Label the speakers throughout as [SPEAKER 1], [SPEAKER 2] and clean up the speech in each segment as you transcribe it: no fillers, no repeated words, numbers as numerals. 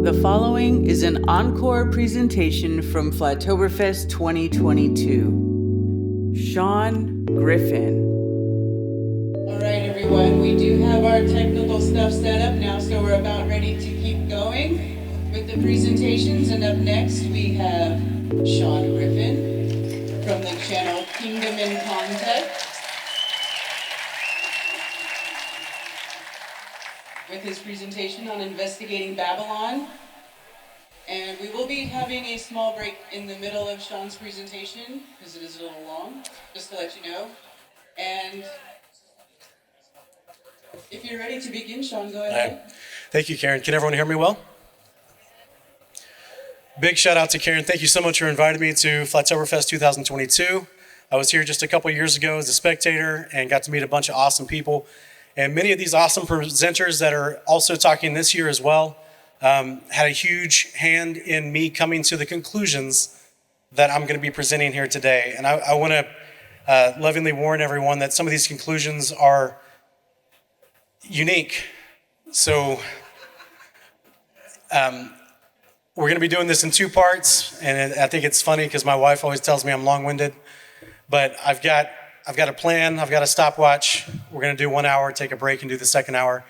[SPEAKER 1] The following is an encore presentation from Flatoberfest 2022. Sean Griffin.
[SPEAKER 2] All right, everyone, we do have our technical stuff set up now, so we're about ready to keep going with the presentations. And up next, we have Sean Griffin from the channel Kingdom in Context, with his presentation on investigating Babylon. And we will be having a small break in the middle of Sean's presentation, because it is a little long, just to let you know. And if you're ready to begin, Sean, go ahead.
[SPEAKER 3] Right. Thank you, Karen. Can everyone hear me well? Big shout out to Karen. Thank you so much for inviting me to Flatoberfest 2022. I was here just a couple years ago as a spectator and got to meet a bunch of awesome people. And many of these awesome presenters that are also talking this year as well had a huge hand in me coming to the conclusions that I'm going to be presenting here today. And I want to lovingly warn everyone that some of these conclusions are unique. So we're going to be doing this in two parts. And I think it's funny because my wife always tells me I'm long-winded. But I've got a plan, I've got a stopwatch. We're going to do 1 hour, take a break, and do the second hour.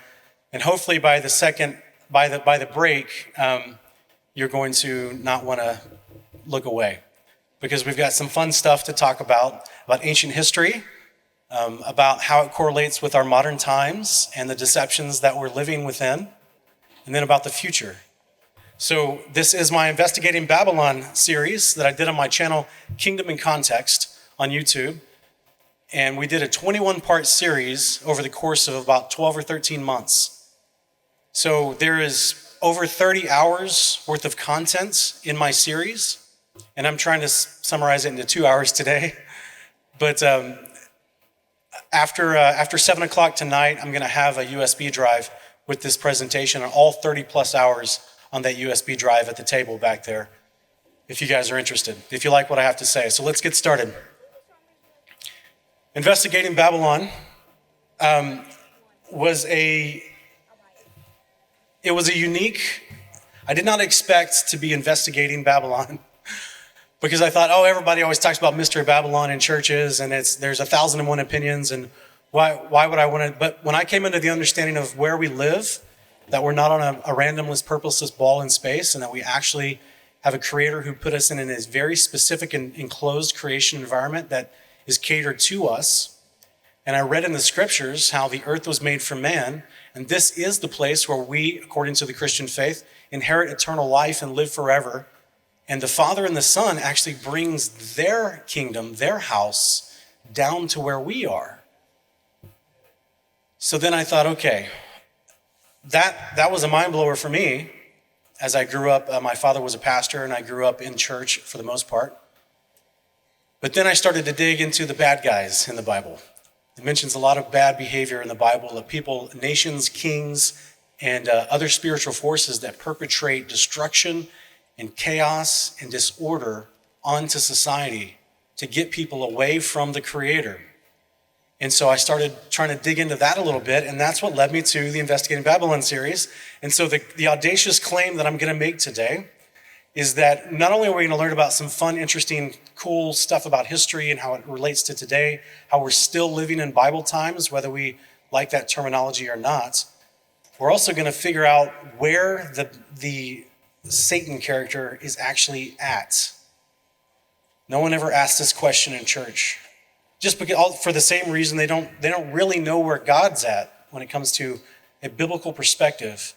[SPEAKER 3] And hopefully by the break, you're going to not want to look away, because we've got some fun stuff to talk about ancient history, about how it correlates with our modern times and the deceptions that we're living within, and then about the future. So this is my Investigating Babylon series that I did on my channel, Kingdom in Context, on YouTube. And we did a 21-part series over the course of about 12 or 13 months. So there is over 30 hours worth of content in my series, and I'm trying to summarize it into 2 hours today. But after 7 o'clock tonight, I'm going to have a USB drive with this presentation and all 30 plus hours on that USB drive at the table back there, if you guys are interested, if you like what I have to say. So let's get started. Investigating Babylon was a unique, I did not expect to be investigating Babylon because I thought, everybody always talks about Mystery Babylon in churches and there's 1,001 opinions, and why would I want to, but when I came into the understanding of where we live, that we're not on a randomless, purposeless ball in space, and that we actually have a creator who put us in a very specific and enclosed creation environment that is catered to us. And I read in the scriptures how the earth was made for man, and this is the place where we, according to the Christian faith, inherit eternal life and live forever. And the Father and the Son actually brings their kingdom, their house, down to where we are. So then I thought, okay, that was a mind blower for me. As I grew up, my father was a pastor, and I grew up in church for the most part. But then I started to dig into the bad guys in the Bible. It mentions a lot of bad behavior in the Bible of people, nations, kings, and other spiritual forces that perpetrate destruction and chaos and disorder onto society to get people away from the Creator. And so I started trying to dig into that a little bit, and that's what led me to the Investigating Babylon series. And so the audacious claim that I'm going to make today is that not only are we going to learn about some fun, interesting, cool stuff about history and how it relates to today, how we're still living in Bible times, whether we like that terminology or not, we're also going to figure out where the Satan character is actually at. No one ever asked this question in church. Just because, for the same reason they don't really know where God's at when it comes to a biblical perspective.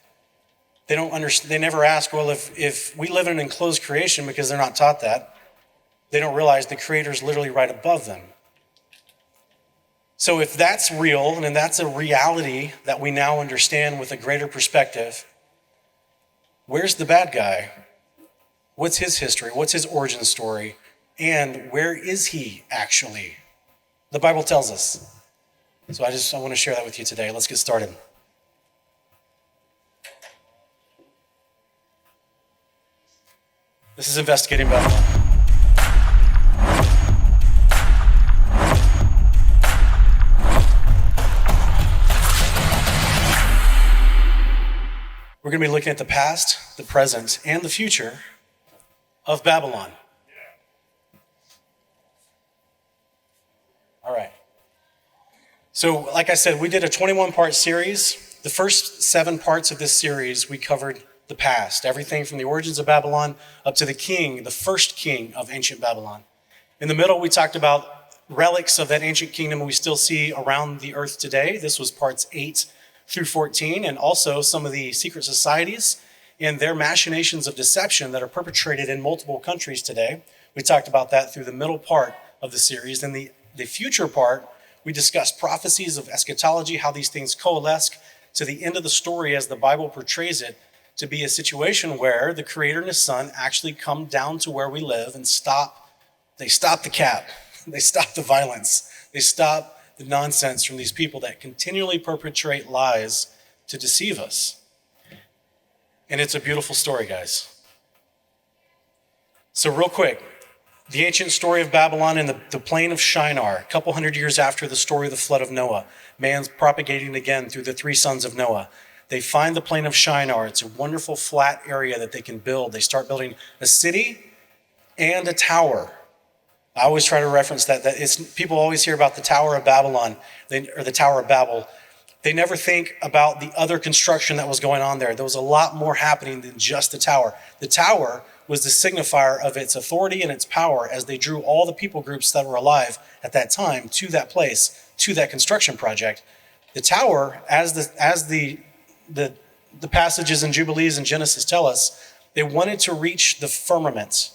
[SPEAKER 3] They don't understand. They never ask, well, if we live in an enclosed creation, because they're not taught that, they don't realize the Creator's literally right above them. So if that's real, and that's a reality that we now understand with a greater perspective, where's the bad guy? What's his history? What's his origin story? And where is he actually? The Bible tells us. So I want to share that with you today. Let's get started. This is Investigating Babylon. We're We're going to be looking at the past, the present, and the future of Babylon. All right. So, like I said, we did a 21-part series. The first 7 parts of this series, we covered the past, everything from the origins of Babylon up to the king, the first king of ancient Babylon. In the middle, we talked about relics of that ancient kingdom we still see around the earth today. This was parts 8 through 14, and also some of the secret societies and their machinations of deception that are perpetrated in multiple countries today. We talked about that through the middle part of the series. In the future part, we discussed prophecies of eschatology, how these things coalesce to the end of the story as the Bible portrays it, to be a situation where the Creator and His Son actually come down to where we live and they stop the cap, they stop the violence, they stop the nonsense from these people that continually perpetrate lies to deceive us. And it's a beautiful story, guys. So real quick, the ancient story of Babylon in the plain of Shinar, a couple hundred years after the story of the flood of Noah, man's propagating again through the 3 sons of Noah. They find the plain of Shinar. It's a wonderful flat area that they can build. They start building a city and a tower. I always try to reference that people always hear about the Tower of Babylon, or the Tower of Babel. They never think about the other construction that was going on there. There was a lot more happening than just the tower. The tower was the signifier of its authority and its power as they drew all the people groups that were alive at that time to that place, to that construction project. The tower, as the passages in Jubilees and Genesis tell us, they wanted to reach the firmament.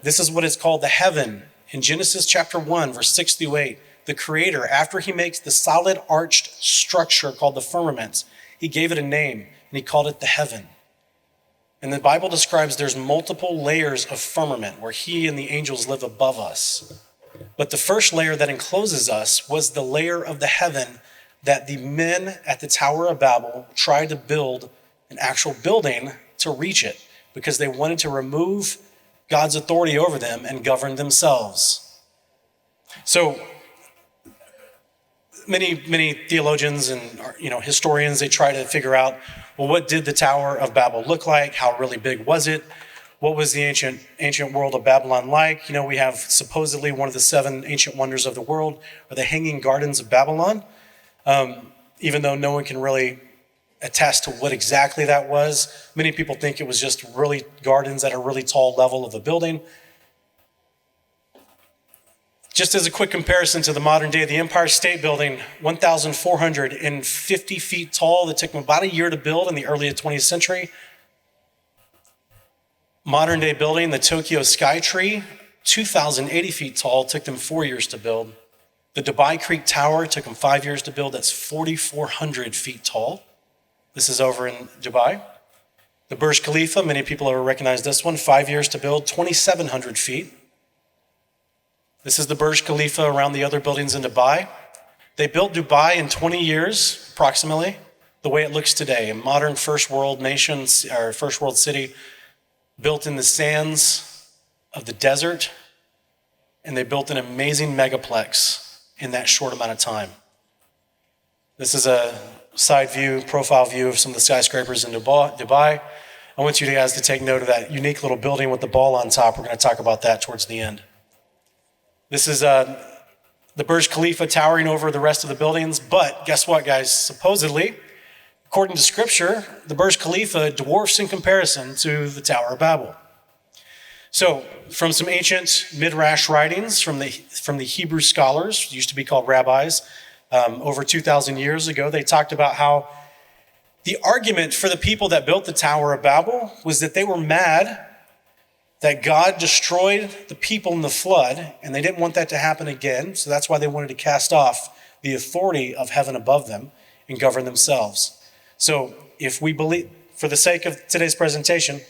[SPEAKER 3] This is what is called the heaven. In Genesis chapter 1, verse 6 through 8, the Creator, after he makes the solid arched structure called the firmament, he gave it a name, and he called it the heaven. And the Bible describes there's multiple layers of firmament where he and the angels live above us. But the first layer that encloses us was the layer of the heaven that the men at the Tower of Babel tried to build an actual building to reach it because they wanted to remove God's authority over them and govern themselves. So many theologians and historians, they try to figure out, well, what did the Tower of Babel look like? How really big was it? What was the ancient world of Babylon like? We have supposedly one of the 7 ancient wonders of the world are the Hanging Gardens of Babylon. Even though no one can really attest to what exactly that was. Many people think it was just really gardens at a really tall level of a building. Just as a quick comparison to the modern day, the Empire State Building, 1,450 feet tall, that took them about a year to build in the early 20th century. Modern day building, the Tokyo Sky Tree, 2,080 feet tall, took them 4 years to build. The Dubai Creek Tower took them 5 years to build. That's 4,400 feet tall. This is over in Dubai. The Burj Khalifa, many people have recognized this one, 5 years to build, 2,700 feet. This is the Burj Khalifa around the other buildings in Dubai. They built Dubai in 20 years, approximately, the way it looks today. A modern first world nation, or first world city, built in the sands of the desert, and they built an amazing megaplex in that short amount of time. This is a side view, profile view of some of the skyscrapers in Dubai. I want you guys to take note of that unique little building with the ball on top. We're going to talk about that towards the end. This is the Burj Khalifa towering over the rest of the buildings. But guess what, guys? Supposedly, according to Scripture, the Burj Khalifa dwarfs in comparison to the Tower of Babel. So, from some ancient Midrash writings from the Hebrew scholars, used to be called rabbis, over 2,000 years ago, they talked about how the argument for the people that built the Tower of Babel was that they were mad that God destroyed the people in the flood, and they didn't want that to happen again, so that's why they wanted to cast off the authority of heaven above them and govern themselves. So if we believe, for the sake of today's presentation,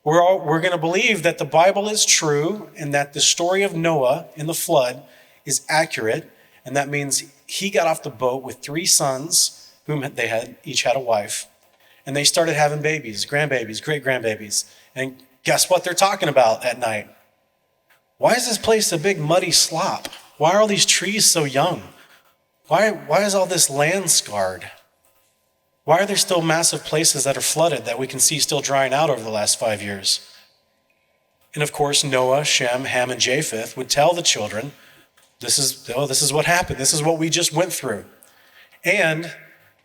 [SPEAKER 3] we're going to believe that the Bible is true and that the story of Noah in the flood is accurate, and that means he got off the boat with 3 sons, whom they each had a wife, and they started having babies, grandbabies, great-grandbabies. And guess what they're talking about at night? Why is this place a big muddy slop? Why are all these trees so young? Why is all this land scarred? Why are there still massive places that are flooded that we can see still drying out over the last 5 years? And of course, Noah, Shem, Ham, and Japheth would tell the children, this is what happened. This is what we just went through. And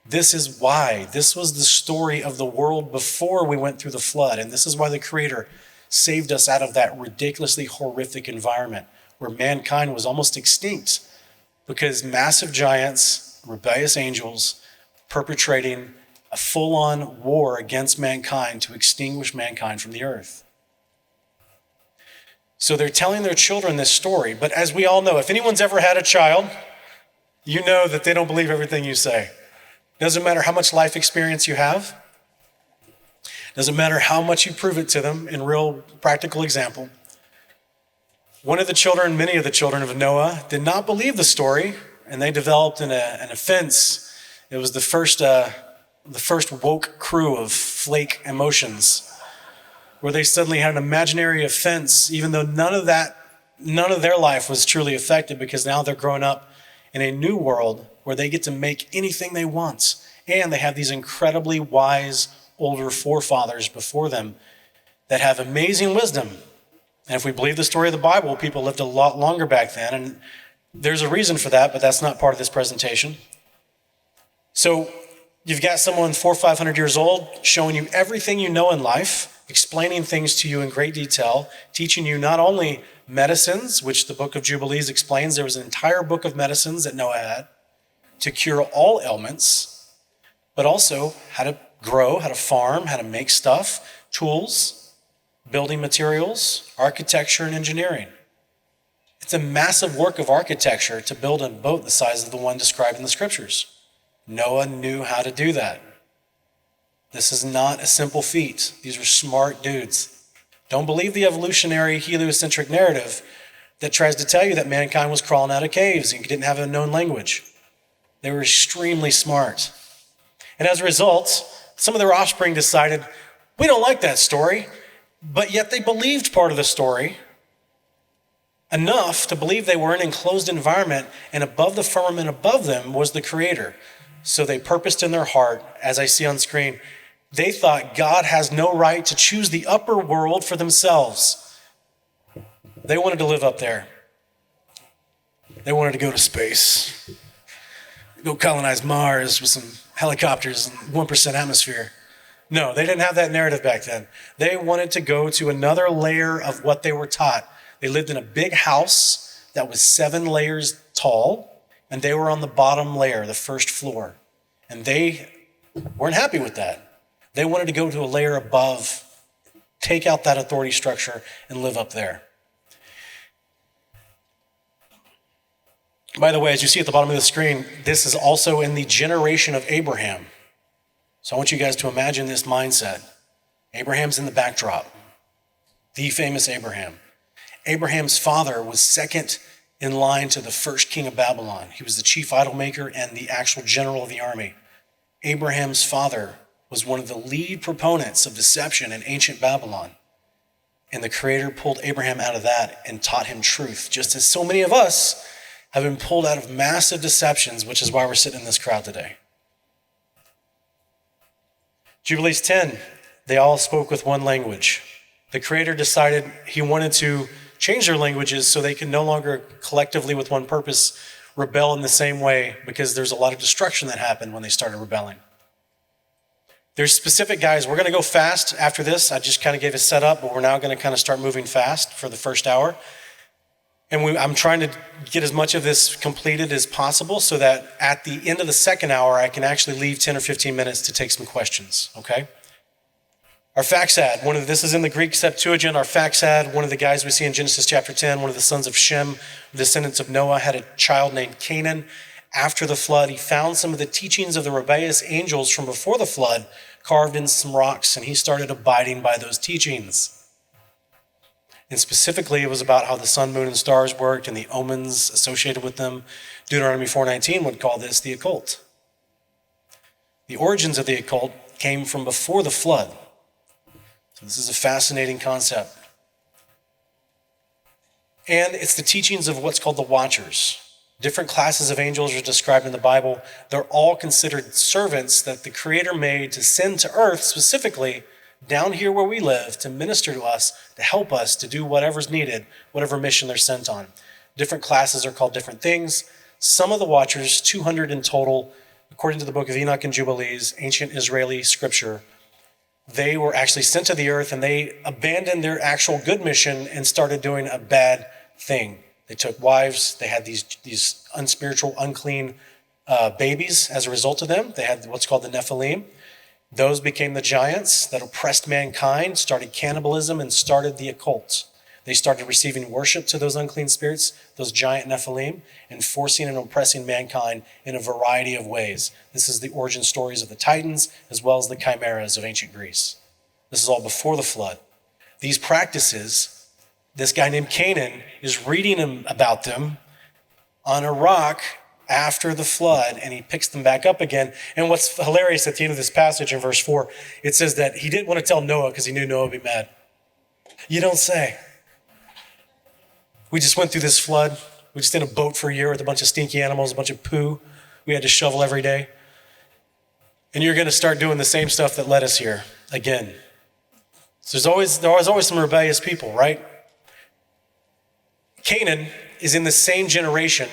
[SPEAKER 3] this is why. This was the story of the world before we went through the flood. And this is why the Creator saved us out of that ridiculously horrific environment where mankind was almost extinct because massive giants, rebellious angels, perpetrating a full-on war against mankind to extinguish mankind from the earth. So they're telling their children this story, but as we all know, if anyone's ever had a child, you know that they don't believe everything you say. Doesn't matter how much life experience you have. Doesn't matter how much you prove it to them in real practical example. One of the children, many of the children of Noah, did not believe the story, and they developed an offense. It was the first woke crew of flake emotions, where they suddenly had an imaginary offense, even though none of their life was truly affected, because now they're growing up in a new world where they get to make anything they want. And they have these incredibly wise older forefathers before them that have amazing wisdom. And if we believe the story of the Bible, people lived a lot longer back then. And there's a reason for that, but that's not part of this presentation. So you've got someone 400 or 500 years old showing you everything you know in life, explaining things to you in great detail, teaching you not only medicines, which the book of Jubilees explains, there was an entire book of medicines that Noah had to cure all ailments, but also how to grow, how to farm, how to make stuff, tools, building materials, architecture, and engineering. It's a massive work of architecture to build a boat the size of the one described in the scriptures. Noah knew how to do that. This is not a simple feat. These are smart dudes. Don't believe the evolutionary heliocentric narrative that tries to tell you that mankind was crawling out of caves and didn't have a known language. They were extremely smart. And as a result, some of their offspring decided, we don't like that story, but yet they believed part of the story enough to believe they were in an enclosed environment, and above the firmament above them was the Creator. So they purposed in their heart, as I see on screen, they thought God has no right to choose the upper world for themselves. They wanted to live up there. They wanted to go to space, go colonize Mars with some helicopters and 1% atmosphere. No, they didn't have that narrative back then. They wanted to go to another layer of what they were taught. They lived in a big house that was 7 layers tall, and they were on the bottom layer, the first floor. And they weren't happy with that. They wanted to go to a layer above, take out that authority structure, and live up there. By the way, as you see at the bottom of the screen, this is also in the generation of Abraham. So I want you guys to imagine this mindset. Abraham's in the backdrop. The famous Abraham. Abraham's father was second in line to the first king of Babylon. He was the chief idol maker and the actual general of the army. Abraham's father was one of the lead proponents of deception in ancient Babylon. And the Creator pulled Abraham out of that and taught him truth, just as so many of us have been pulled out of massive deceptions, which is why we're sitting in this crowd today. Jubilees 10, they all spoke with one language. The Creator decided he wanted to change their languages so they can no longer collectively with one purpose rebel in the same way, because there's a lot of destruction that happened when they started rebelling. There's specific guys. We're going to go fast after this. I just kind of gave a setup, but we're now going to kind of start moving fast for the first hour. And I'm trying to get as much of this completed as possible so that at the end of the second hour, I can actually leave 10 or 15 minutes to take some questions, okay? Our Faxad, this is in the Greek Septuagint. Our Faxad, one of the guys we see in Genesis chapter 10, one of the sons of Shem, descendants of Noah, had a child named Canaan. After the flood, he found some of the teachings of the rebellious angels from before the flood carved in some rocks, and he started abiding by those teachings. And specifically, it was about how the sun, moon, and stars worked and the omens associated with them. Deuteronomy 4:19 would call this the occult. The origins of the occult came from before the flood. So this is a fascinating concept. And it's the teachings of what's called the Watchers. Different classes of angels are described in the Bible. They're all considered servants that the Creator made to send to earth, specifically down here where we live, to minister to us, to help us, to do whatever's needed, whatever mission they're sent on. Different classes are called different things. Some of the watchers, 200 in total, according to the book of Enoch and Jubilees, ancient Israeli scripture, they were actually sent to the earth and they abandoned their actual good mission and started doing a bad thing. They took wives. They had these unspiritual, unclean babies as a result of them. They had what's called the Nephilim. Those became the giants that oppressed mankind, started cannibalism, and started the occult. They started receiving worship to those unclean spirits, those giant Nephilim, and forcing and oppressing mankind in a variety of ways. This is the origin stories of the Titans, as well as the chimeras of ancient Greece. This is all before the flood. These practices, this guy named Canaan is reading about them on a rock after the flood, and he picks them back up again. And what's hilarious at the end of this passage in verse 4, it says that he didn't want to tell Noah because he knew Noah would be mad. You don't say. We just went through this flood. We just in a boat for a year with a bunch of stinky animals, a bunch of poo. We had to shovel every day. And you're going to start doing the same stuff that led us here again. So there's always some rebellious people, right? Canaan is in the same generation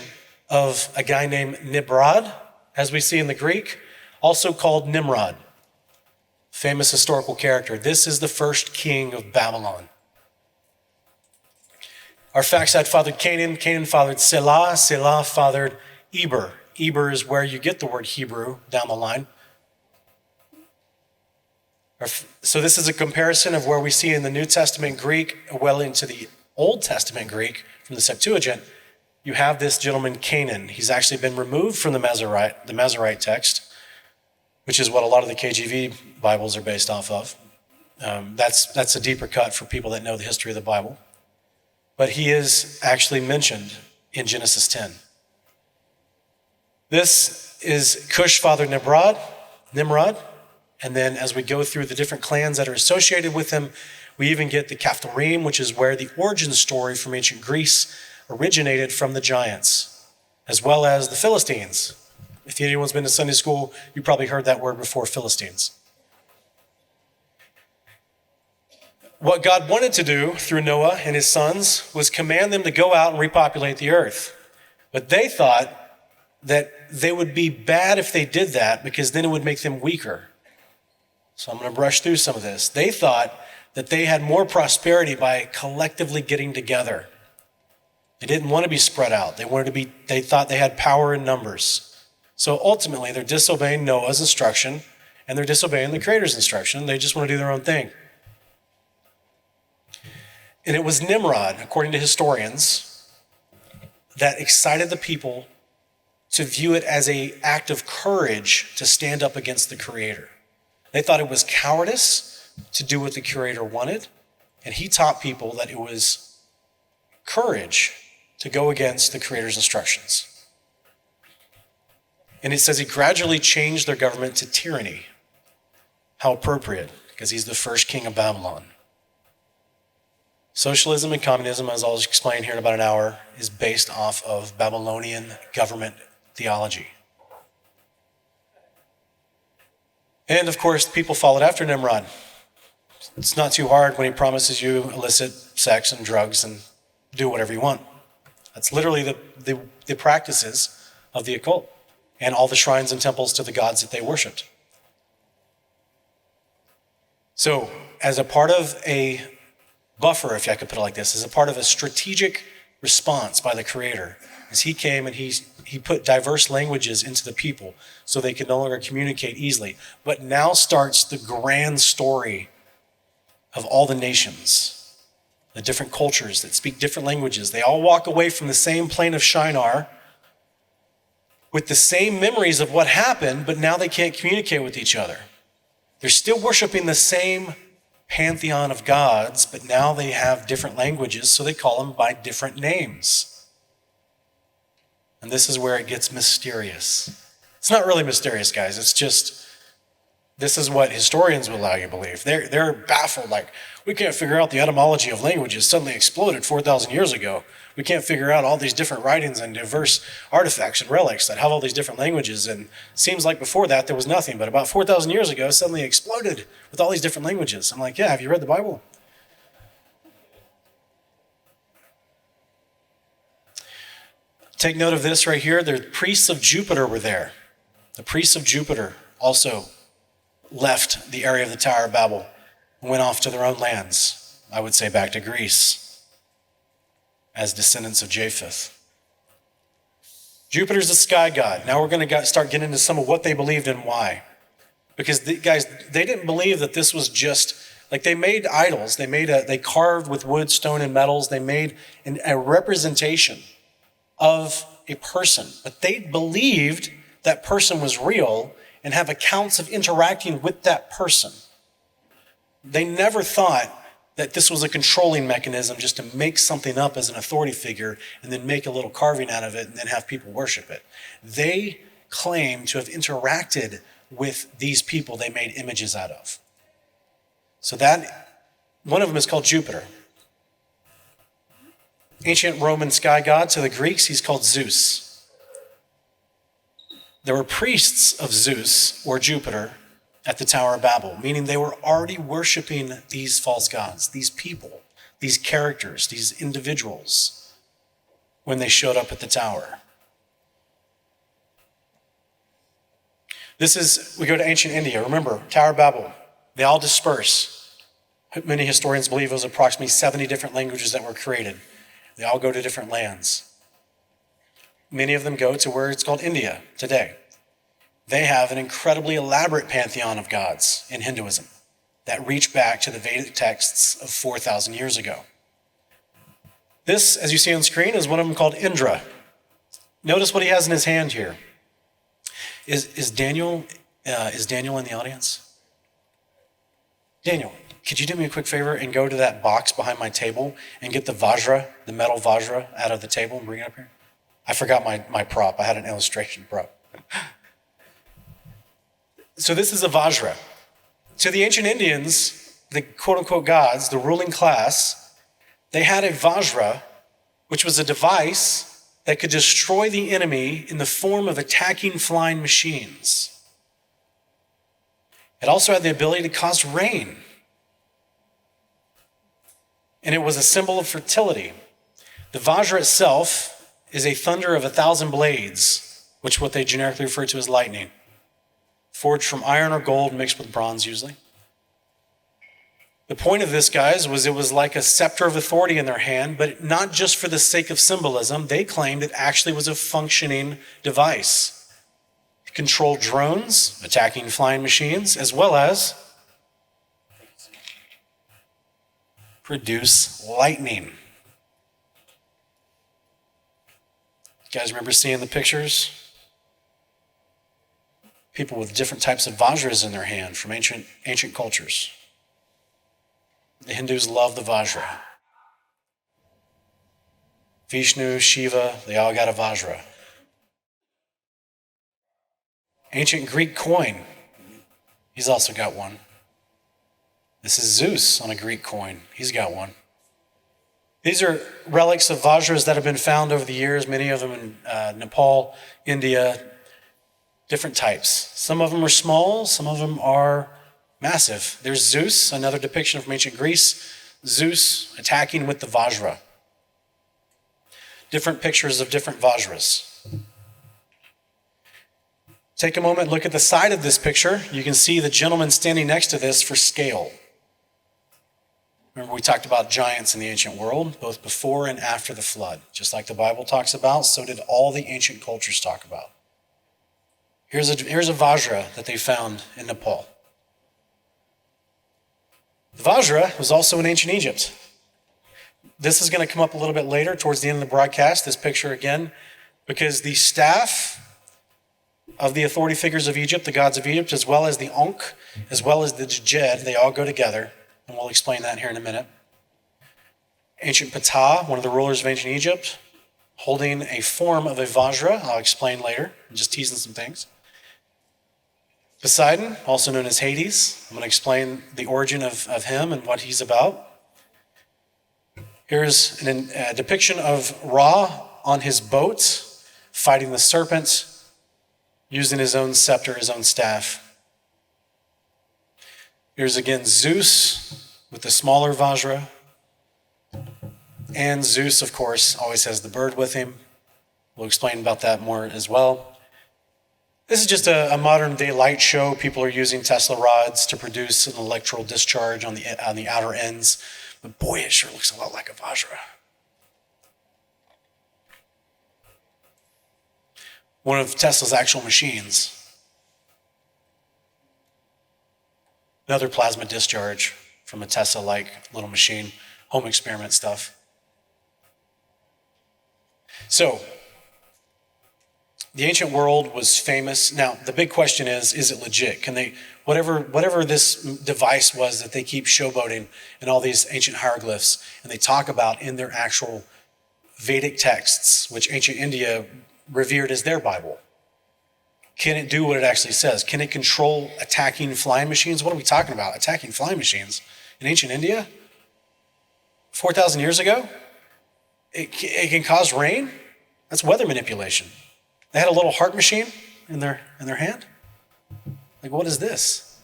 [SPEAKER 3] of a guy named Nimrod, as we see in the Greek, also called Nimrod, famous historical character. This is the first king of Babylon. Arphaxad fathered Canaan, Canaan fathered Selah, Selah fathered Eber. Eber is where you get the word Hebrew down the line. So this is a comparison of where we see in the New Testament Greek, well into the Old Testament Greek from the Septuagint. You have this gentleman Canaan. He's actually been removed from the Masorite text, which is what a lot of the KJV Bibles are based off of. That's a deeper cut for people that know the history of the Bible. But he is actually mentioned in Genesis 10. This is Cush fathered Nimrod. And then as we go through the different clans that are associated with him, we even get the Caphtorim, which is where the origin story from ancient Greece originated from the giants, as well as the Philistines. If anyone's been to Sunday school, you probably heard that word before, Philistines. What God wanted to do through Noah and his sons was command them to go out and repopulate the earth. But they thought that they would be bad if they did that because then it would make them weaker. So I'm going to brush through some of this. They thought that they had more prosperity by collectively getting together. They didn't want to be spread out. They thought they had power in numbers. So ultimately, they're disobeying Noah's instruction and they're disobeying the Creator's instruction. They just want to do their own thing. And it was Nimrod, according to historians, that excited the people to view it as an act of courage to stand up against the Creator. They thought it was cowardice to do what the Creator wanted, and he taught people that it was courage to go against the Creator's instructions. And it says he gradually changed their government to tyranny. How appropriate, because he's the first king of Babylon. Socialism and communism, as I'll explain here in about an hour, is based off of Babylonian government theology. And of course, people followed after Nimrod. It's not too hard when he promises you illicit sex and drugs and do whatever you want. That's literally the practices of the occult and all the shrines and temples to the gods that they worshipped. So, as a part of a buffer, if I could put it like this, as a part of a strategic response by the Creator, as he came and he put diverse languages into the people so they could no longer communicate easily. But now starts the grand story of all the nations, the different cultures that speak different languages. They all walk away from the same plane of Shinar with the same memories of what happened, but now they can't communicate with each other. They're still worshiping the same pantheon of gods, but now they have different languages, so they call them by different names. And this is where it gets mysterious. It's not really mysterious, guys. It's just This is what historians will allow you to believe. They're baffled, like, we can't figure out the etymology of languages suddenly exploded 4,000 years ago. We can't figure out all these different writings and diverse artifacts and relics that have all these different languages. And it seems like before that there was nothing, but about 4,000 years ago, it suddenly exploded with all these different languages. I'm like, yeah, have you read the Bible? Take note of this right here. The priests of Jupiter were there. The priests of Jupiter also left the area of the Tower of Babel and went off to their own lands, I would say back to Greece, as descendants of Japheth. Jupiter's the sky god. Now we're going to start getting into some of what they believed and why. Because guys, they didn't believe that this was just, like, they made idols. They carved with wood, stone, and metals. They made a representation of a person. But they believed that person was real and have accounts of interacting with that person. They never thought that this was a controlling mechanism just to make something up as an authority figure and then make a little carving out of it and then have people worship it. They claim to have interacted with these people they made images out of. So that, one of them is called Jupiter. Ancient Roman sky god, to the Greeks, he's called Zeus. There were priests of Zeus or Jupiter at the Tower of Babel, meaning they were already worshiping these false gods, these people, these characters, these individuals, when they showed up at the tower. We go to ancient India. Remember, Tower of Babel, they all disperse. Many historians believe it was approximately 70 different languages that were created. They all go to different lands. Many of them go to where it's called India today. They have an incredibly elaborate pantheon of gods in Hinduism that reach back to the Vedic texts of 4,000 years ago. This, as you see on screen, is one of them called Indra. Notice what he has in his hand here. Is Daniel in the audience? Daniel, could you do me a quick favor and go to that box behind my table and get the Vajra, the metal Vajra, out of the table and bring it up here? I forgot my prop. I had an illustration prop. So this is a Vajra. To the ancient Indians, the quote-unquote gods, the ruling class, they had a Vajra, which was a device that could destroy the enemy in the form of attacking flying machines. It also had the ability to cause rain. And it was a symbol of fertility. The Vajra itself is a thunder of 1,000 blades, which is what they generically refer to as lightning, forged from iron or gold mixed with bronze usually. The point of this, guys, was it was like a scepter of authority in their hand, but not just for the sake of symbolism. They claimed it actually was a functioning device. It controlled drones, attacking flying machines, as well as produce lightning. You guys remember seeing the pictures? People with different types of Vajras in their hand from ancient cultures. The Hindus love the Vajra. Vishnu, Shiva, they all got a Vajra. Ancient Greek coin, he's also got one. This is Zeus on a Greek coin. He's got one. These are relics of Vajras that have been found over the years, many of them in Nepal, India, different types. Some of them are small, some of them are massive. There's Zeus, another depiction from ancient Greece. Zeus attacking with the Vajra. Different pictures of different Vajras. Take a moment, look at the side of this picture. You can see the gentleman standing next to this for scale. Remember, we talked about giants in the ancient world, both before and after the flood. Just like the Bible talks about, so did all the ancient cultures talk about. Here's a Vajra that they found in Nepal. The Vajra was also in ancient Egypt. This is going to come up a little bit later towards the end of the broadcast, this picture again, because the staff of the authority figures of Egypt, the gods of Egypt, as well as the Ankh, as well as the Djed, they all go together. And we'll explain that here in a minute. Ancient Ptah, one of the rulers of ancient Egypt, holding a form of a Vajra. I'll explain later. I'm just teasing some things. Poseidon, also known as Hades. I'm going to explain the origin of him and what he's about. Here's a depiction of Ra on his boat, fighting the serpent, using his own scepter, his own staff. Here's again Zeus with the smaller Vajra. And Zeus, of course, always has the bird with him. We'll explain about that more as well. This is just a modern day light show. People are using Tesla rods to produce an electrical discharge on the outer ends. But boy, it sure looks a lot like a Vajra. One of Tesla's actual machines. Another plasma discharge from a Tesla-like little machine, home experiment stuff. So, the ancient world was famous. Now, the big question is it legit? Can they, whatever this device was that they keep showboating in all these ancient hieroglyphs, and they talk about in their actual Vedic texts, which ancient India revered as their Bible. Can it do what it actually says? Can it control attacking flying machines? What are we talking about? Attacking flying machines in ancient India? 4,000 years ago? It can cause rain? That's weather manipulation. They had a little heart machine in their hand. Like, what is this?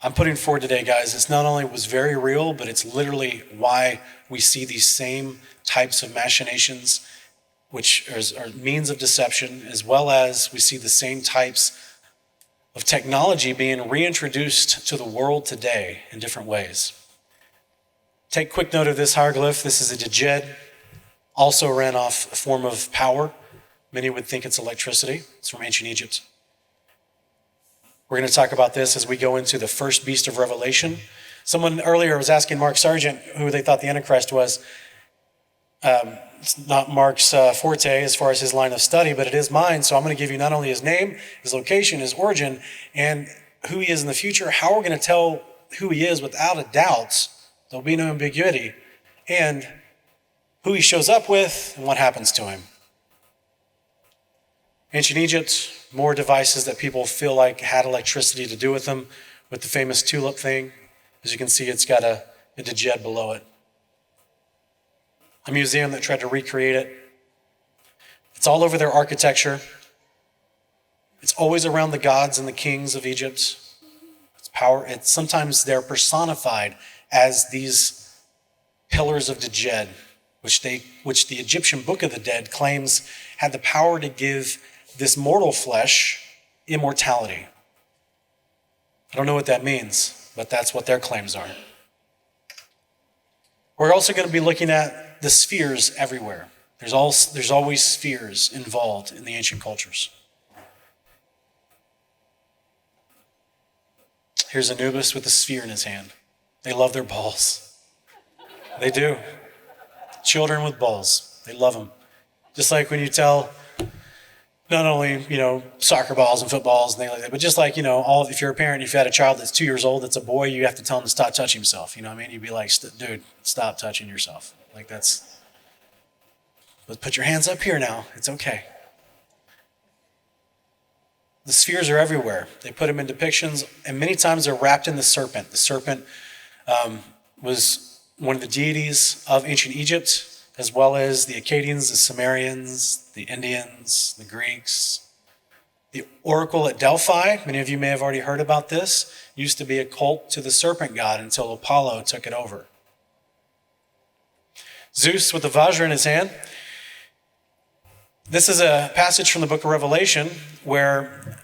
[SPEAKER 3] I'm putting forward today, guys, it's not only was very real, but it's literally why we see these same types of machinations, which are means of deception, as well as we see the same types of technology being reintroduced to the world today in different ways. Take quick note of this hieroglyph. This is a djed. Also ran off a form of power. Many would think it's electricity. It's from ancient Egypt. We're going to talk about this as we go into the first beast of Revelation. Someone earlier was asking Mark Sargent who they thought the Antichrist was. It's not Mark's forte as far as his line of study, but it is mine. So I'm going to give you not only his name, his location, his origin, and who he is in the future, how we're going to tell who he is without a doubt. There'll be no ambiguity. And who he shows up with, and what happens to him. Ancient Egypt, more devices that people feel like had electricity to do with them, with the famous tulip thing. As you can see, it's got a djed below it. A museum that tried to recreate it. It's all over their architecture. It's always around the gods and the kings of Egypt. It's power. Sometimes they're personified as these pillars of djed, which the Egyptian Book of the Dead claims had the power to give this mortal flesh immortality. I don't know what that means, but that's what their claims are. We're also going to be looking at the spheres everywhere. There's always spheres involved in the ancient cultures. Here's Anubis with a sphere in his hand. They love their balls. They do. Children with balls. They love them. Just like when you tell not only, soccer balls and footballs and things like that, but just like, if you're a parent, if you had a child that's 2 years old, that's a boy, you have to tell him to stop touching himself. You know what I mean? You'd be like, dude, stop touching yourself. Like but put your hands up here now. It's okay. The spheres are everywhere. They put them in depictions, and many times they're wrapped in the serpent. The serpent was one of the deities of ancient Egypt, as well as the Akkadians, the Sumerians, the Indians, the Greeks. The oracle at Delphi, many of you may have already heard about this, used to be a cult to the serpent god until Apollo took it over. Zeus with the Vajra in his hand. This is a passage from the book of Revelation where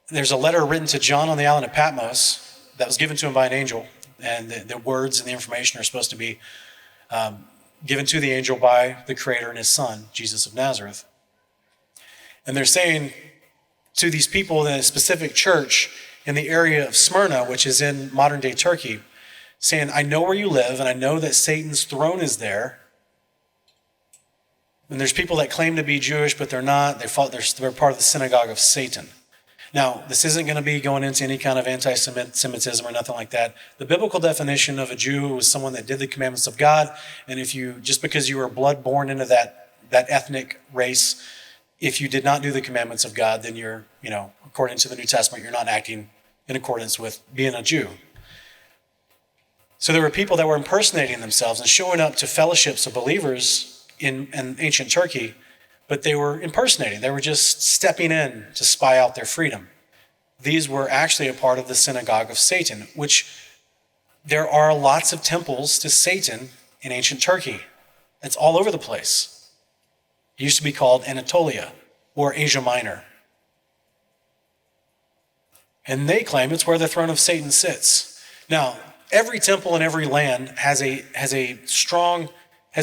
[SPEAKER 3] there's a letter written to John on the island of Patmos that was given to him by an angel. And the words and the information are supposed to be given to the angel by the Creator and his Son, Jesus of Nazareth. And they're saying to these people in a specific church in the area of Smyrna, which is in modern-day Turkey, saying, I know where you live, and I know that Satan's throne is there. And there's people that claim to be Jewish, but they're not. They're part of the synagogue of Satan. Now, this isn't going to be going into any kind of anti-Semitism or nothing like that. The biblical definition of a Jew was someone that did the commandments of God, and just because you were blood born into that ethnic race, if you did not do the commandments of God, then you're, according to the New Testament, you're not acting in accordance with being a Jew. So there were people that were impersonating themselves and showing up to fellowships of believers in ancient Turkey, but they were impersonating. They were just stepping in to spy out their freedom. These were actually a part of the synagogue of Satan, which there are lots of temples to Satan in ancient Turkey. It's all over the place. It used to be called Anatolia or Asia Minor. And they claim it's where the throne of Satan sits. Now, every temple in every land has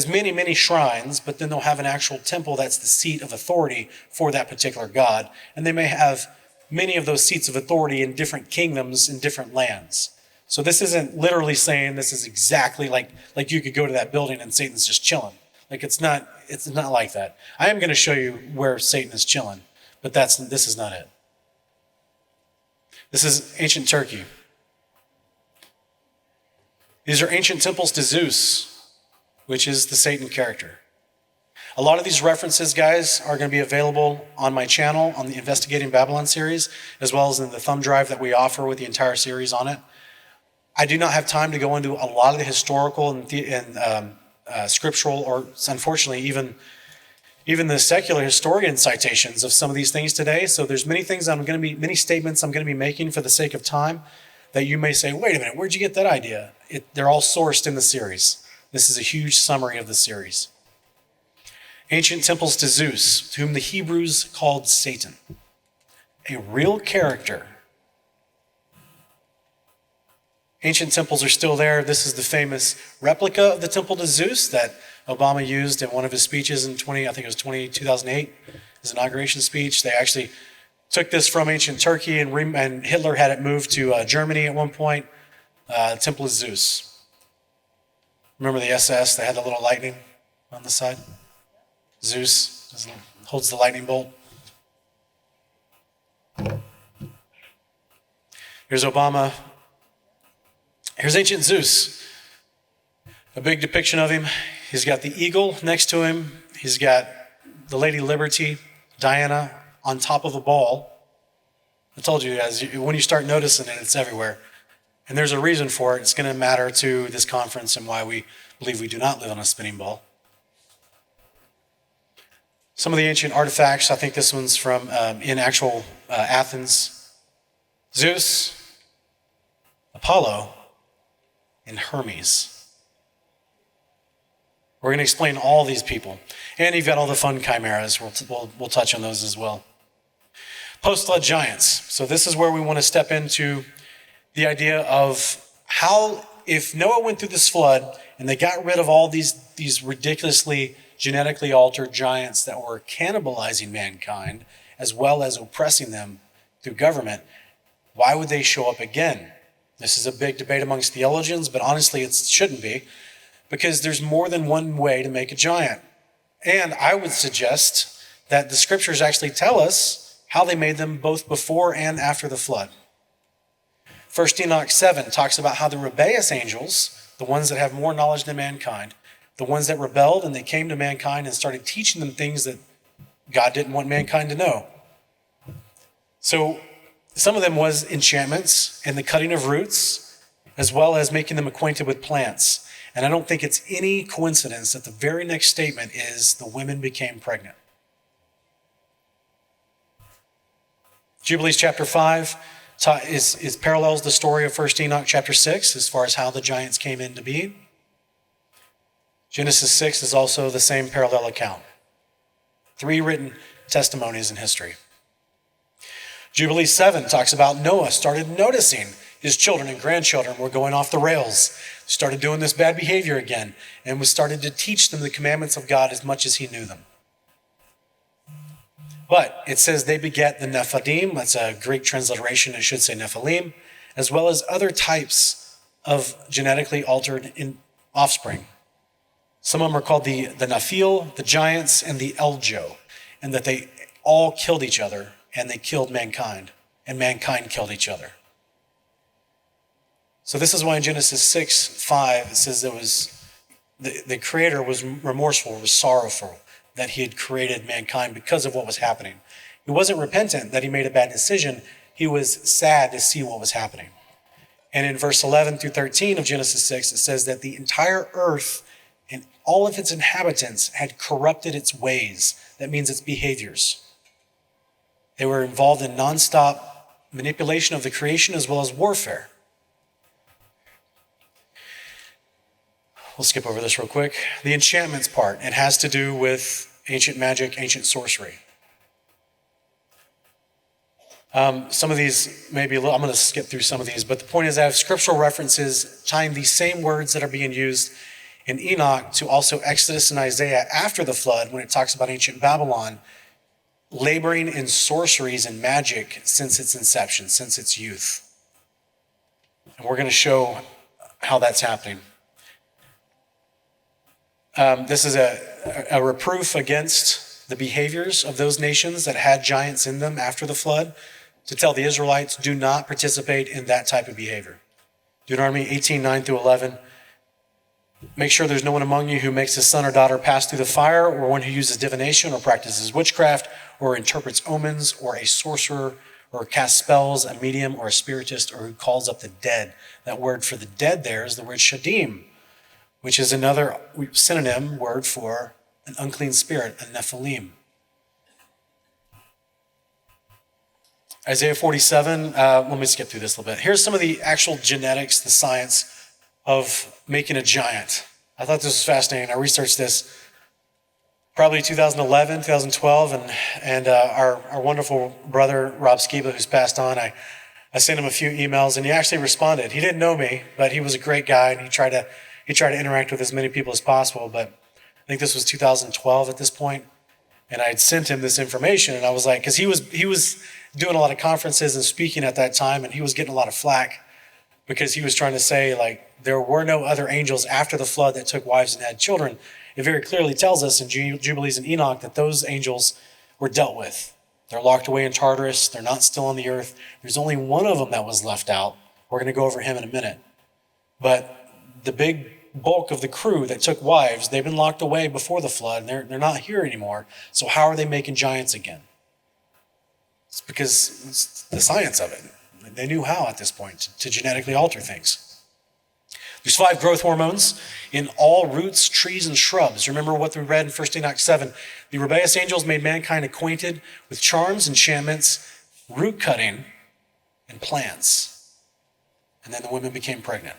[SPEAKER 3] many, many shrines, but then they'll have an actual temple that's the seat of authority for that particular god. And they may have many of those seats of authority in different kingdoms in different lands. So this isn't literally saying this is exactly like you could go to that building and Satan's just chilling. Like it's not like that. I am going to show you where Satan is chilling, but this is not it. This is ancient Turkey. These are ancient temples to Zeus, which is the Satan character. A lot of these references, guys, are going to be available on my channel on the Investigating Babylon series, as well as in the thumb drive that we offer with the entire series on it. I do not have time to go into a lot of the historical and scriptural, or unfortunately even the secular historian citations of some of these things today. So there's many statements I'm going to be making for the sake of time that you may say, wait a minute, where'd you get that idea? They're all sourced in the series. This is a huge summary of the series. Ancient temples to Zeus, whom the Hebrews called Satan. A real character. Ancient temples are still there. This is the famous replica of the temple to Zeus that Obama used in one of his speeches in 2008, his inauguration speech. They actually took this from ancient Turkey, and Hitler had it moved to Germany at one point. Temple of Zeus. Remember the SS? They had the little lightning on the side. Zeus holds the lightning bolt. Here's Obama. Here's ancient Zeus. A big depiction of him. He's got the eagle next to him. He's got the Lady Liberty, Diana, on top of a ball. I told you guys, when you start noticing it, it's everywhere. And there's a reason for it. It's going to matter to this conference and why we believe we do not live on a spinning ball. Some of the ancient artifacts, I think this one's from in actual Athens. Zeus, Apollo, and Hermes. We're going to explain all these people. And you've got all the fun chimeras. We'll touch on those as well. Post-flood giants. So this is where we want to step into the idea of how, if Noah went through this flood and they got rid of all these ridiculously genetically altered giants that were cannibalizing mankind as well as oppressing them through government, why would they show up again? This is a big debate amongst theologians, but honestly it shouldn't be, because there's more than one way to make a giant. And I would suggest that the scriptures actually tell us how they made them both before and after the flood. 1 Enoch 7 talks about how the rebellious angels, the ones that have more knowledge than mankind, the ones that rebelled and they came to mankind and started teaching them things that God didn't want mankind to know. So some of them was enchantments and the cutting of roots, as well as making them acquainted with plants. And I don't think it's any coincidence that the very next statement is the women became pregnant. Jubilees chapter 5 parallels the story of 1 Enoch chapter 6 as far as how the giants came into being. Genesis 6 is also the same parallel account. 3 written testimonies in history. Jubilee 7 talks about Noah started noticing his children and grandchildren were going off the rails, started doing this bad behavior again, and was started to teach them the commandments of God as much as he knew them. But it says they beget the Nephilim. That's a Greek transliteration. It should say Nephilim, as well as other types of genetically altered offspring. Some of them are called the Nephil, the giants, and the Eljo, and that they all killed each other, and they killed mankind, and mankind killed each other. So this is why in Genesis 6:5 it says there was the Creator was remorseful, was sorrowful, that he had created mankind because of what was happening. He wasn't repentant that he made a bad decision. He was sad to see what was happening. And in verse 11 through 13 of Genesis 6, it says that the entire earth and all of its inhabitants had corrupted its ways. That means its behaviors. They were involved in nonstop manipulation of the creation as well as warfare. We'll skip over this real quick. The enchantments part, it has to do with ancient magic, ancient sorcery. Some of these, I'm going to skip through some of these, but the point is I have scriptural references tying these same words that are being used in Enoch to also Exodus and Isaiah after the flood when it talks about ancient Babylon laboring in sorceries and magic since its inception, since its youth. And we're going to show how that's happening. This is a reproof against the behaviors of those nations that had giants in them after the flood, to tell the Israelites, do not participate in that type of behavior. Deuteronomy 18:9 through 11. Make sure there's no one among you who makes his son or daughter pass through the fire, or one who uses divination or practices witchcraft, or interprets omens, or a sorcerer, or casts spells, a medium, or a spiritist, or who calls up the dead. That word for the dead there is the word shadim, which is another synonym word for an unclean spirit, a Nephilim. Isaiah 47, let me skip through this a little bit. Here's some of the actual genetics, the science of making a giant. I thought this was fascinating. I researched this probably 2011, 2012, and our wonderful brother, Rob Skiba, who's passed on, I sent him a few emails, and he actually responded. He didn't know me, but he was a great guy, and he tried to interact with as many people as possible, but I think this was 2012 at this point, and I had sent him this information, and I was like, because he was doing a lot of conferences and speaking at that time, and he was getting a lot of flack because he was trying to say, like, there were no other angels after the flood that took wives and had children. It very clearly tells us in Jubilees and Enoch that those angels were dealt with. They're locked away in Tartarus. They're not still on the earth. There's only one of them that was left out. We're going to go over him in a minute. But the big bulk of the crew that took wives, they've been locked away before the flood, and they're not here anymore. So how are they making giants again? It's because it's the science of it. They knew how at this point to genetically alter things. There's 5 growth hormones in all roots, trees, and shrubs. Remember what we read in 1 Enoch 7. The rebellious angels made mankind acquainted with charms, enchantments, root cutting, and plants. And then the women became pregnant.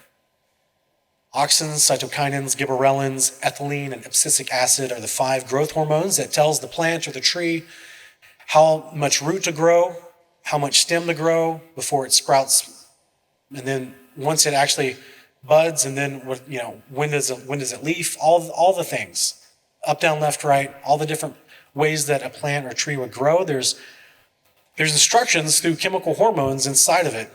[SPEAKER 3] Auxins, cytokinins, gibberellins, ethylene, and abscisic acid are the 5 growth hormones that tells the plant or the tree how much root to grow, how much stem to grow before it sprouts, and then once it actually buds, and then when does it leaf? All the things, up, down, left, right, all the different ways that a plant or tree would grow. There's instructions through chemical hormones inside of it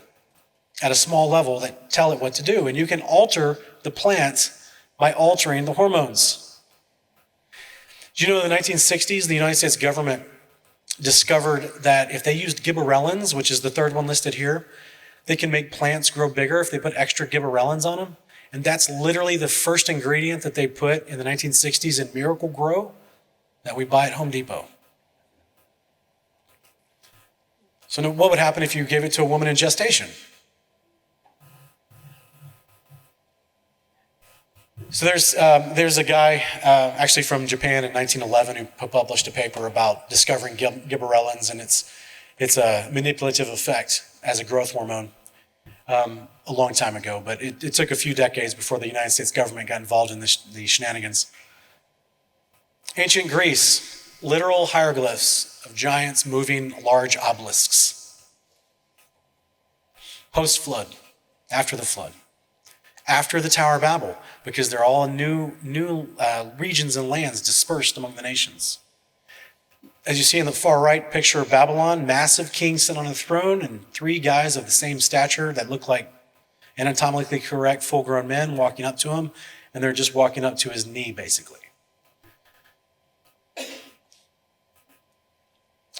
[SPEAKER 3] at a small level that tell it what to do, and you can alter the plant by altering the hormones. Do you know in the 1960s the United States government discovered that if they used gibberellins, which is the 3rd one listed here, they can make plants grow bigger if they put extra gibberellins on them. And that's literally the first ingredient that they put in the 1960s in Miracle Grow that we buy at Home Depot. So what would happen if you gave it to a woman in gestation? So there's a guy actually from Japan in 1911 who published a paper about discovering gibberellins and its a manipulative effect as a growth hormone a long time ago. But it took a few decades before the United States government got involved in the shenanigans. Ancient Greece, literal hieroglyphs of giants moving large obelisks. Post-flood, after the flood. After the Tower of Babel, because they're all new regions and lands dispersed among the nations. As you see in the far right picture of Babylon, massive king sitting on a throne and 3 guys of the same stature that look like anatomically correct full-grown men walking up to him, and they're just walking up to his knee, basically.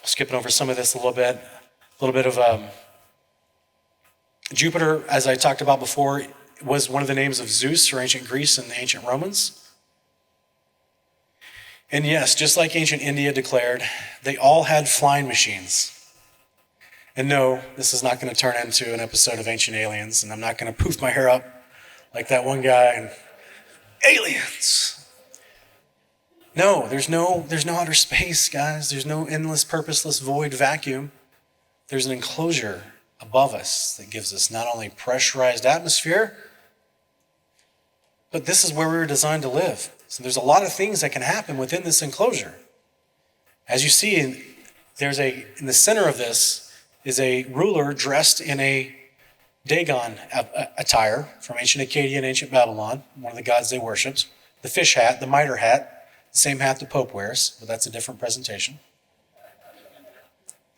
[SPEAKER 3] Skipping over some of this a little bit of Jupiter, as I talked about before, was one of the names of Zeus for ancient Greece and the ancient Romans. And yes, just like ancient India declared, they all had flying machines. And no, this is not going to turn into an episode of Ancient Aliens, and I'm not going to poof my hair up like that one guy and aliens. No, there's no outer space, guys. There's no endless, purposeless void vacuum. There's an enclosure above us that gives us not only pressurized atmosphere, but this is where we were designed to live. So there's a lot of things that can happen within this enclosure. As you see, in the center of this is a ruler dressed in a Dagon attire from ancient Acadia and ancient Babylon, one of the gods they worshipped. The fish hat, the mitre hat, the same hat the Pope wears, but that's a different presentation.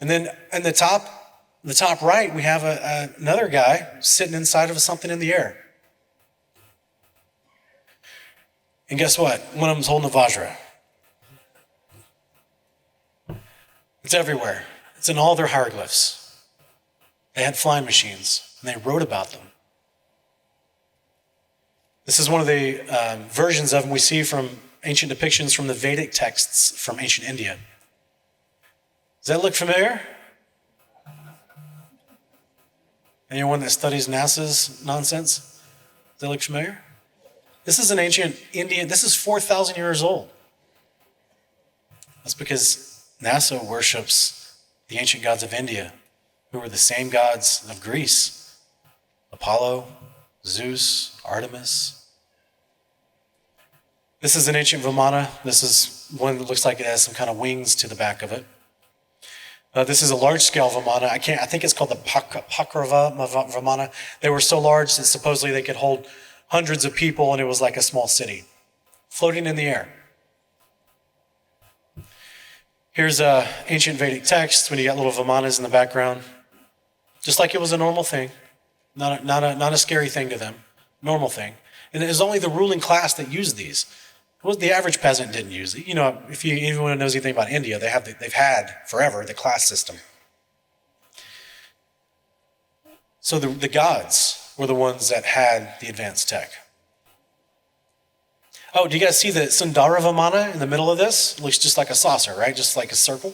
[SPEAKER 3] And then in the top right, we have another guy sitting inside of something in the air. And guess what? One of them's holding a Vajra. It's everywhere. It's in all their hieroglyphs. They had flying machines, and they wrote about them. This is one of the versions of them we see from ancient depictions from the Vedic texts from ancient India. Does that look familiar? Anyone that studies NASA's nonsense? Does that look familiar? This is an ancient Indian, this is 4,000 years old. That's because NASA worships the ancient gods of India, who were the same gods of Greece. Apollo, Zeus, Artemis. This is an ancient Vimana. This is one that looks like it has some kind of wings to the back of it. This is a large-scale Vimana. I think it's called the Pakrava Vimana. They were so large that supposedly they could hold hundreds of people, and it was like a small city, floating in the air. Here's ancient Vedic text when you got little Vimanas in the background. Just like it was a normal thing, not a scary thing to them, normal thing. And it was only the ruling class that used these. The average peasant didn't use it. You know, if anyone knows anything about India, they've had forever the class system. So the gods were the ones that had the advanced tech. Oh, do you guys see the Sundara Vimana in the middle of this? It looks just like a saucer, right? Just like a circle.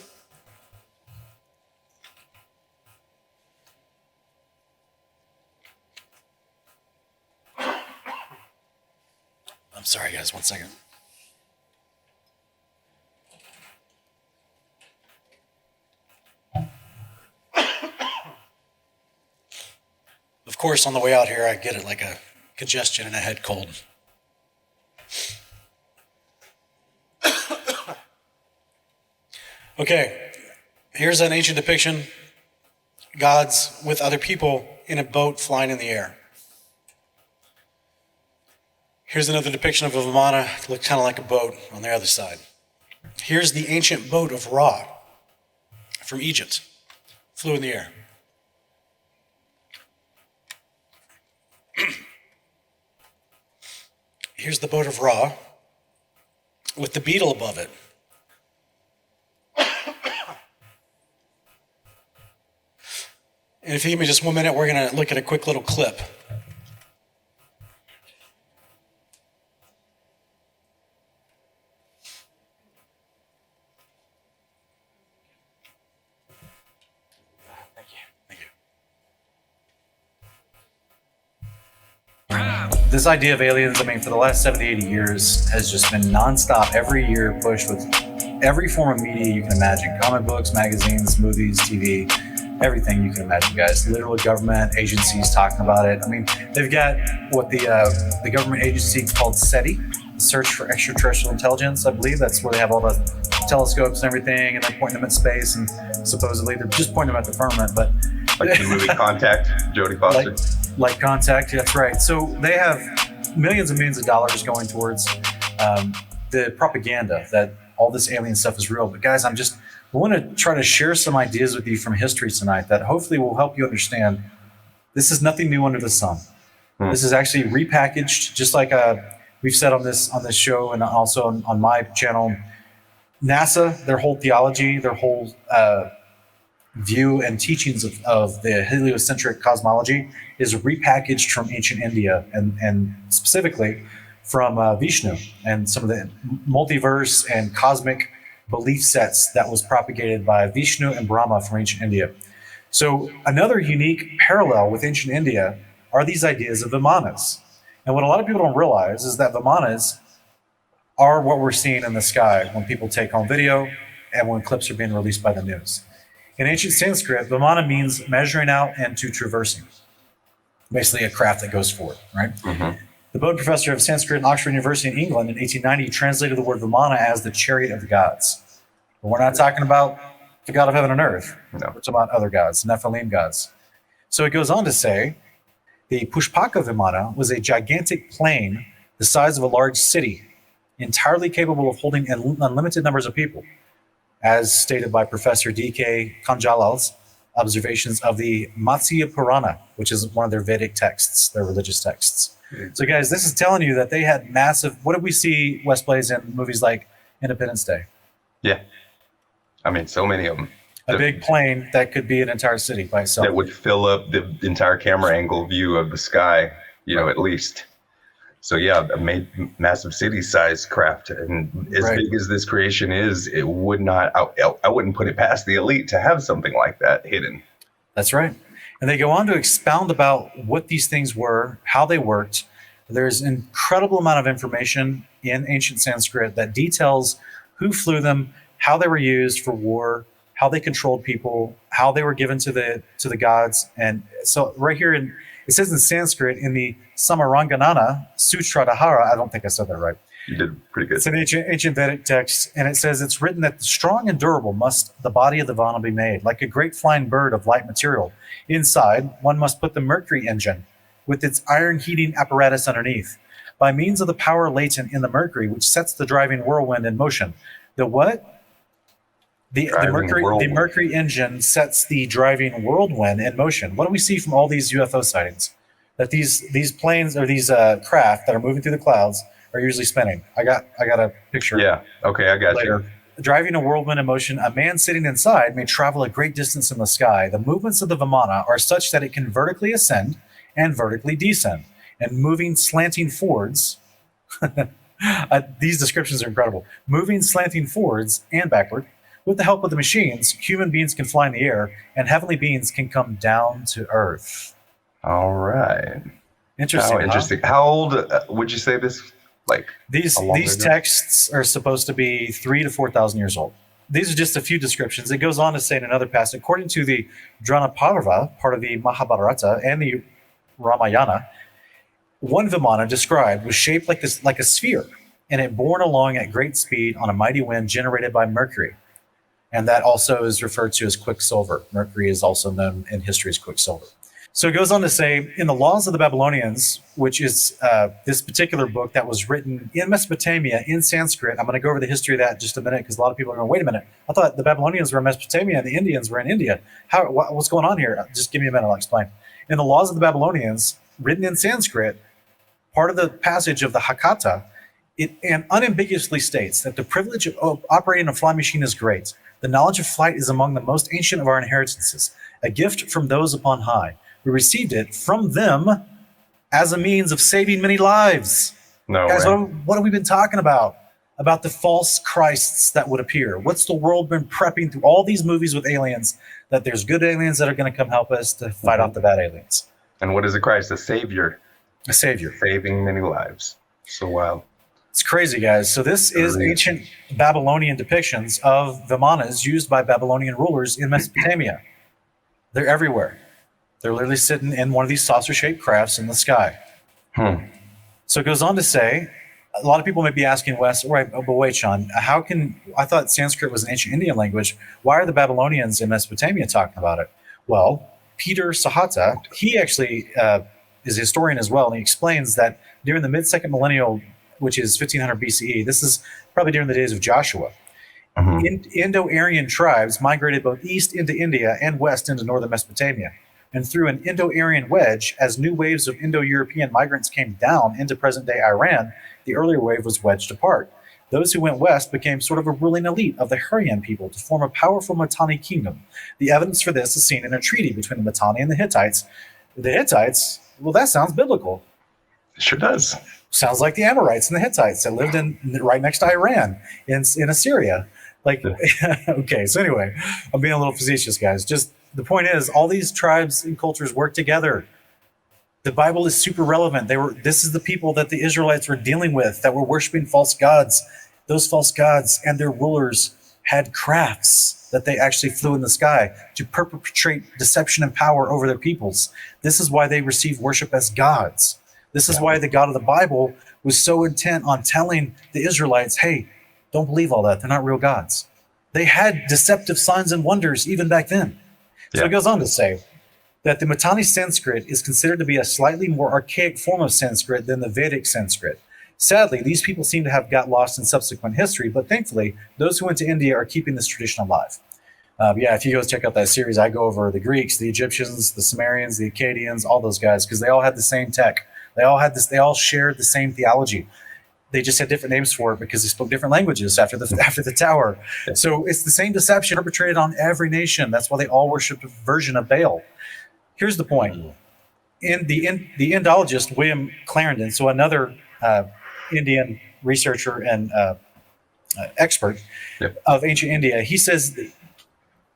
[SPEAKER 3] I'm sorry, guys, 1 second. Of course, on the way out here, I get it like a congestion and a head cold. Okay, here's an ancient depiction. Gods with other people in a boat flying in the air. Here's another depiction of a Vimana. It looked kind of like a boat on the other side. Here's the ancient boat of Ra from Egypt. Flew in the air. Here's the boat of Ra with the beetle above it. And if you give me just 1 minute, we're going to look at a quick little clip. This idea of aliens, I mean, for the last 70, 80 years has just been nonstop, every year pushed with every form of media you can imagine. Comic books, magazines, movies, TV, everything you can imagine, guys. Literal government agencies talking about it. I mean, they've got what the government agency called SETI, the Search for Extraterrestrial Intelligence, I believe. That's where they have all the telescopes and everything, and they're pointing them at space, and supposedly they're just pointing them at the firmament, but...
[SPEAKER 4] Like the movie Contact, Jodie Foster.
[SPEAKER 3] Like Contact, that's right. So they have millions and millions of dollars going towards the propaganda that all this alien stuff is real. But guys, I want to try to share some ideas with you from history tonight that hopefully will help you understand this is nothing new under the sun. This is actually repackaged, just like we've said on this show and also on my channel. NASA, their whole theology, their whole view and teachings of the heliocentric cosmology is repackaged from ancient India and specifically
[SPEAKER 5] from Vishnu and some of the multiverse and cosmic belief sets that was propagated by Vishnu and Brahma from ancient India. So another unique parallel with ancient India are these ideas of Vimanas. And what a lot of people don't realize is that Vimanas are what we're seeing in the sky when people take home video and when clips are being released by the news. In ancient Sanskrit, Vimana means measuring out and to traversing. Basically a craft that goes forward, right?
[SPEAKER 4] Mm-hmm.
[SPEAKER 5] The Bowden professor of Sanskrit at Oxford University in England in 1890 translated the word Vimana as the chariot of the gods. But we're not talking about the God of heaven and earth.
[SPEAKER 4] No.
[SPEAKER 5] We're talking about other gods, Nephilim gods. So it goes on to say, the Pushpaka Vimana was a gigantic plane the size of a large city, entirely capable of holding unlimited numbers of people, as stated by Professor D.K. Kanjalal's observations of the Matsya Purana, which is one of their Vedic texts, their religious texts. So guys, this is telling you that they had massive, what did we see West plays in movies like Independence Day?
[SPEAKER 4] Yeah. I mean, so many of them.
[SPEAKER 5] A big plane that could be an entire city by itself.
[SPEAKER 4] That would fill up the entire camera angle view of the sky, at least. So yeah, a massive city-sized craft, and as big as this creation is, it would not. I wouldn't put it past the elite to have something like that hidden.
[SPEAKER 5] That's right. And they go on to expound about what these things were, how they worked. There's an incredible amount of information in ancient Sanskrit that details who flew them, how they were used for war, how they controlled people, how they were given to the gods. And so right here it says in Sanskrit in the Samaranganana Sutradhara, I don't think I said that right.
[SPEAKER 4] You did pretty good.
[SPEAKER 5] It's an ancient Vedic text, and it says it's written that strong and durable must the body of the Vana be made, like a great flying bird of light material. Inside, one must put the mercury engine with its iron heating apparatus underneath. By means of the power latent in the mercury, which sets the driving whirlwind in motion. The what? The mercury engine sets the driving whirlwind in motion. What do we see from all these UFO sightings? That these planes or these craft that are moving through the clouds are usually spinning. I got a picture.
[SPEAKER 4] Yeah. Okay, I got you.
[SPEAKER 5] Driving a whirlwind in motion, a man sitting inside may travel a great distance in the sky. The movements of the Vimana are such that it can vertically ascend and vertically descend, and moving slanting forwards. These descriptions are incredible. Moving slanting forwards and backward. With the help of the machines, human beings can fly in the air, and heavenly beings can come down to earth.
[SPEAKER 4] All right.
[SPEAKER 5] Interesting.
[SPEAKER 4] Interesting. How old would you say this? Like
[SPEAKER 5] these texts are supposed to be 3,000 to 4,000 years old. These are just a few descriptions. It goes on to say in another passage, according to the Dranaparva, part of the Mahabharata and the Ramayana, one Vimana described was shaped like a sphere, and it borne along at great speed on a mighty wind generated by mercury. And that also is referred to as quicksilver. Mercury is also known in history as quicksilver. So it goes on to say, in the laws of the Babylonians, which is this particular book that was written in Mesopotamia in Sanskrit. I'm going to go over the history of that in just a minute because a lot of people are going, wait a minute. I thought the Babylonians were in Mesopotamia and the Indians were in India. What's going on here? Just give me a minute, I'll explain. In the laws of the Babylonians, written in Sanskrit, part of the passage of the Hakata, it unambiguously states that the privilege of operating a flying machine is great. The knowledge of flight is among the most ancient of our inheritances, a gift from those upon high. We received it from them as a means of saving many lives.
[SPEAKER 4] No,
[SPEAKER 5] guys, what have we been talking about? About the false Christs that would appear. What's the world been prepping through all these movies with aliens, that there's good aliens that are going to come help us to fight off the bad aliens.
[SPEAKER 4] And what is a Christ? A savior.
[SPEAKER 5] A savior.
[SPEAKER 4] Saving many lives. So wild.
[SPEAKER 5] It's crazy, guys. So this is ancient Babylonian depictions of Vimanas used by Babylonian rulers in Mesopotamia. They're everywhere. They're literally sitting in one of these saucer-shaped crafts in the sky. So it goes on to say, a lot of people may be asking, Wes, right, but wait, Sean, I thought Sanskrit was an ancient Indian language. Why are the Babylonians in Mesopotamia talking about it? Well, Peter Sahata, he actually is a historian as well, and he explains that during the mid-second millennial, which is 1500 BCE, this is probably during the days of Joshua, Indo-Aryan tribes migrated both east into India and west into northern Mesopotamia. And through an Indo-Aryan wedge, as new waves of Indo-European migrants came down into present-day Iran, the earlier wave was wedged apart. Those who went west became sort of a ruling elite of the Hurrian people to form a powerful Mitanni kingdom. The evidence for this is seen in a treaty between the Mitanni and the Hittites. The Hittites, well, that sounds biblical.
[SPEAKER 4] It sure does.
[SPEAKER 5] Sounds like the Amorites and the Hittites that lived in right next to Iran in Assyria. Like, okay, so anyway, I'm being a little facetious, guys. Just the point is, all these tribes and cultures work together. The Bible is super relevant. This is the people that the Israelites were dealing with that were worshiping false gods. Those false gods and their rulers had crafts that they actually flew in the sky to perpetrate deception and power over their peoples. This is why they received worship as gods. This is why the God of the Bible was so intent on telling the Israelites, hey, don't believe all that. They're not real gods. They had deceptive signs and wonders even back then. So it goes on to say that the Mitanni Sanskrit is considered to be a slightly more archaic form of Sanskrit than the Vedic Sanskrit. Sadly, these people seem to have got lost in subsequent history, but thankfully, those who went to India are keeping this tradition alive. If you guys check out that series, I go over the Greeks, the Egyptians, the Sumerians, the Akkadians, all those guys, because they all had the same tech. They all shared the same theology. They just had different names for it because they spoke different languages after the tower. So it's the same deception perpetrated on every nation. That's why they all worshiped a version of Baal. Here's the point. The Indologist, William Clarendon, so another Indian researcher and expert of ancient India, he says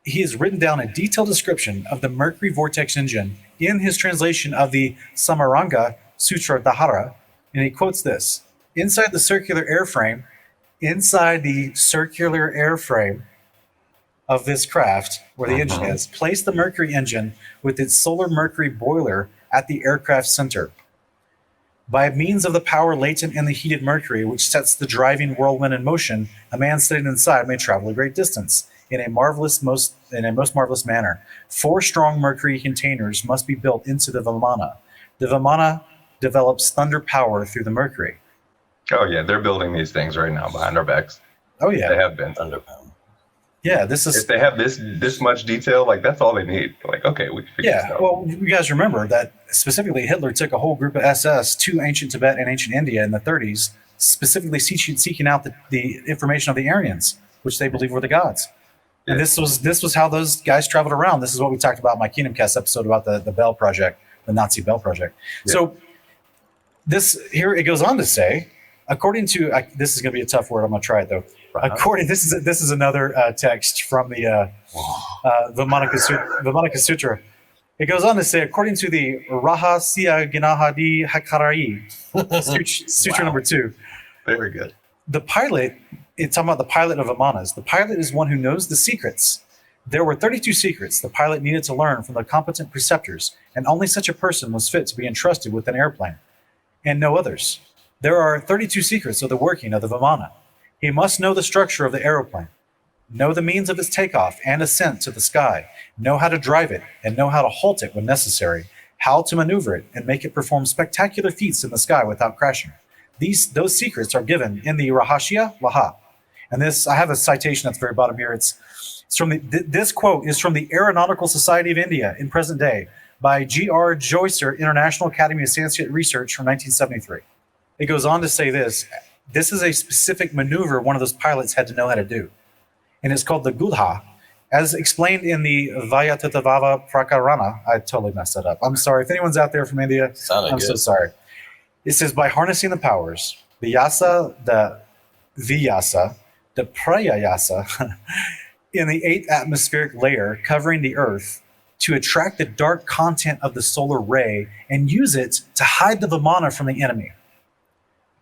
[SPEAKER 5] he has written down a detailed description of the Mercury vortex engine in his translation of the Samaranga Sutra Dahara, and he quotes this: inside the circular airframe of this craft, where the engine is, place the Mercury engine with its solar Mercury boiler at the aircraft center. By means of the power latent in the heated Mercury, which sets the driving whirlwind in motion, a man sitting inside may travel a great distance in a most marvelous manner. 4 strong Mercury containers must be built into the Vimana. The Vimana develops thunder power through the Mercury.
[SPEAKER 4] Oh yeah, they're building these things right now behind our backs.
[SPEAKER 5] Oh yeah,
[SPEAKER 4] they have been.
[SPEAKER 6] Thunder power.
[SPEAKER 5] Yeah, this is.
[SPEAKER 4] If they have this much detail, like that's all they need. Like, okay, we can figure this out.
[SPEAKER 5] Well, you guys remember that specifically Hitler took a whole group of SS to ancient Tibet and ancient India in the 30s, specifically seeking out the information of the Aryans, which they believed were the gods. And this was how those guys traveled around. This is what we talked about in my Kingdom Cast episode about the Bell Project, the Nazi Bell Project. Yeah. So this here it goes on to say, according to this is going to be a tough word. I'm going to try it though. This is another text from the Vimana Sutra. It goes on to say, according to the Rahasya Ginahadi Hakarai, Sutra number 2.
[SPEAKER 4] Very good.
[SPEAKER 5] The pilot, it's talking about the pilot of Vimanas. The pilot is one who knows the secrets. There were 32 secrets the pilot needed to learn from the competent preceptors, and only such a person was fit to be entrusted with an airplane, and no others. There are 32 secrets of the working of the Vimana. He must know the structure of the aeroplane, know the means of its takeoff and ascent to the sky, know how to drive it, and know how to halt it when necessary, how to maneuver it, and make it perform spectacular feats in the sky without crashing. Those secrets are given in the Rahasya Laha. And this, I have a citation at the very bottom here. It's from this quote is from the Aeronautical Society of India in present day by G.R. Joycer, International Academy of Sanskrit Research from 1973. It goes on to say this is a specific maneuver one of those pilots had to know how to do. And it's called the Gudha, as explained in the Vayatatavava Prakarana. I totally messed that up. I'm sorry. If anyone's out there from India, I'm so sorry. It says, by harnessing the powers, the yasa, the viyasa, the prayayasa, in the 8th atmospheric layer covering the Earth to attract the dark content of the solar ray and use it to hide the Vimana from the enemy.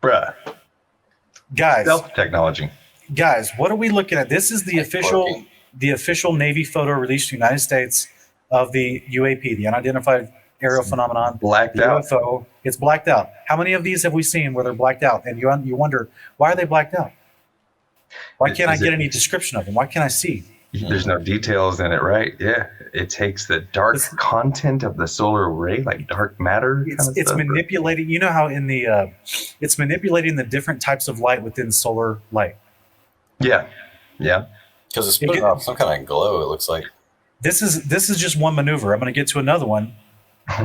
[SPEAKER 4] Bruh.
[SPEAKER 5] Guys.
[SPEAKER 4] Self-technology.
[SPEAKER 5] Guys, what are we looking at? This is the official Navy photo released in the United States of the UAP, the unidentified aerial phenomenon.
[SPEAKER 4] Blacked out.
[SPEAKER 5] UFO. It's blacked out. How many of these have we seen where they're blacked out? And you wonder, why are they blacked out? Why can't I get any description of them? Why can't I see?
[SPEAKER 4] There's no details in it, right? Yeah. It takes the dark content of the solar ray, like dark matter.
[SPEAKER 5] It's manipulating. You know how in the it's manipulating the different types of light within solar light.
[SPEAKER 4] Yeah. Yeah.
[SPEAKER 6] Because it's putting off some kind of glow, it looks like.
[SPEAKER 5] This is just one maneuver. I'm going to get to another one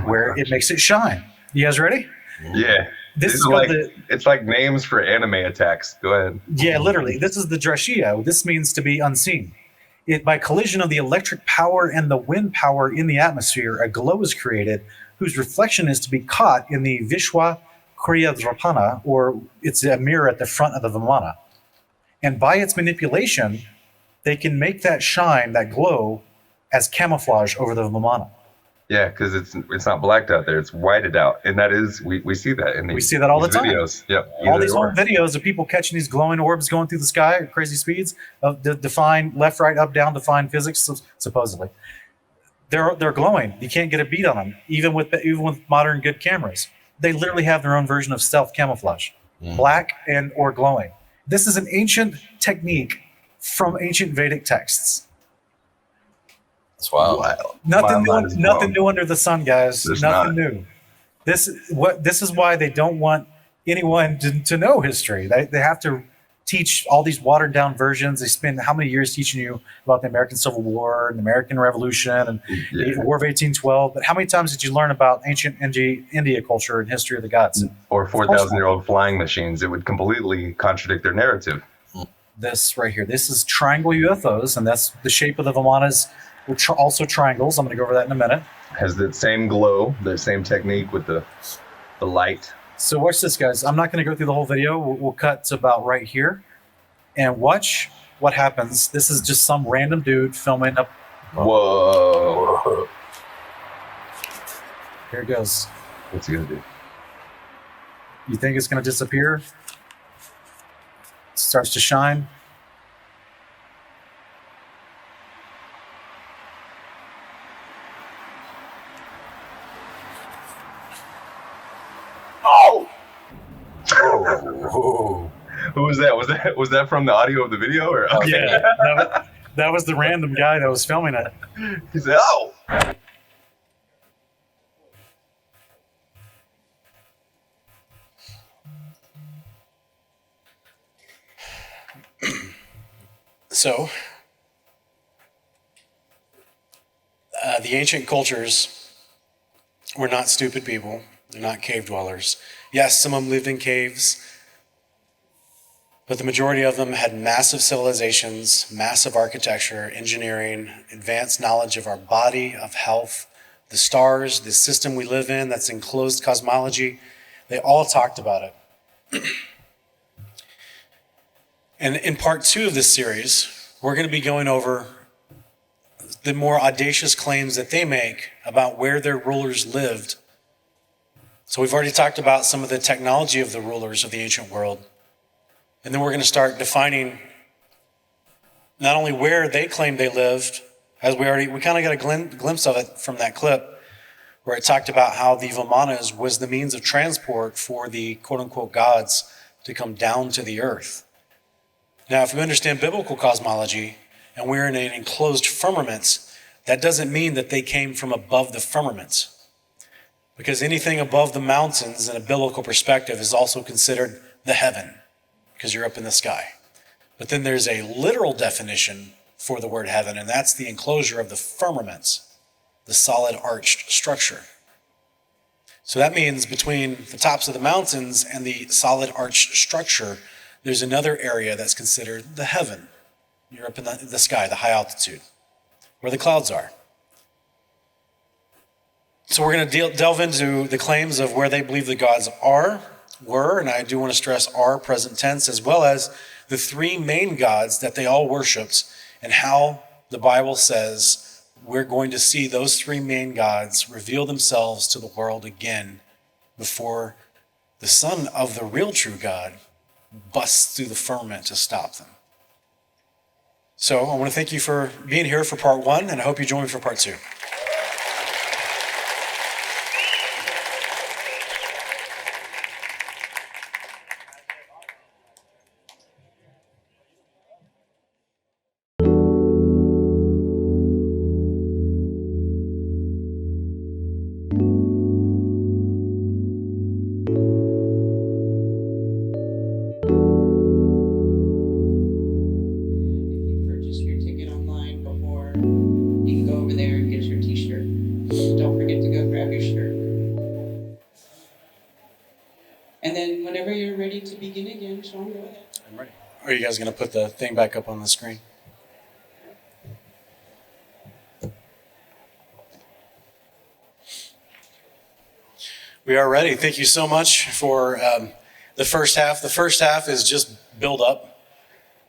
[SPEAKER 5] where it makes it shine. You guys ready?
[SPEAKER 4] Yeah.
[SPEAKER 5] This is
[SPEAKER 4] like it's like names for anime attacks. Go ahead.
[SPEAKER 5] Yeah, literally. This is the Drashya. This means to be unseen. By collision of the electric power and the wind power in the atmosphere, a glow is created whose reflection is to be caught in the Vishwa Kriya Drapana, or it's a mirror at the front of the Vimana. And by its manipulation, they can make that shine, that glow, as camouflage over the Vimana.
[SPEAKER 4] Yeah, because it's not blacked out there; it's whited out, and that is we see that in
[SPEAKER 5] We see that all the
[SPEAKER 4] these
[SPEAKER 5] time.
[SPEAKER 4] videos. Yep,
[SPEAKER 5] All these
[SPEAKER 4] or.
[SPEAKER 5] home videos of people catching these glowing orbs going through the sky at crazy speeds of define left, right, up, down, define physics supposedly. They're glowing. You can't get a beat on them, even with modern good cameras. They literally have their own version of stealth camouflage, black and or glowing. This is an ancient technique from ancient Vedic texts.
[SPEAKER 6] That's wild.
[SPEAKER 5] Nothing new under the sun, guys.
[SPEAKER 4] There's
[SPEAKER 5] nothing
[SPEAKER 4] not.
[SPEAKER 5] new. This is why they don't want anyone to know history. They have to teach all these watered down versions. They spend how many years teaching you about the American Civil War and the American Revolution and the War of 1812. But how many times did you learn about ancient India culture and history of the gods?
[SPEAKER 4] Or 4,000-year-old flying machines. It would completely contradict their narrative.
[SPEAKER 5] This right here. This is triangle UFOs, and that's the shape of the Vimanas. Also triangles. I'm going to go over that in a minute.
[SPEAKER 4] Has that same glow, the same technique with the light.
[SPEAKER 5] So watch this, guys. I'm not going to go through the whole video. We'll cut to about right here, and watch what happens. This is just some random dude filming up.
[SPEAKER 4] Whoa!
[SPEAKER 5] Here it goes.
[SPEAKER 4] What's he gonna do?
[SPEAKER 5] You think it's going to disappear? It starts to shine.
[SPEAKER 4] Who was that? Was that from the audio of the video or?
[SPEAKER 5] Yeah, that was the random guy that was filming it.
[SPEAKER 4] He said, "Oh."
[SPEAKER 3] So, the ancient cultures were not stupid people. They're not cave dwellers. Yes, some of them lived in caves, but the majority of them had massive civilizations, massive architecture, engineering, advanced knowledge of our body, of health, the stars, the system we live in, that's enclosed cosmology. They all talked about it. And in part 2 of this series, we're going to be going over the more audacious claims that they make about where their rulers lived. So we've already talked about some of the technology of the rulers of the ancient world. And then we're going to start defining not only where they claimed they lived, as we kind of got a glimpse of it from that clip, where it talked about how the Vimanas was the means of transport for the quote-unquote gods to come down to the earth. Now, if we understand biblical cosmology, and we're in an enclosed firmament, that doesn't mean that they came from above the firmament. Because anything above the mountains in a biblical perspective is also considered the heaven, because you're up in the sky. But then there's a literal definition for the word heaven, and that's the enclosure of the firmament, the solid arched structure. So that means between the tops of the mountains and the solid arched structure, there's another area that's considered the heaven. You're up in the sky, the high altitude, where the clouds are. So we're going to delve into the claims of where they believe the gods were, and I do want to stress are present tense, as well as the 3 main gods that they all worshipped, and how the Bible says we're going to see those 3 main gods reveal themselves to the world again before the son of the real true God busts through the firmament to stop them. So I want to thank you for being here for part 1, and I hope you join me for part 2. Are you guys going to put the thing back up on the screen? We are ready. Thank you so much for the first half. The first half is just build up,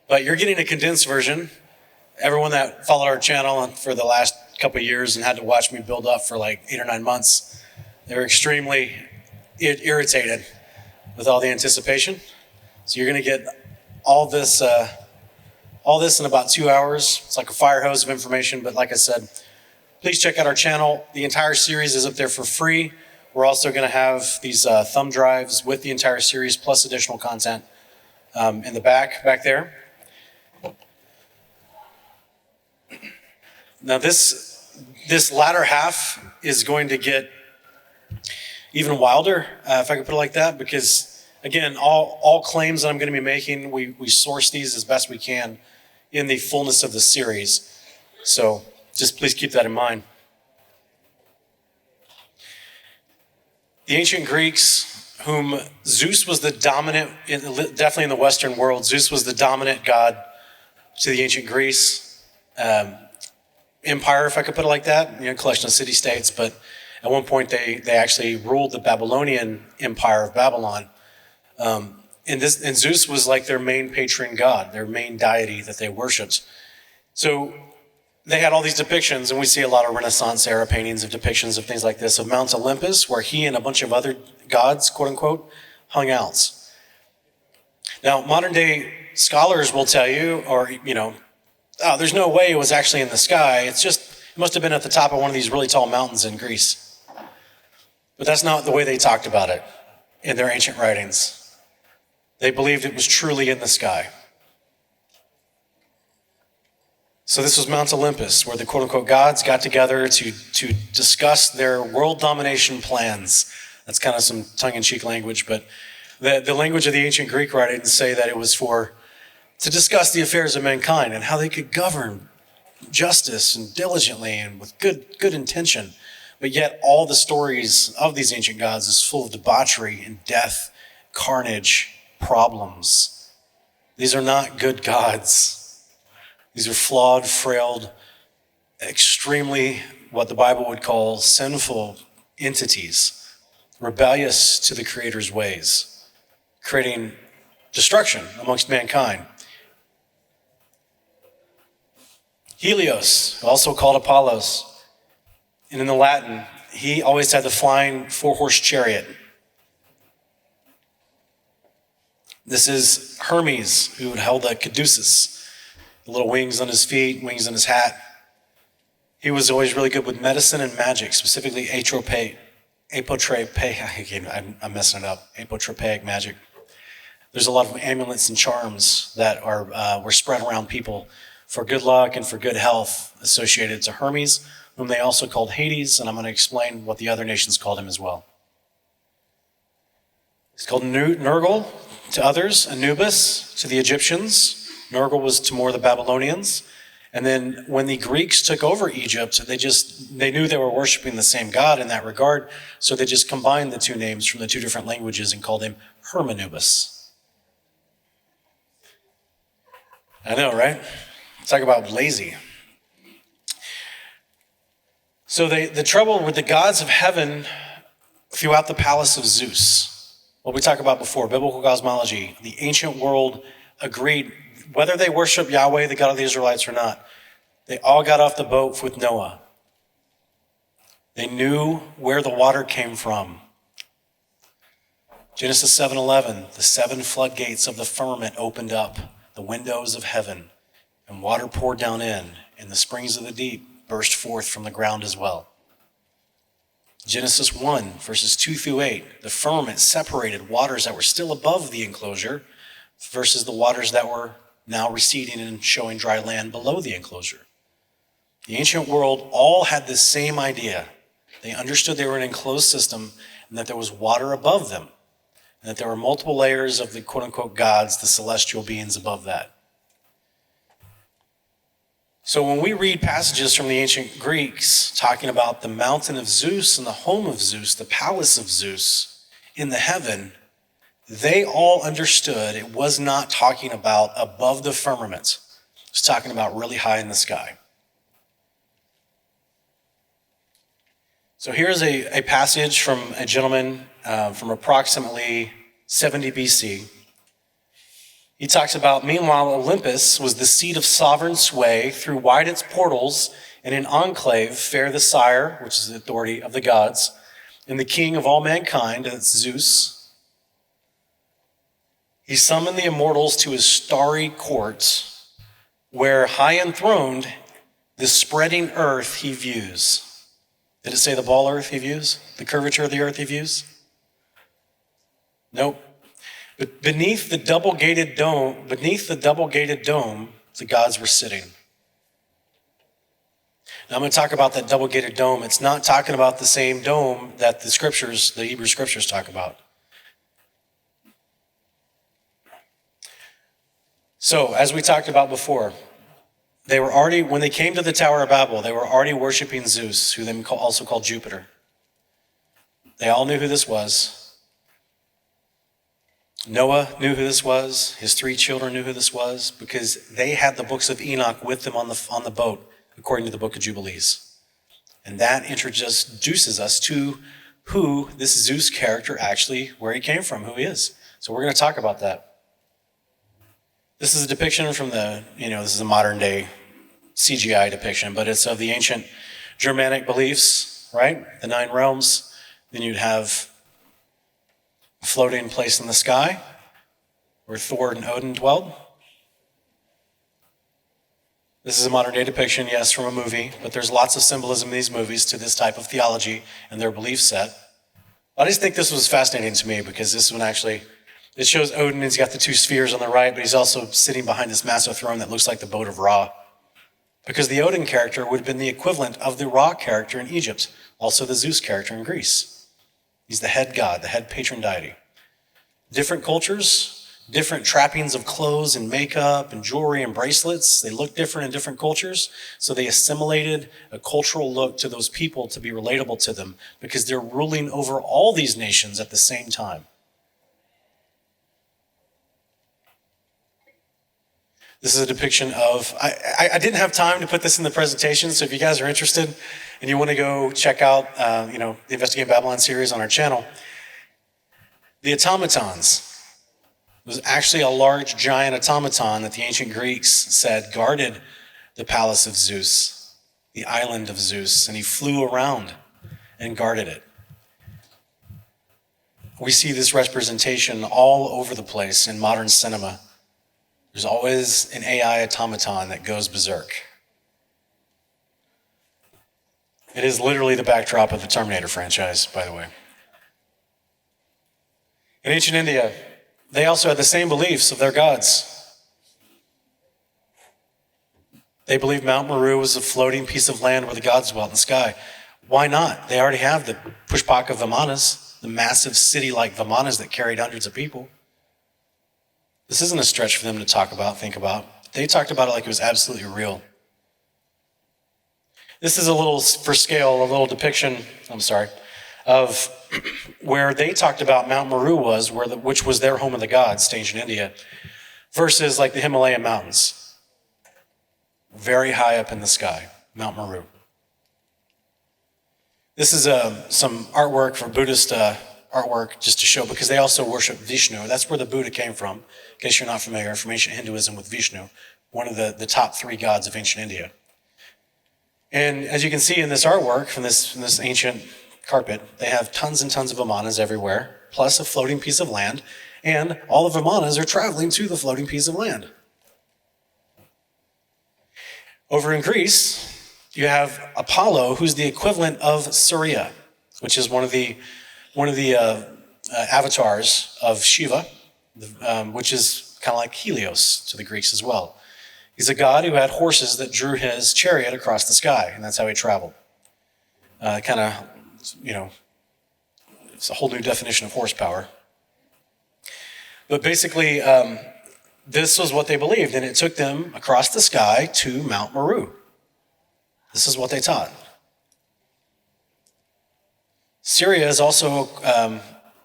[SPEAKER 3] but you're getting a condensed version. Everyone that followed our channel for the last couple of years and had to watch me build up for like 8 or 9 months, they were extremely irritated with all the anticipation. So you're going to get all this in about 2 hours. It's like a fire hose of information, but like I said, please check out our channel. The entire series is up there for free. We're also going to have these thumb drives with the entire series plus additional content in the back there. Now this latter half is going to get even wilder, if I could put it like that, because again, all claims that I'm going to be making, we source these as best we can in the fullness of the series. So just please keep that in mind. The ancient Greeks, whom Zeus was the dominant, definitely in the Western world, Zeus was the dominant god to the ancient Greece empire, if I could put it like that, collection of city-states, but at one point they actually ruled the Babylonian empire of Babylon. And Zeus was like their main patron god, their main deity that they worshipped. So they had all these depictions, and we see a lot of Renaissance era paintings of depictions of things like this, of Mount Olympus, where he and a bunch of other gods, quote unquote, hung out. Now, modern day scholars will tell you, or, there's no way it was actually in the sky. It must have been at the top of one of these really tall mountains in Greece. But that's not the way they talked about it in their ancient writings. They believed it was truly in the sky. So this was Mount Olympus, where the quote-unquote gods got together to discuss their world domination plans. That's kind of some tongue-in-cheek language, but the language of the ancient Greek writings say that it was to discuss the affairs of mankind and how they could govern justice and diligently and with good intention. But yet all the stories of these ancient gods is full of debauchery and death, carnage, problems. These are not good gods. These are flawed, frail, extremely what the Bible would call sinful entities, rebellious to the Creator's ways, creating destruction amongst mankind. Helios, also called Apollos, and in the Latin, he always had the flying 4-horse chariot. This is Hermes, who held the caduceus. The little wings on his feet, wings on his hat. He was always really good with medicine and magic, specifically apotropaic, I'm messing it up, apotropaic magic. There's a lot of amulets and charms that were spread around people for good luck and for good health associated to Hermes, whom they also called Hades, and I'm going to explain what the other nations called him as well. He's called Nergal to others, Anubis to the Egyptians. Nergal was to more the Babylonians. And then when the Greeks took over Egypt, they knew they were worshiping the same God in that regard, so they just combined the two names from the two different languages and called him Hermanubis. I know, right? Talk about lazy. So the trouble with the gods of heaven throughout the palace of Zeus, what we talked about before, biblical cosmology, the ancient world agreed, whether they worship Yahweh, the God of the Israelites, or not, they all got off the boat with Noah. They knew where the water came from. Genesis 7:11, the 7 floodgates of the firmament opened up, the windows of heaven, and water poured down in, and the springs of the deep burst forth from the ground as well. Genesis 1, verses 2 through 8, the firmament separated waters that were still above the enclosure versus the waters that were now receding and showing dry land below the enclosure. The ancient world all had the same idea. They understood they were in an enclosed system and that there was water above them, and that there were multiple layers of the quote-unquote gods, the celestial beings above that. So when we read passages from the ancient Greeks talking about the mountain of Zeus and the home of Zeus, the palace of Zeus in the heaven, they all understood it was not talking about above the firmament. It was talking about really high in the sky. So here's a passage from a gentleman from approximately 70 BC. He talks about, meanwhile, Olympus was the seat of sovereign sway. Through wide its portals, in an enclave, fair the sire, which is the authority of the gods, and the king of all mankind, that's Zeus. He summoned the immortals to his starry courts, where high enthroned, the spreading earth he views. Did it say the ball earth he views? The curvature of the earth he views? Nope. But beneath the double-gated dome, the gods were sitting. Now I'm going to talk about that double-gated dome. It's not talking about the same dome that the Hebrew scriptures talk about. So, as we talked about before, when they came to the Tower of Babel, they were already worshiping Zeus, who they also called Jupiter. They all knew who this was. Noah knew who this was. His 3 children knew who this was because they had the books of Enoch with them on the boat, according to the book of Jubilees. And that introduces us to who this Zeus character actually, where he came from, who he is. So we're going to talk about that. This is a depiction from this is a modern day CGI depiction, but it's of the ancient Germanic beliefs, right? The 9 realms. Then you'd have a floating place in the sky where Thor and Odin dwelled. This is a modern day depiction, yes, from a movie, but there's lots of symbolism in these movies to this type of theology and their belief set. I just think this was fascinating to me because this one actually, it shows Odin, he's got the 2 spheres on the right, but he's also sitting behind this massive throne that looks like the boat of Ra. Because the Odin character would have been the equivalent of the Ra character in Egypt, also the Zeus character in Greece. He's the head god, the head patron deity. Different cultures, different trappings of clothes and makeup and jewelry and bracelets. They look different in different cultures, so they assimilated a cultural look to those people to be relatable to them because they're ruling over all these nations at the same time. This is a depiction of, I didn't have time to put this in the presentation, so if you guys are interested and you want to go check out, the Investigating Babylon series on our channel, the automatons was actually a large giant automaton that the ancient Greeks said guarded the palace of Zeus, the island of Zeus, and he flew around and guarded it. We see this representation all over the place in modern cinema. There's always an AI automaton that goes berserk. It is literally the backdrop of the Terminator franchise, by the way. In ancient India, they also had the same beliefs of their gods. They believed Mount Meru was a floating piece of land where the gods dwelt in the sky. Why not? They already have the Pushpaka Vimanas, the massive city-like Vimanas that carried hundreds of people. This isn't a stretch for them to think about. They talked about it like it was absolutely real. This is a little depiction, of where they talked about Mount Meru was, which was their home of the gods, to ancient India, versus like the Himalayan mountains. Very high up in the sky, Mount Meru. This is some artwork for Buddhist artwork just to show, because they also worship Vishnu. That's where the Buddha came from, in case you're not familiar, from ancient Hinduism with Vishnu, one of the top 3 gods of ancient India. And as you can see in this artwork from this ancient carpet, they have tons and tons of Vimanas everywhere, plus a floating piece of land, and all the Vimanas are traveling to the floating piece of land. Over in Greece, you have Apollo, who's the equivalent of Surya, which is one of the avatars of Shiva, which is kind of like Helios to the Greeks as well. He's a god who had horses that drew his chariot across the sky, and that's how he traveled. It's a whole new definition of horsepower. But basically, this was what they believed, and it took them across the sky to Mount Meru. This is what they taught. Syria is also,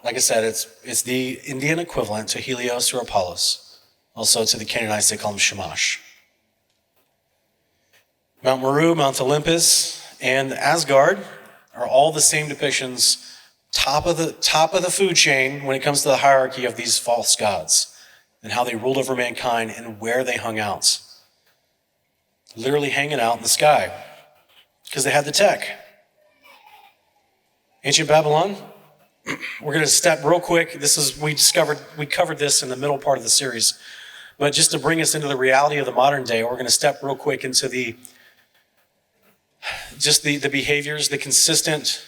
[SPEAKER 3] like I said, it's the Indian equivalent to Helios or Apollos. Also to the Canaanites, they call them Shamash. Mount Meru, Mount Olympus, and Asgard are all the same depictions, top of the food chain when it comes to the hierarchy of these false gods and how they ruled over mankind and where they hung out. Literally hanging out in the sky because they had the tech. Ancient Babylon, we're going to step real quick. We covered this in the middle part of the series, but just to bring us into the reality of the modern day, we're going to step real quick into the behaviors, the consistent,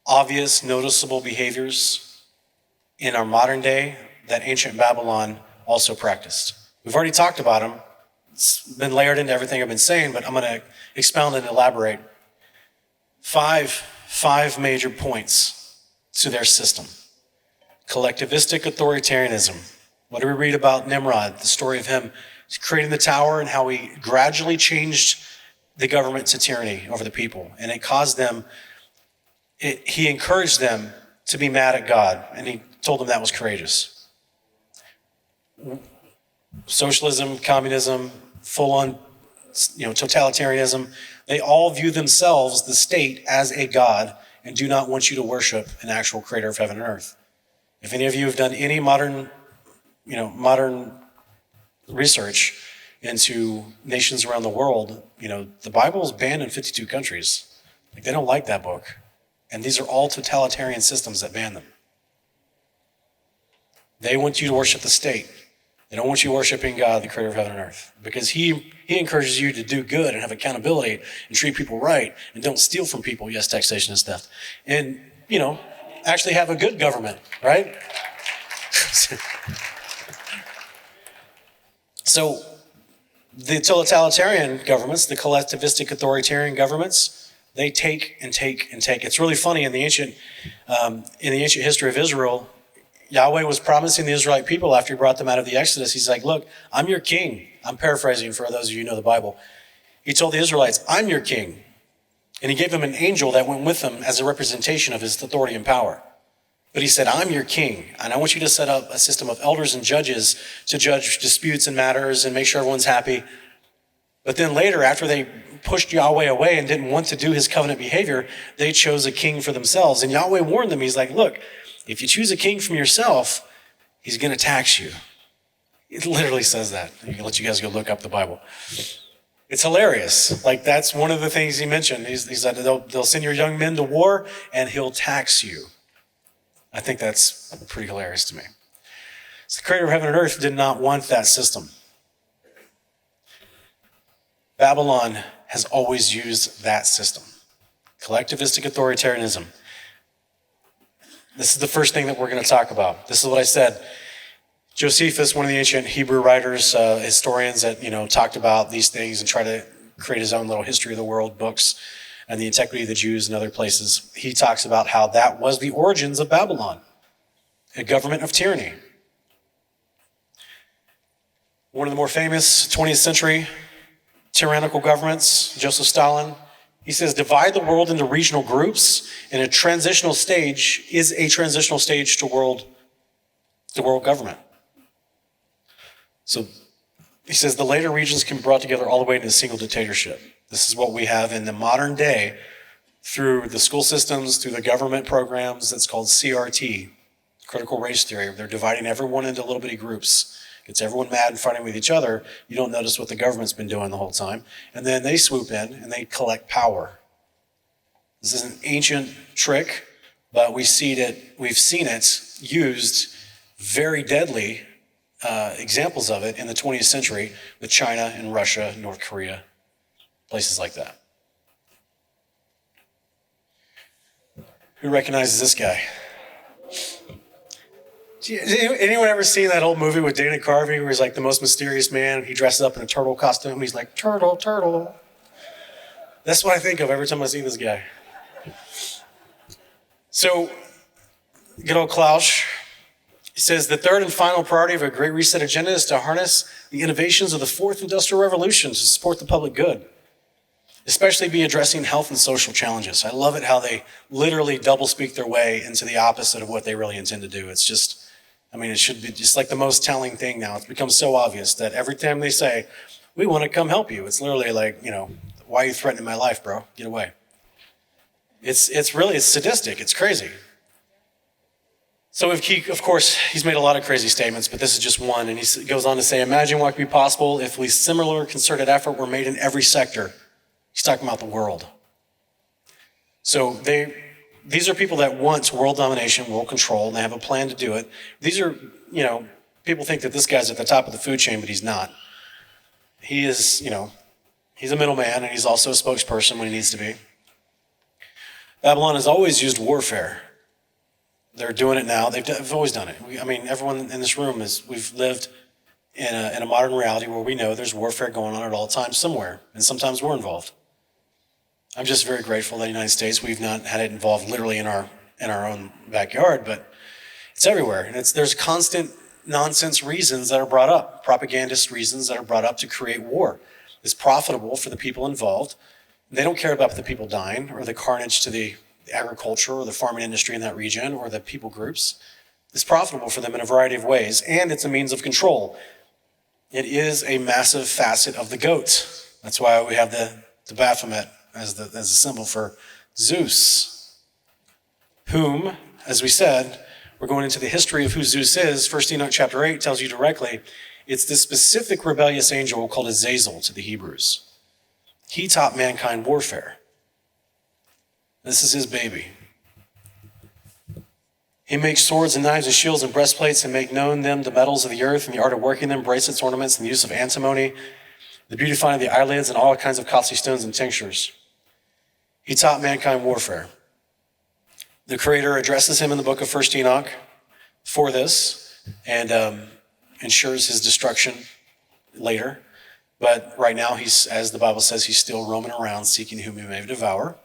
[SPEAKER 3] obvious, noticeable behaviors in our modern day that ancient Babylon also practiced. We've already talked about them. It's been layered into everything I've been saying, but I'm going to expound and elaborate. Five major points to their system. Collectivistic authoritarianism. What do we read about Nimrod? The story of him creating the tower and how he gradually changed the government to tyranny over the people. And it caused them, he encouraged them to be mad at God. And he told them that was courageous. Socialism, communism, full-on totalitarianism, they all view themselves, the state, as a god and do not want you to worship an actual creator of heaven and earth. If any of you have done any modern research into nations around the world, the Bible is banned in 52 countries. They don't like that book. And these are all totalitarian systems that ban them. They want you to worship the state. They don't want you worshiping God, the creator of heaven and earth, because he encourages you to do good and have accountability and treat people right and don't steal from people. Yes, taxation is theft. And, actually have a good government, right? So the totalitarian governments, the collectivistic authoritarian governments, they take and take and take. It's really funny in the ancient history of Israel, Yahweh was promising the Israelite people after he brought them out of the Exodus. He's like, look, I'm your king. I'm paraphrasing for those of you who know the Bible. He told the Israelites, I'm your king. And he gave them an angel that went with them as a representation of his authority and power. But he said, I'm your king. And I want you to set up a system of elders and judges to judge disputes and matters and make sure everyone's happy. But then later, after they pushed Yahweh away and didn't want to do his covenant behavior, they chose a king for themselves. And Yahweh warned them. He's like, look, if you choose a king from yourself, he's going to tax you. It literally says that. I can let you guys go look up the Bible. It's hilarious. That's one of the things he mentioned. He said they'll send your young men to war and he'll tax you. I think that's pretty hilarious to me. So the creator of heaven and earth did not want that system. Babylon has always used that system. Collectivistic authoritarianism. This is the first thing that we're going to talk about. This is what I said. Josephus, one of the ancient Hebrew writers, historians that talked about these things and tried to create his own little history of the world books and the antiquity of the Jews and other places. He talks about how that was the origins of Babylon, a government of tyranny. One of the more famous 20th century tyrannical governments, Joseph Stalin, he says, divide the world into regional groups, and a transitional stage is a transitional stage to world government. So he says the later regions can be brought together all the way into a single dictatorship. This is what we have in the modern day through the school systems, through the government programs. That's called CRT, critical race theory. They're dividing everyone into little bitty groups. Gets everyone mad and fighting with each other. You don't notice what the government's been doing the whole time. And then they swoop in and they collect power. This is an ancient trick, but we've seen it used very deadly examples of it in the 20th century with China and Russia, North Korea, places like that. Who recognizes this guy? Anyone ever seen that old movie with Dana Carvey where he's like the most mysterious man? He dresses up in a turtle costume. He's like, turtle, turtle. That's what I think of every time I see this guy. So, good old Klaus. He says, the third and final priority of a Great Reset agenda is to harness the innovations of the fourth industrial revolution to support the public good, especially be addressing health and social challenges. I love it how they literally double speak their way into the opposite of what they really intend to do. It's just, it should be just like the most telling thing now. It's become so obvious that every time they say, we want to come help you, it's literally like, why are you threatening my life, bro? Get away. It's sadistic. It's crazy. So of course, he's made a lot of crazy statements, but this is just one. And he goes on to say, imagine what could be possible if at least similar concerted effort were made in every sector. He's talking about the world. So these are people that want world domination, world control, and they have a plan to do it. These are, people think that this guy's at the top of the food chain, but he's not. He is, he's a middleman, and he's also a spokesperson when he needs to be. Babylon has always used warfare. They're doing it now. They've always done it. Everyone in this room we've lived in a modern reality where we know there's warfare going on at all times somewhere, and sometimes we're involved. I'm just very grateful that in the United States we've not had it involved literally in our own backyard, but it's everywhere, and there's constant nonsense reasons that are brought up, propagandist reasons that are brought up to create war. It's profitable for the people involved. They don't care about the people dying or the carnage to the agriculture or the farming industry in that region or the people groups. It's profitable for them in a variety of ways, and it's a means of control. It is a massive facet of the goat. That's why we have the Baphomet as a symbol for Zeus, whom, as we said, we're going into the history of who Zeus is. 1 Enoch chapter 8 tells you directly, it's this specific rebellious angel called Azazel to the Hebrews. He taught mankind warfare. This is his baby. He makes swords and knives and shields and breastplates and make known them the metals of the earth and the art of working them, bracelets, ornaments, and the use of antimony, the beautifying of the eyelids, and all kinds of costly stones and tinctures. He taught mankind warfare. The Creator addresses him in the book of 1 Enoch for this and ensures his destruction later. But right now, as the Bible says, he's still roaming around seeking whom he may devour.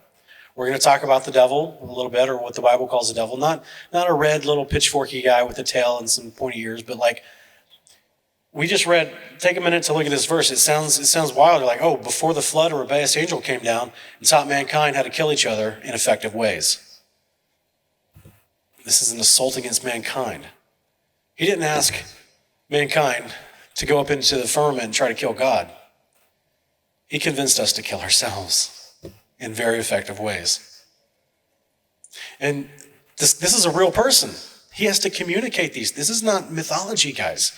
[SPEAKER 3] We're going to talk about the devil a little bit, or what the Bible calls the devil. Not a red little pitchforky guy with a tail and some pointy ears, but like we just read. Take a minute to look at this verse. It sounds wild. You're like, oh, before the flood, a rebellious angel came down and taught mankind how to kill each other in effective ways. This is an assault against mankind. He didn't ask mankind to go up into the firmament and try to kill God. He convinced us to kill ourselves in very effective ways. And this is a real person. He has to communicate these. This is not mythology, guys.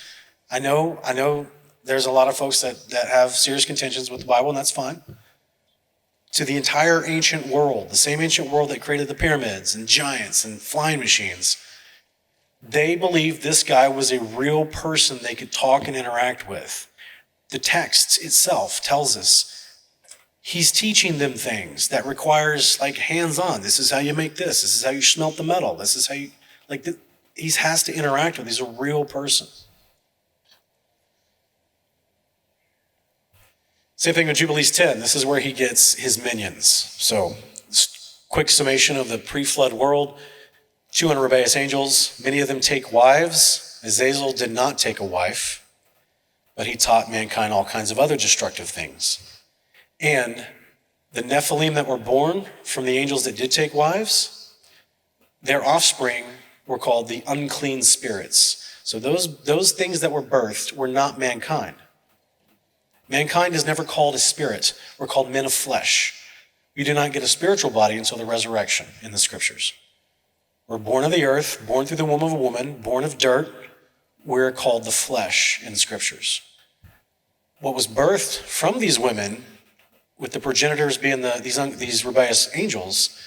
[SPEAKER 3] I know there's a lot of folks that have serious contentions with the Bible, and that's fine. To the entire ancient world, the same ancient world that created the pyramids and giants and flying machines, they believed this guy was a real person they could talk and interact with. The text itself tells us he's teaching them things that requires like hands-on. This is how you make this. This is how you smelt the metal. This is how you, he has to interact with. He's a real person. Same thing with Jubilees 10. This is where he gets his minions. So, quick summation of the pre-flood world. 200 rebellious angels. Many of them take wives. Azazel did not take a wife, but he taught mankind all kinds of other destructive things. And the Nephilim that were born from the angels that did take wives, their offspring were called the unclean spirits. So those things that were birthed were not mankind. Mankind is never called a spirit. We're called men of flesh. We do not get a spiritual body until the resurrection in the scriptures. We're born of the earth, born through the womb of a woman, born of dirt. We're called the flesh in the scriptures. What was birthed from these women, with the progenitors being these rebellious angels,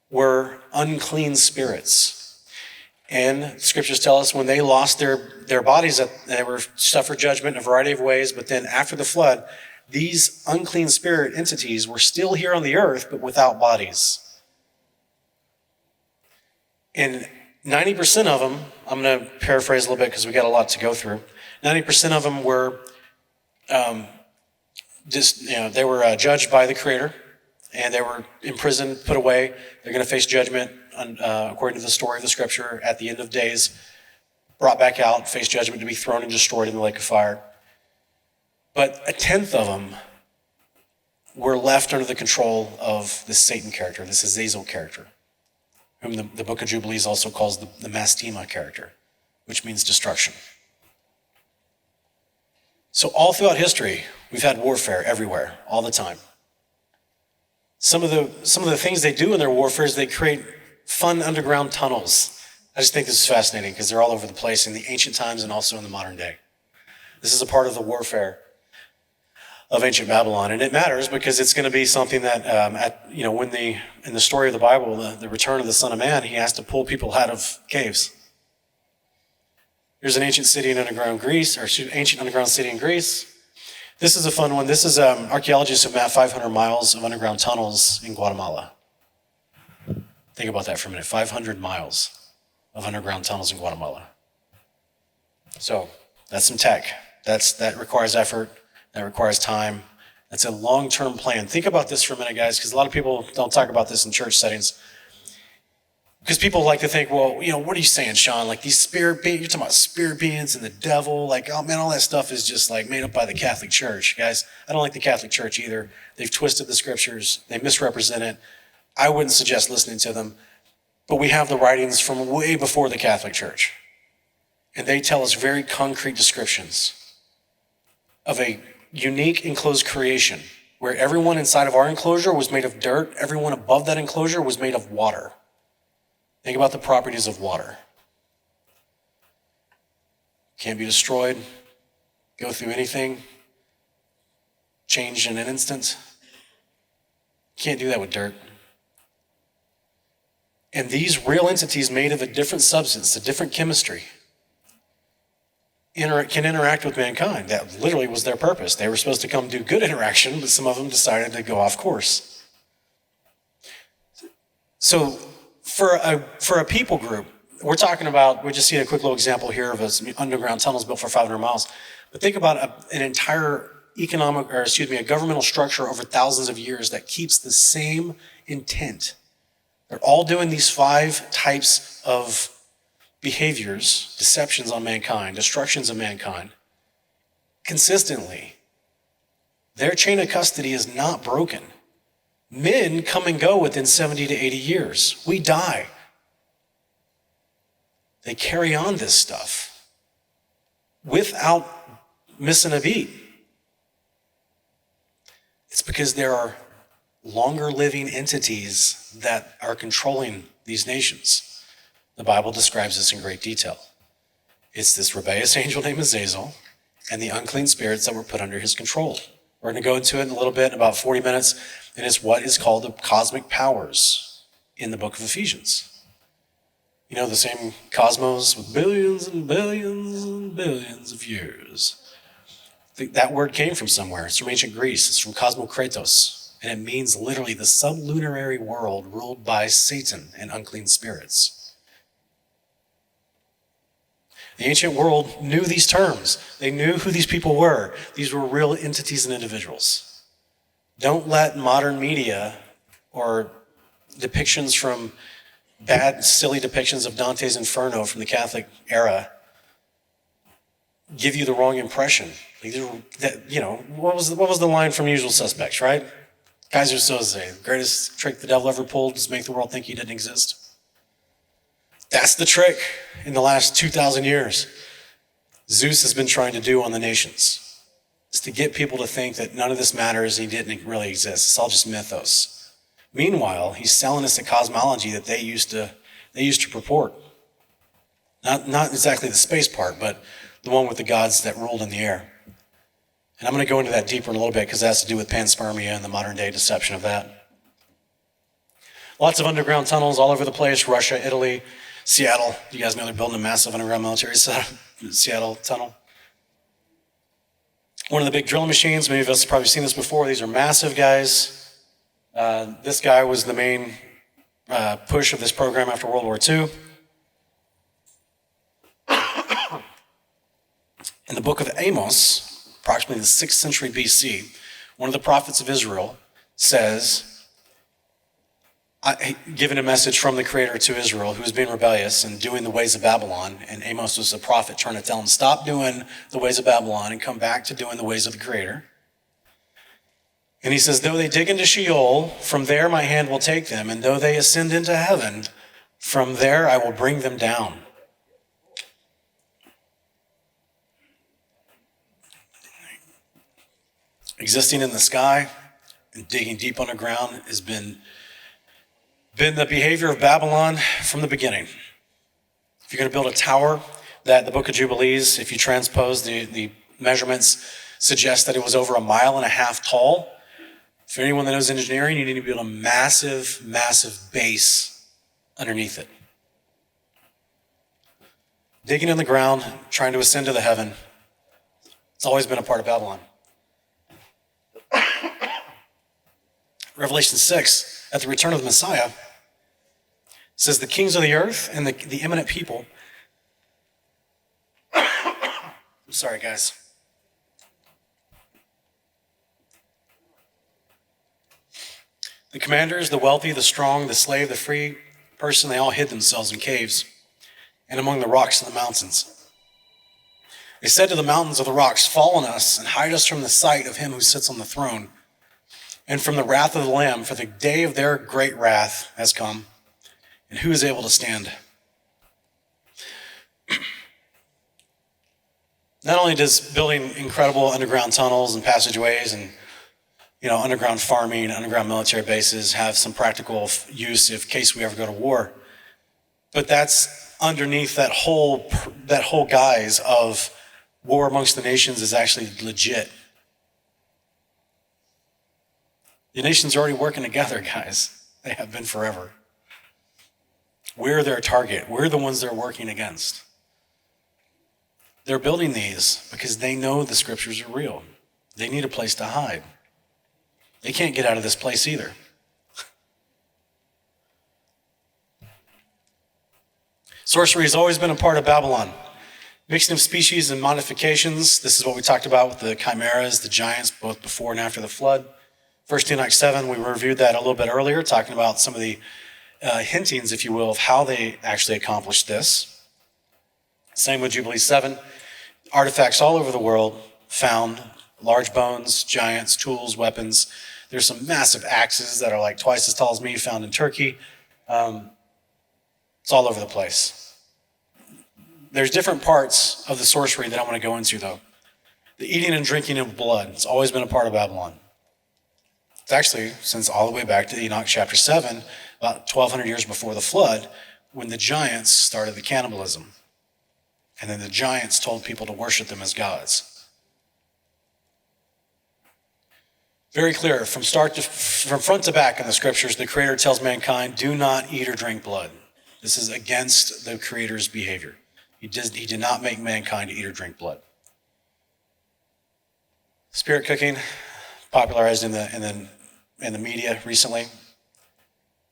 [SPEAKER 3] were unclean spirits. And scriptures tell us when they lost their bodies, that they were suffered judgment in a variety of ways. But then after the flood, these unclean spirit entities were still here on the earth, but without bodies. And 90% of them, I'm going to paraphrase a little bit because we got a lot to go through. 90% of them were they were judged by the Creator, and they were imprisoned, put away. They're going to face judgment according to the story of the scripture at the end of days, brought back out, face judgment to be thrown and destroyed in the lake of fire. But a tenth of them were left under the control of this Satan character, this Azazel character, whom the book of Jubilees also calls the Mastema character, which means destruction. So all throughout history, we've had warfare everywhere, all the time. Some of the things they do in their warfare is they create fun underground tunnels. I just think this is fascinating because they're all over the place in the ancient times and also in the modern day. This is a part of the warfare of ancient Babylon, and it matters because it's going to be something that, in the story of the Bible, the return of the Son of Man, he has to pull people out of caves. Here's an ancient city in underground Greece, or ancient underground city in Greece. This is a fun one. This is archaeologists have mapped 500 miles of underground tunnels in Guatemala. Think about that for a minute. 500 miles of underground tunnels in Guatemala. So that's some tech. That requires effort. That requires time. That's a long-term plan. Think about this for a minute, guys, because a lot of people don't talk about this in church settings. Because people like to think, well, what are you saying, Sean? Like these spirit beings, you're talking about spirit beings and the devil. Like, oh man, all that stuff is just like made up by the Catholic Church. Guys, I don't like the Catholic Church either. They've twisted the scriptures. They misrepresent it. I wouldn't suggest listening to them. But we have the writings from way before the Catholic Church. And they tell us very concrete descriptions of a unique enclosed creation where everyone inside of our enclosure was made of dirt. Everyone above that enclosure was made of water. Think about the properties of water. Can't be destroyed, go through anything, change in an instant. Can't do that with dirt. And these real entities made of a different substance, a different chemistry, can interact with mankind. That literally was their purpose. They were supposed to come do good interaction, but some of them decided to go off course. So for a people group, we're talking about, we just see a quick little example here of some underground tunnels built for 500 miles. But think about an entire a governmental structure over thousands of years that keeps the same intent. They're all doing these 5 types of behaviors, deceptions on mankind, destructions of mankind, consistently. Their chain of custody is not broken. Men come and go within 70 to 80 years. We die. They carry on this stuff without missing a beat. It's because there are longer living entities that are controlling these nations. The Bible describes this in great detail. It's this rebellious angel named Azazel and the unclean spirits that were put under his control. We're going to go into it in a little bit, in about 40 minutes, and it's what is called the cosmic powers in the book of Ephesians. The same cosmos with billions and billions and billions of years. That word came from somewhere. It's from ancient Greece. It's from cosmokratos, and it means literally the sublunary world ruled by Satan and unclean spirits. The ancient world knew these terms. They knew who these people were. These were real entities and individuals. Don't let modern media or depictions from bad, silly depictions of Dante's Inferno from the Catholic era give you the wrong impression. What was the line from Usual Suspects, right? Kaiser Soze, the greatest trick the devil ever pulled is make the world think he didn't exist. That's the trick in the last 2,000 years. Zeus has been trying to do on the nations. It's to get people to think that none of this matters, he didn't really exist. It's all just mythos. Meanwhile, he's selling us a cosmology that they used to purport. Not exactly the space part, but the one with the gods that ruled in the air. And I'm going to go into that deeper in a little bit because it has to do with panspermia and the modern day deception of that. Lots of underground tunnels all over the place, Russia, Italy, Seattle. You guys know they're building a massive underground military Seattle tunnel. One of the big drilling machines, many of us have probably seen this before. These are massive guys. This guy was the main push of this program after World War II. In the book of Amos, approximately the 6th century BC, one of the prophets of Israel says, given a message from the Creator to Israel, who was being rebellious and doing the ways of Babylon, and Amos was a prophet trying to tell him, stop doing the ways of Babylon and come back to doing the ways of the Creator. And he says, though they dig into Sheol, from there my hand will take them, and though they ascend into heaven, from there I will bring them down. Existing in the sky, and digging deep underground has been the behavior of Babylon from the beginning. If you're going to build a tower, that the Book of Jubilees, if you transpose the measurements, suggest that it was over 1.5 miles tall. For anyone that knows engineering, you need to build a massive, massive base underneath it. Digging in the ground, trying to ascend to the heaven. It's always been a part of Babylon. Revelation 6, at the return of the Messiah, says the kings of the earth and the eminent people. I'm sorry, guys. The commanders, the wealthy, the strong, the slave, the free person, they all hid themselves in caves and among the rocks of the mountains. They said to the mountains of the rocks, fall on us and hide us from the sight of him who sits on the throne and from the wrath of the Lamb, for the day of their great wrath has come, and who is able to stand? Not only does building incredible underground tunnels and passageways and underground farming, underground military bases have some practical use in case we ever go to war, but that's underneath that whole guise of war amongst the nations is actually legit. The nations are already working together, guys. They have been forever. We're their target. We're the ones they're working against. They're building these because they know the scriptures are real. They need a place to hide. They can't get out of this place either. Sorcery has always been a part of Babylon. Mixing of species and modifications. This is what we talked about with the chimeras, the giants, both before and after the flood. 1 Enoch 7, we reviewed that a little bit earlier, talking about some of the hintings, if you will, of how they actually accomplished this. Same with Jubilee 7. Artifacts all over the world found, large bones, giants, tools, weapons. There's some massive axes that are like twice as tall as me, found in Turkey. It's all over the place. There's different parts of the sorcery that I want to go into, though. The eating and drinking of blood. It's always been a part of Babylon. It's actually since all the way back to Enoch chapter 7, about 1,200 years before the flood, when the giants started the cannibalism. And then the giants told people to worship them as gods. Very clear, from front to back in the scriptures, the Creator tells mankind, do not eat or drink blood. This is against the Creator's behavior. He did not make mankind to eat or drink blood. Spirit cooking, popularized in the media recently.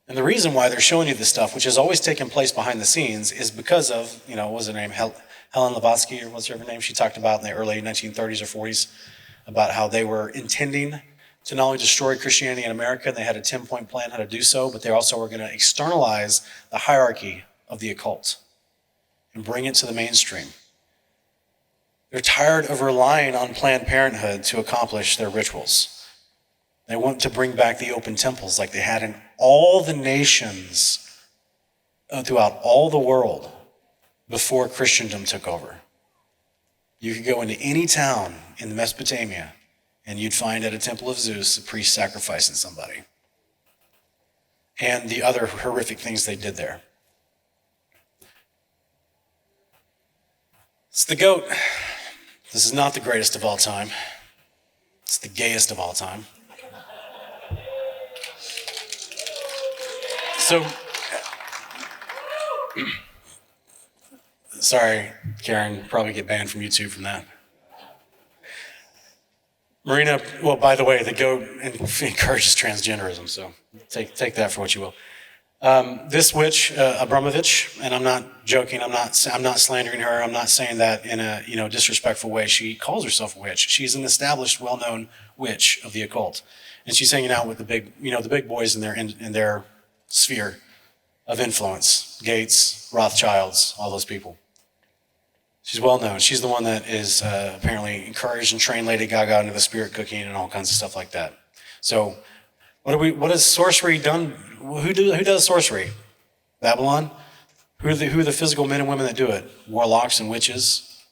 [SPEAKER 3] And the reason why they're showing you this stuff, which has always taken place behind the scenes, is because of, what was her name, Helen Blavatsky, or what's her name? She talked about in the early 1930s or 40s about how they were intending to not only destroy Christianity in America, they had a 10-point plan how to do so, but they also were going to externalize the hierarchy of the occult and bring it to the mainstream. They're tired of relying on Planned Parenthood to accomplish their rituals. They want to bring back the open temples like they had in all the nations throughout all the world before Christendom took over. You could go into any town in Mesopotamia and you'd find at a temple of Zeus a priest sacrificing somebody. And the other horrific things they did there. It's the goat. This is not the greatest of all time. It's the gayest of all time. So, sorry, Karen, probably get banned from YouTube from that. Marina, well, by the way, the goat encourages transgenderism, so take that for what you will. This witch, Abramovich, and I'm not joking, I'm not slandering her, I'm not saying that in a disrespectful way. She calls herself a witch. She's an established, well-known witch of the occult, and she's hanging out with the big boys in their sphere of influence, Gates, Rothschilds, all those people. She's well known. She's the one that is apparently encouraged and trained Lady Gaga into the spirit cooking and all kinds of stuff like that. So what has sorcery done? Who does sorcery? Babylon? Who are the physical men and women that do it? Warlocks and witches.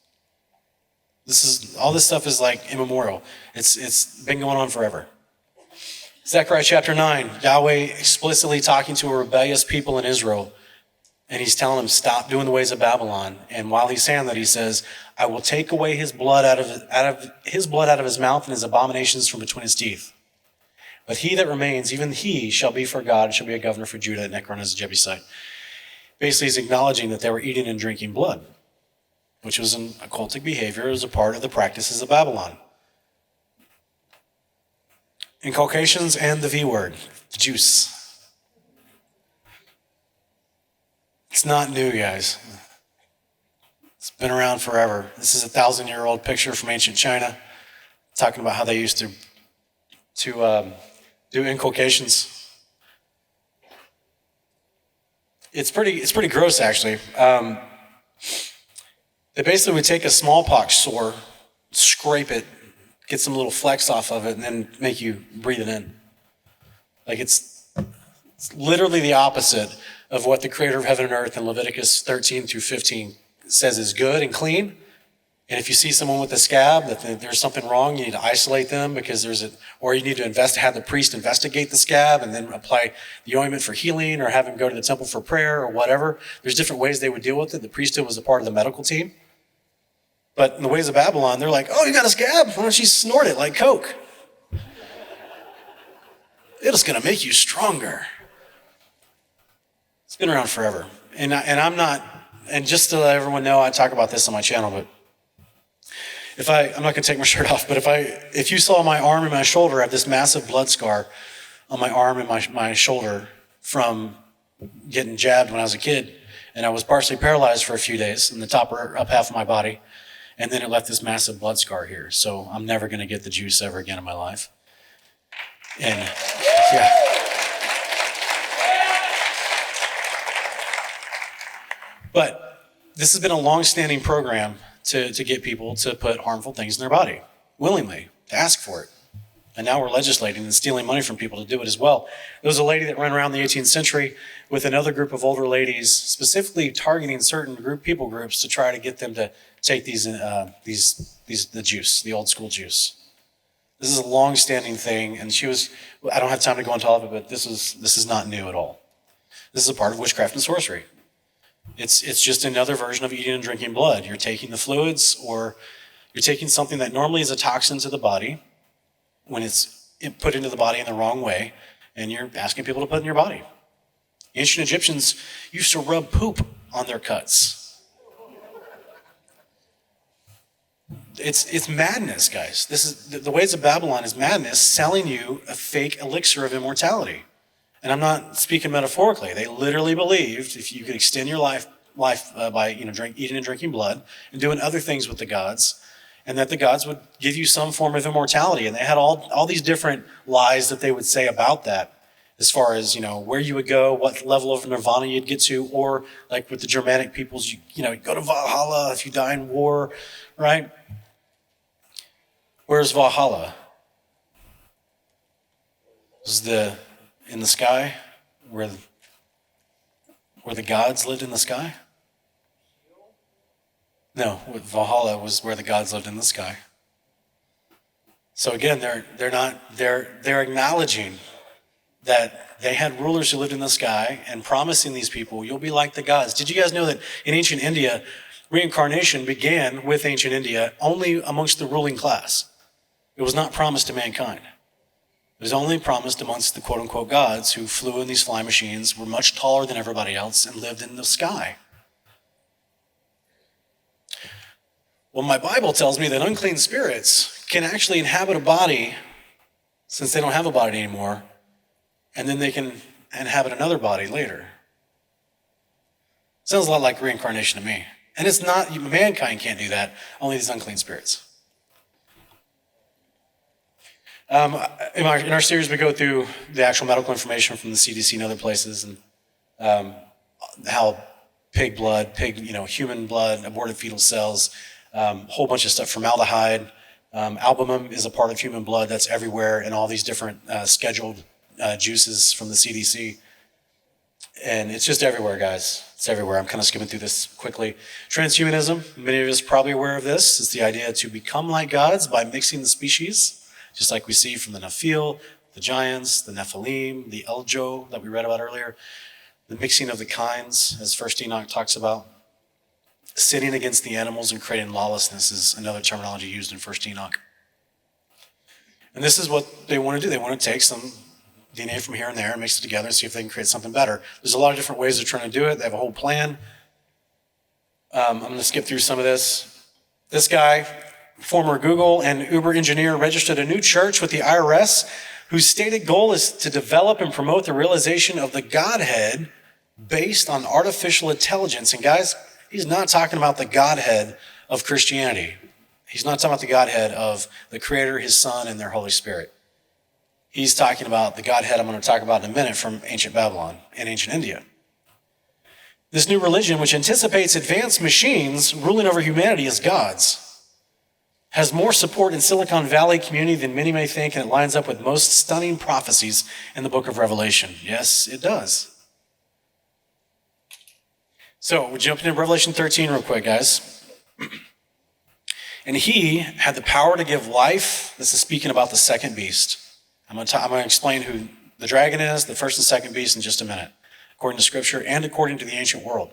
[SPEAKER 3] All this stuff is like immemorial. It's been going on forever. Zechariah chapter 9, Yahweh explicitly talking to a rebellious people in Israel. And he's telling them, stop doing the ways of Babylon. And while he's saying that, he says, I will take away his blood out of his mouth and his abominations from between his teeth. But he that remains, even he, shall be for God, shall be a governor for Judah, and Ekron is a Jebusite. Basically, he's acknowledging that they were eating and drinking blood, which was an occultic behavior. It was a part of the practices of Babylon. Inculcations and the V word, the juice. It's not new, guys. It's been around forever. This is a 1,000-year-old picture from ancient China, talking about how they used to do inculcations. It's pretty gross, actually. They basically would take a smallpox sore, scrape it, get some little flecks off of it, and then make you breathe it in. Like it's literally the opposite of what the creator of heaven and earth in Leviticus 13 through 15 says is good and clean. And if you see someone with a scab, that there's something wrong, you need to isolate them because or you need to have the priest investigate the scab and then apply the ointment for healing or have him go to the temple for prayer or whatever. There's different ways they would deal with it. The priesthood was a part of the medical team. But in the ways of Babylon, they're like, oh, you got a scab? Why don't you snort it like Coke? It's going to make you stronger. It's been around forever. And just to let everyone know, I talk about this on my channel, but I'm not going to take my shirt off, but if you saw my arm and my shoulder, I have this massive blood scar on my arm and my shoulder from getting jabbed when I was a kid. And I was partially paralyzed for a few days in the top or up half of my body. And then it left this massive blood scar here. So I'm never going to get the juice ever again in my life. And yeah. But this has been a long-standing program to get people to put harmful things in their body, willingly, to ask for it. And now we're legislating and stealing money from people to do it as well. There was a lady that ran around the 18th century with another group of older ladies, specifically targeting certain people groups to try to get them to take the juice, the old school juice. This is a long-standing thing, and I don't have time to go into all of it, but this is not new at all. This is a part of witchcraft and sorcery. It's just another version of eating and drinking blood. You're taking the fluids, or you're taking something that normally is a toxin to the body when it's put into the body in the wrong way, and you're asking people to put it in your body. Ancient Egyptians used to rub poop on their cuts. It's madness, guys. This is the ways of Babylon is madness, selling you a fake elixir of immortality. And I'm not speaking metaphorically. They literally believed if you could extend your life by eating and drinking blood and doing other things with the gods, and that the gods would give you some form of immortality. And they had all these different lies that they would say about that, as far as where you would go, what level of nirvana you'd get to, or like with the Germanic peoples, you go to Valhalla if you die in war, right? Where's Valhalla? Was in the sky, where the gods lived in the sky? No, Valhalla was where the gods lived in the sky. So again, they're acknowledging that they had rulers who lived in the sky and promising these people, you'll be like the gods. Did you guys know that in ancient India, reincarnation began with ancient India only amongst the ruling class? It was not promised to mankind. It was only promised amongst the quote-unquote gods who flew in these flying machines, were much taller than everybody else, and lived in the sky. Well, my Bible tells me that unclean spirits can actually inhabit a body, since they don't have a body anymore, and then they can inhabit another body later. Sounds a lot like reincarnation to me. And it's not, mankind can't do that, only these unclean spirits. In our series, we go through the actual medical information from the CDC and other places, and how pig blood, human blood, aborted fetal cells, whole bunch of stuff, formaldehyde, albumin is a part of human blood that's everywhere in all these different scheduled juices from the CDC. And it's just everywhere, guys. It's everywhere. I'm kind of skimming through this quickly. Transhumanism, many of us are probably aware of this, is the idea to become like gods by mixing the species, just like we see from the Nephil, the giants, the Nephilim, the Eljo that we read about earlier, the mixing of the kinds, as First Enoch talks about. Sitting against the animals and creating lawlessness is another terminology used in First Enoch. And this is what they want to do. They want to take some DNA from here and there and mix it together and see if they can create something better. There's a lot of different ways they're trying to do it. They have a whole plan. I'm going to skip through some of this. This guy, former Google and Uber engineer, registered a new church with the IRS whose stated goal is to develop and promote the realization of the Godhead based on artificial intelligence. And guys, he's not talking about the Godhead of Christianity. He's not talking about the Godhead of the Creator, His Son, and their Holy Spirit. He's talking about the Godhead I'm going to talk about in a minute from ancient Babylon and ancient India. This new religion, which anticipates advanced machines ruling over humanity as gods, has more support in Silicon Valley community than many may think, and it lines up with most stunning prophecies in the book of Revelation. Yes, it does. So we're jumping into Revelation 13 real quick, guys. And he had the power to give life. This is speaking about the second beast. I'm going to explain who the dragon is, the first and second beast, in just a minute, according to Scripture and according to the ancient world.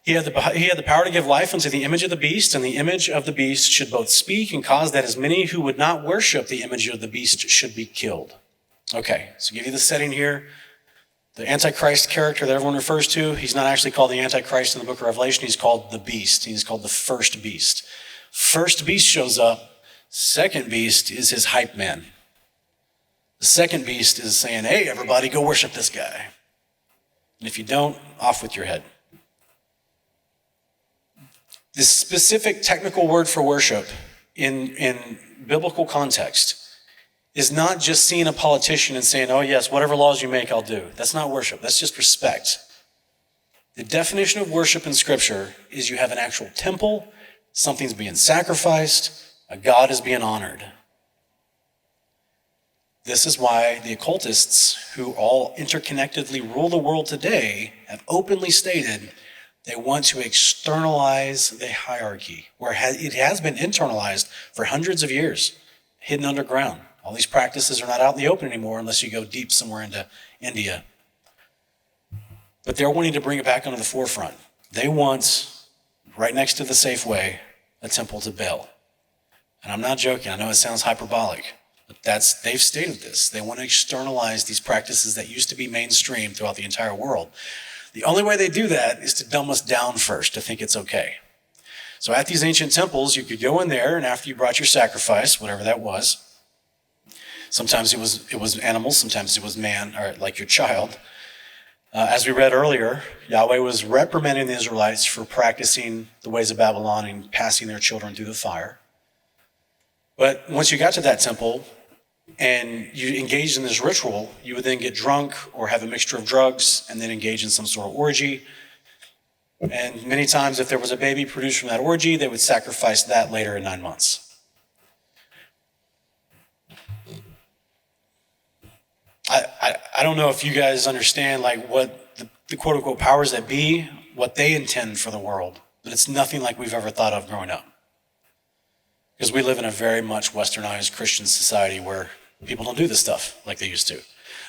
[SPEAKER 3] He had the power to give life unto the image of the beast, and the image of the beast should both speak and cause that as many who would not worship the image of the beast should be killed. Okay, so give you the setting here. The Antichrist character that everyone refers to, he's not actually called the Antichrist in the book of Revelation. He's called the beast. He's called the first beast. First beast shows up. Second beast is his hype man. The second beast is saying, hey, everybody, go worship this guy. And if you don't, off with your head. This specific technical word for worship in biblical context is not just seeing a politician and saying, oh yes, whatever laws you make, I'll do. That's not worship. That's just respect. The definition of worship in Scripture is you have an actual temple, something's being sacrificed, a God is being honored. This is why the occultists, who all interconnectedly rule the world today, have openly stated they want to externalize the hierarchy, where it has been internalized for hundreds of years, hidden underground. All these practices are not out in the open anymore unless you go deep somewhere into India. But they're wanting to bring it back onto the forefront. They want, right next to the Safeway, a temple to Baal. And I'm not joking. I know it sounds hyperbolic. But they've stated this. They want to externalize these practices that used to be mainstream throughout the entire world. The only way they do that is to dumb us down first, to think it's okay. So at these ancient temples, you could go in there, and after you brought your sacrifice, whatever that was, sometimes it was animals, sometimes it was man, or like your child. As we read earlier, Yahweh was reprimanding the Israelites for practicing the ways of Babylon and passing their children through the fire. But once you got to that temple, and you engaged in this ritual, you would then get drunk or have a mixture of drugs and then engage in some sort of orgy. And many times, if there was a baby produced from that orgy, they would sacrifice that later in 9 months. I don't know if you guys understand like what the quote unquote powers that be, what they intend for the world, but it's nothing like we've ever thought of growing up. Because we live in a very much westernized Christian society where people don't do this stuff like they used to.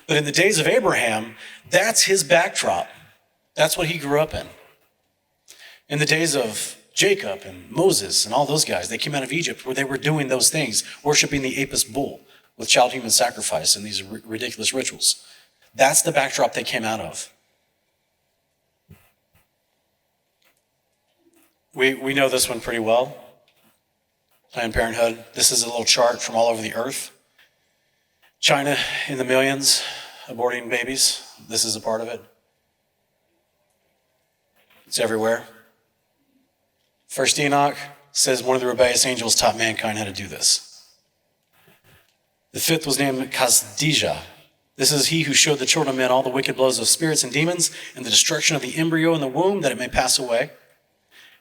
[SPEAKER 3] But in the days of Abraham, that's his backdrop. That's what he grew up in. In the days of Jacob and Moses and all those guys, they came out of Egypt where they were doing those things, worshiping the Apis bull with child human sacrifice and these ridiculous rituals. That's the backdrop they came out of. We know this one pretty well. Planned Parenthood. This is a little chart from all over the earth. China in the millions, aborting babies. This is a part of it. It's everywhere. First Enoch says one of the rebellious angels taught mankind how to do this. The fifth was named Kazdija. This is he who showed the children of men all the wicked blows of spirits and demons and the destruction of the embryo in the womb that it may pass away.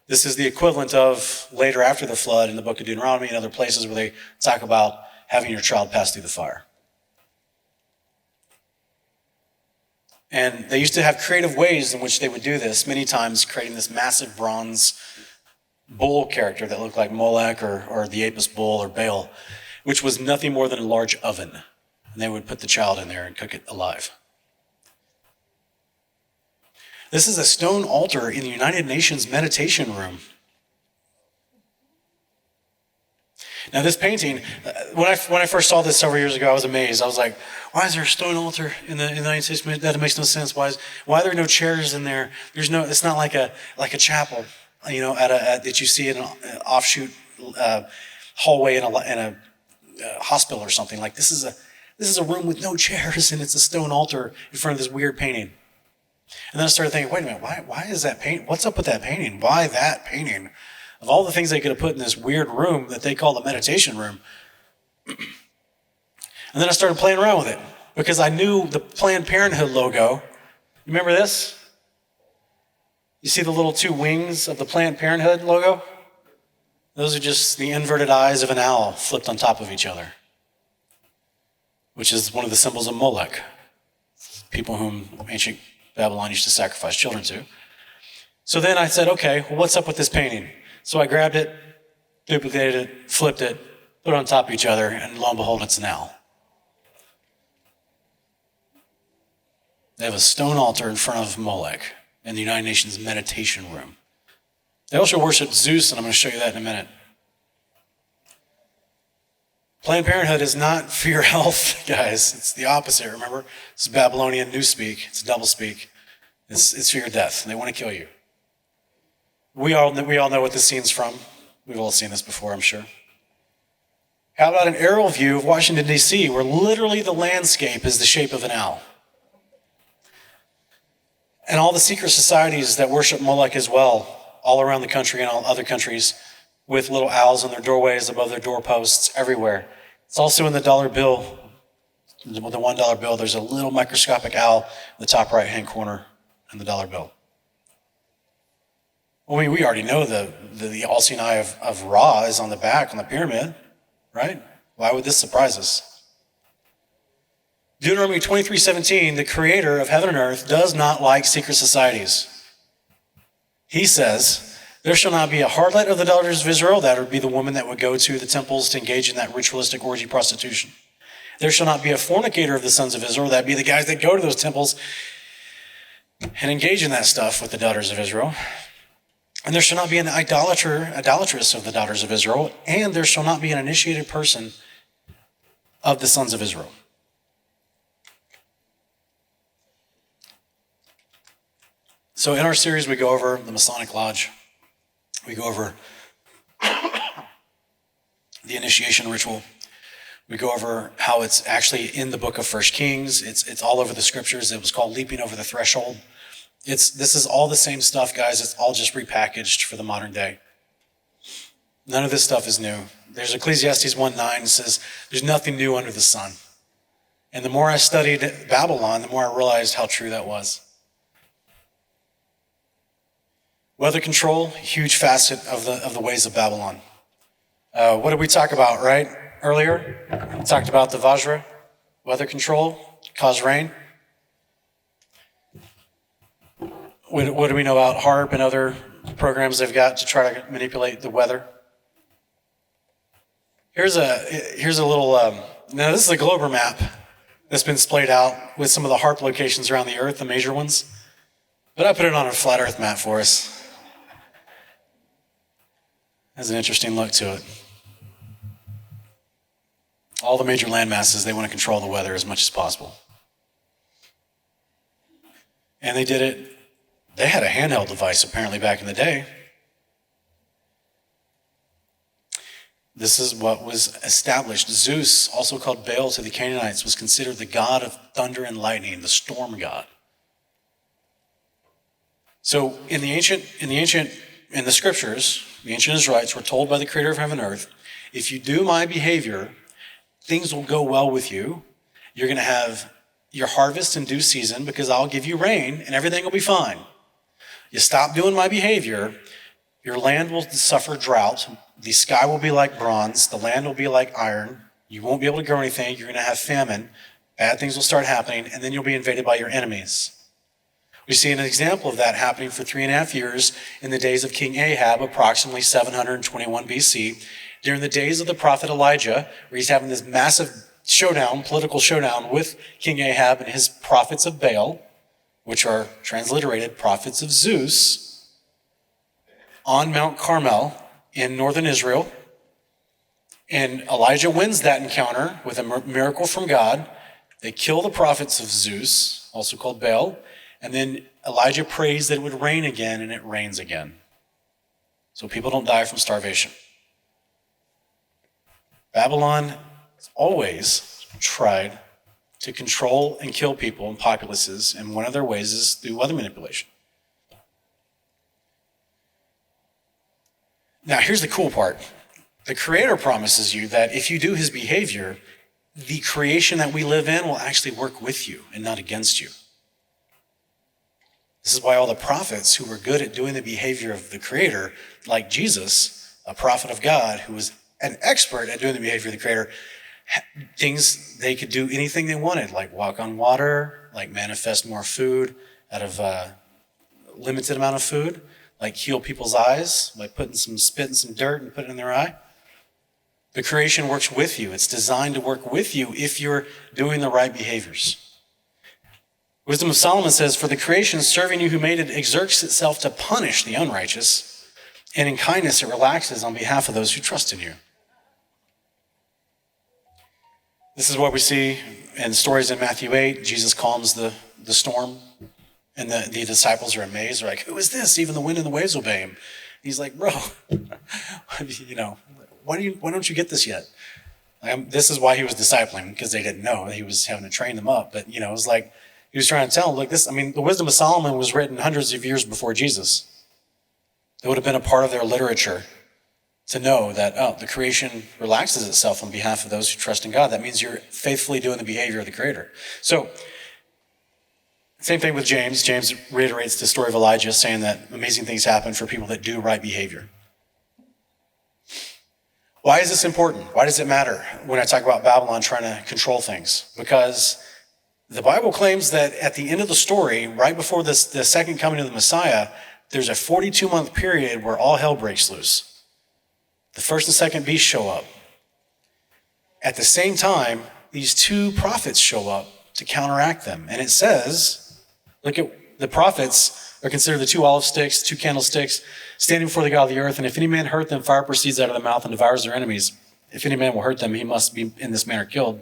[SPEAKER 3] This is the equivalent of later after the flood in the book of Deuteronomy and other places where they talk about having your child pass through the fire. And they used to have creative ways in which they would do this, many times creating this massive bronze bull character that looked like Molech or the Apis bull or Baal, which was nothing more than a large oven. and they would put the child in there and cook it alive. This is a stone altar in the United Nations meditation room. Now this painting, when I first saw this several years ago, I was amazed. I was like, why is there a stone altar in the United States? That makes no sense. Why are there no chairs in there? It's not like a chapel, that you see in an offshoot hallway in a hospital or something. Like this is a room with no chairs, and it's a stone altar in front of this weird painting. And then I started thinking, wait a minute, why is that paint? What's up with that painting? Why that painting? Of all the things they could have put in this weird room that they call the meditation room. And then I started playing around with it because I knew the Planned Parenthood logo. You remember this? You see the little two wings of the Planned Parenthood logo? Those are just the inverted eyes of an owl flipped on top of each other, which is one of the symbols of Molech, people whom ancient Babylon used to sacrifice children to. So then I said, okay, well, what's up with this painting? So I grabbed it, duplicated it, flipped it, put it on top of each other, and lo and behold, it's an owl. They have a stone altar in front of Molech in the United Nations meditation room. They also worship Zeus, and I'm going to show you that in a minute. Planned Parenthood is not for your health, guys. It's the opposite, remember? It's Babylonian newspeak. It's doublespeak. It's for your death. They want to kill you. We all know what this scene's from. We've all seen this before, I'm sure. How about an aerial view of Washington, D.C., where literally the landscape is the shape of an owl? And all the secret societies that worship Molech as well, all around the country and all other countries, with little owls on their doorways, above their doorposts, everywhere. It's also in the dollar bill, the $1 bill. There's a little microscopic owl in the top right-hand corner in the dollar bill. Well, we already know the all-seeing eye of Ra is on the back, on the pyramid, right? Why would this surprise us? Deuteronomy 23:17, the creator of heaven and earth does not like secret societies. He says, there shall not be a harlot of the daughters of Israel, that would be the woman that would go to the temples to engage in that ritualistic orgy prostitution. There shall not be a fornicator of the sons of Israel, that'd be the guys that go to those temples and engage in that stuff with the daughters of Israel. And there shall not be an idolatress of the daughters of Israel, and there shall not be an initiated person of the sons of Israel. So in our series, we go over the Masonic Lodge. We go over the initiation ritual. We go over how it's actually in the book of 1 Kings. It's all over the scriptures. It was called leaping over the threshold. This is all the same stuff, guys. It's all just repackaged for the modern day. None of this stuff is new. There's Ecclesiastes 1:9 says, there's nothing new under the sun. And the more I studied Babylon, the more I realized how true that was. Weather control, huge facet of the ways of Babylon. What did we talk about, right? Earlier, we talked about the Vajra, weather control, cause rain. What do we know about HARP and other programs they've got to try to manipulate the weather? Here's a little, now this is a globe map that's been splayed out with some of the HARP locations around the earth, the major ones. But I put it on a flat earth map for us. Has an interesting look to it. All the major land masses, they want to control the weather as much as possible. And they did it. They had a handheld device apparently back in the day. This is what was established. Zeus, also called Baal to the Canaanites, was considered the god of thunder and lightning, the storm god. So in the scriptures, the ancient Israelites were told by the creator of heaven and earth, if you do my behavior, things will go well with you. You're going to have your harvest in due season because I'll give you rain and everything will be fine. You stop doing my behavior, your land will suffer drought. The sky will be like bronze. The land will be like iron. You won't be able to grow anything. You're going to have famine. Bad things will start happening, and then you'll be invaded by your enemies. We see an example of that happening for 3.5 years in the days of King Ahab, approximately 721 BC, during the days of the prophet Elijah, where he's having this massive showdown, political showdown with King Ahab and his prophets of Baal, which are transliterated prophets of Zeus, on Mount Carmel in northern Israel. And Elijah wins that encounter with a miracle from God. They kill the prophets of Zeus, also called Baal, and then Elijah prays that it would rain again, and it rains again. So people don't die from starvation. Babylon has always tried to control and kill people and populaces, and one of their ways is through weather manipulation. Now, here's the cool part. The Creator promises you that if you do his behavior, the creation that we live in will actually work with you and not against you. This is why all the prophets who were good at doing the behavior of the Creator, like Jesus, a prophet of God who was an expert at doing the behavior of the Creator, things they could do anything they wanted, like walk on water, like manifest more food out of a limited amount of food, like heal people's eyes by putting some spit and some dirt and put it in their eye. The creation works with you. It's designed to work with you if you're doing the right behaviors. Wisdom of Solomon says, "For the creation serving you who made it exerts itself to punish the unrighteous, and in kindness it relaxes on behalf of those who trust in you." This is what we see in stories in Matthew 8. Jesus calms the storm, and the disciples are amazed. They're like, "Who is this? Even the wind and the waves obey him." He's like, "Bro, why don't you get this yet?" This is why he was discipling, because they didn't know. He was having to train them up. But, it was like he was trying to tell them, look, the Wisdom of Solomon was written hundreds of years before Jesus. It would have been a part of their literature to know that, the creation relaxes itself on behalf of those who trust in God. That means you're faithfully doing the behavior of the Creator. So, same thing with James. James reiterates the story of Elijah, saying that amazing things happen for people that do right behavior. Why is this important? Why does it matter when I talk about Babylon trying to control things? Because the Bible claims that at the end of the story, right before the second coming of the Messiah, there's a 42-month period where all hell breaks loose. The first and second beasts show up. At the same time, these two prophets show up to counteract them. And it says, look at the prophets are considered the two olive sticks, two candlesticks, standing before the God of the earth. And if any man hurt them, fire proceeds out of the mouth and devours their enemies. If any man will hurt them, he must be in this manner killed.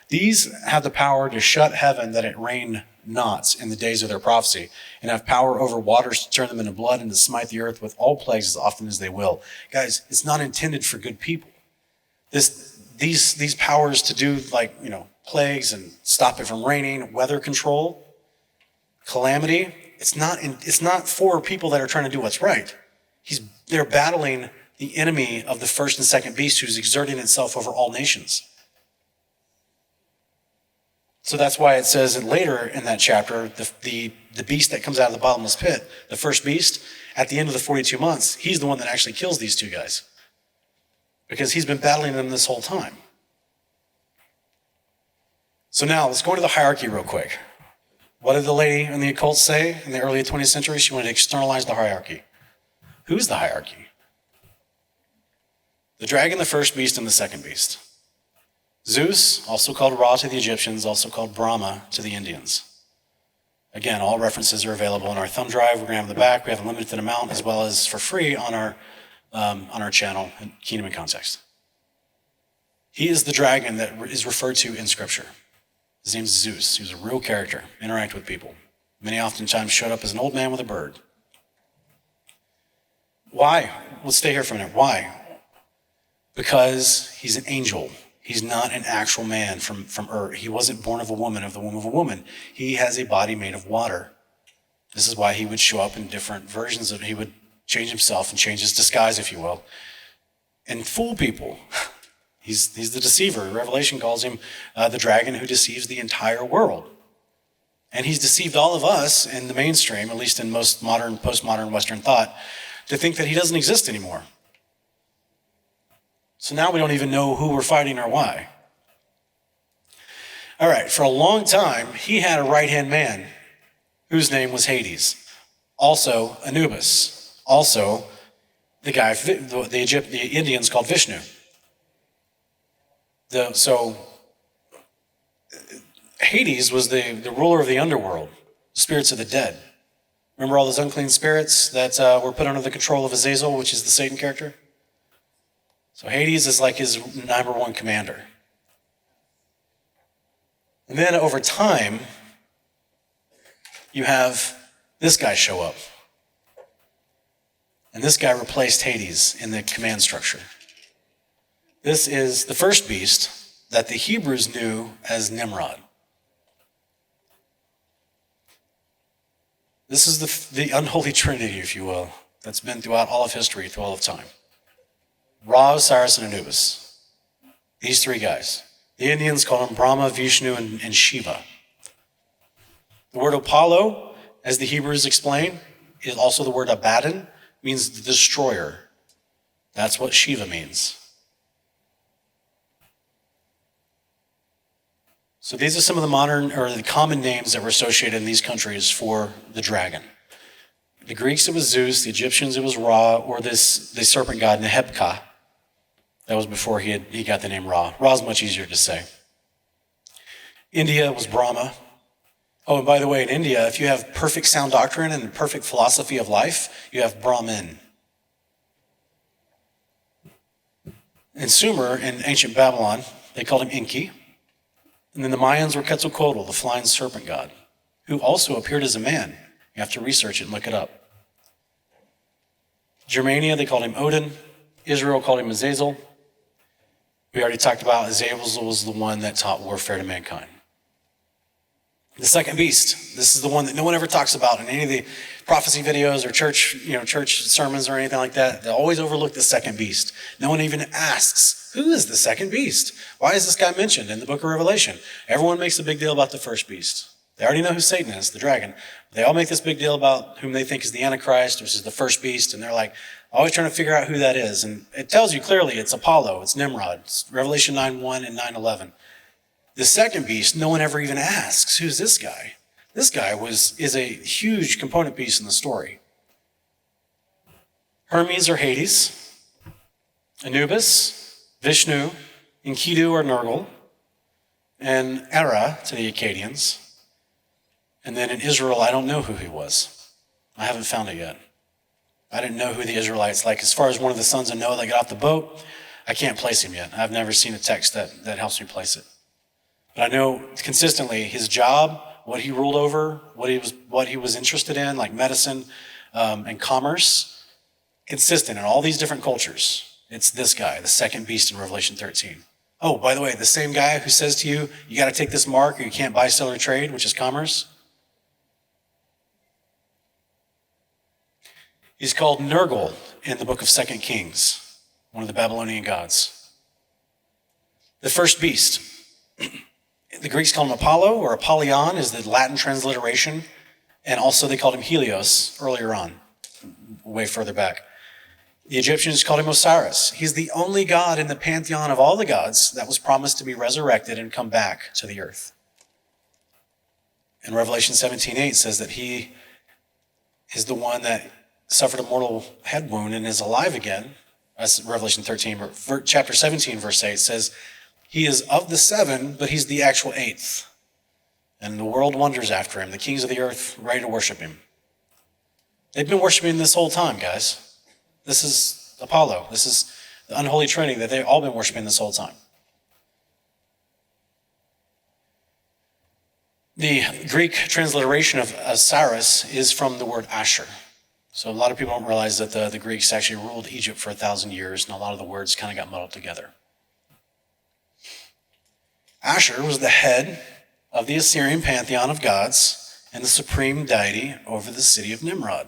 [SPEAKER 3] These have the power to shut heaven that it rain not in the days of their prophecy, and have power over waters to turn them into blood and to smite the earth with all plagues as often as they will. Guys, it's not intended for good people. These powers to do plagues and stop it from raining, weather control, calamity, it's not for people that are trying to do what's right. They're battling the enemy of the first and second beast who's exerting itself over all nations. So that's why it says later in that chapter, the beast that comes out of the bottomless pit, the first beast, at the end of the 42 months, he's the one that actually kills these two guys. Because he's been battling them this whole time. So now let's go into the hierarchy real quick. What did the lady in the occult say in the early 20th century? She wanted to externalize the hierarchy. Who's the hierarchy? The dragon, the first beast, and the second beast. Zeus, also called Ra to the Egyptians, also called Brahma to the Indians. Again, all references are available in our thumb drive. We're going to have in the back. We have a limited amount, as well as for free on our channel, Kingdom in Context. He is the dragon that is referred to in Scripture. His name is Zeus. He was a real character, interact with people. Many oftentimes showed up as an old man with a bird. Why? Let's stay here for a minute. Why? Because he's an angel. He's not an actual man from earth. He wasn't born of a woman, of the womb of a woman. He has a body made of water. This is why he would show up in different versions he would change himself and change his disguise, if you will, and fool people. He's the deceiver. Revelation calls him the dragon who deceives the entire world. And he's deceived all of us in the mainstream, at least in most modern, postmodern Western thought, to think that he doesn't exist anymore. So now we don't even know who we're fighting or why. All right, for a long time, he had a right-hand man whose name was Hades, also Anubis, also the guy, the Indians called Vishnu. So Hades was the ruler of the underworld, the spirits of the dead. Remember all those unclean spirits that were put under the control of Azazel, which is the Satan character? So Hades is like his number one commander. And then over time, you have this guy show up. And this guy replaced Hades in the command structure. This is the first beast that the Hebrews knew as Nimrod. This is the unholy trinity, if you will, that's been throughout all of history, through all of time. Ra, Osiris, and Anubis. These three guys. The Indians call them Brahma, Vishnu, and Shiva. The word Apollo, as the Hebrews explain, is also the word Abaddon, means the destroyer. That's what Shiva means. So these are some of the modern or the common names that were associated in these countries for the dragon. The Greeks, it was Zeus. The Egyptians, it was Ra, or the serpent god Nehebka. That was before he got the name Ra. Ra is much easier to say. India was Brahma. Oh, and by the way, in India, if you have perfect sound doctrine and perfect philosophy of life, you have Brahmin. In Sumer, in ancient Babylon, they called him Enki. And then the Mayans were Quetzalcoatl, the flying serpent god, who also appeared as a man. You have to research it and look it up. Germania, they called him Odin. Israel called him Azazel. We already talked about Azazel was the one that taught warfare to mankind. The second beast, this is the one that no one ever talks about in any of the prophecy videos or church sermons or anything like that. They always overlook the second beast. No one even asks, who is the second beast? Why is this guy mentioned in the book of Revelation? Everyone makes a big deal about the first beast. They already know who Satan is, the dragon. They all make this big deal about whom they think is the Antichrist, which is the first beast, and they're like always trying to figure out who that is. And it tells you clearly it's Apollo, it's Nimrod. It's Revelation 9:1 and 9:11. The second beast, no one ever even asks, who's this guy? This guy is a huge component piece in the story. Hermes or Hades, Anubis, Vishnu, Enkidu or Nergal, and Era to the Akkadians. And then in Israel, I don't know who he was. I haven't found it yet. I didn't know who the Israelites, like as far as one of the sons of Noah that got off the boat, I can't place him yet. I've never seen a text that helps me place it. But I know consistently his job, what he ruled over, what he was interested in, like medicine and commerce, consistent in all these different cultures. It's this guy, the second beast in Revelation 13. Oh, by the way, the same guy who says to you, you got to take this mark or you can't buy, sell, or trade, which is commerce. He's called Nergal in the book of 2 Kings, one of the Babylonian gods. The first beast. The Greeks called him Apollo, or Apollyon is the Latin transliteration, and also they called him Helios earlier on, way further back. The Egyptians called him Osiris. He's the only god in the pantheon of all the gods that was promised to be resurrected and come back to the earth. And Revelation 17:8 says that he is the one that suffered a mortal head wound and is alive again. That's Revelation 13, chapter 17, verse 8 says, he is of the seven, but he's the actual eighth. And the world wonders after him. The kings of the earth ready to worship him. They've been worshiping him this whole time, guys. This is Apollo. This is the unholy trinity that they've all been worshiping this whole time. The Greek transliteration of Osiris is from the word Asher. So a lot of people don't realize that the Greeks actually ruled Egypt for 1,000 years, and a lot of the words kind of got muddled together. Asher was the head of the Assyrian pantheon of gods and the supreme deity over the city of Nimrod.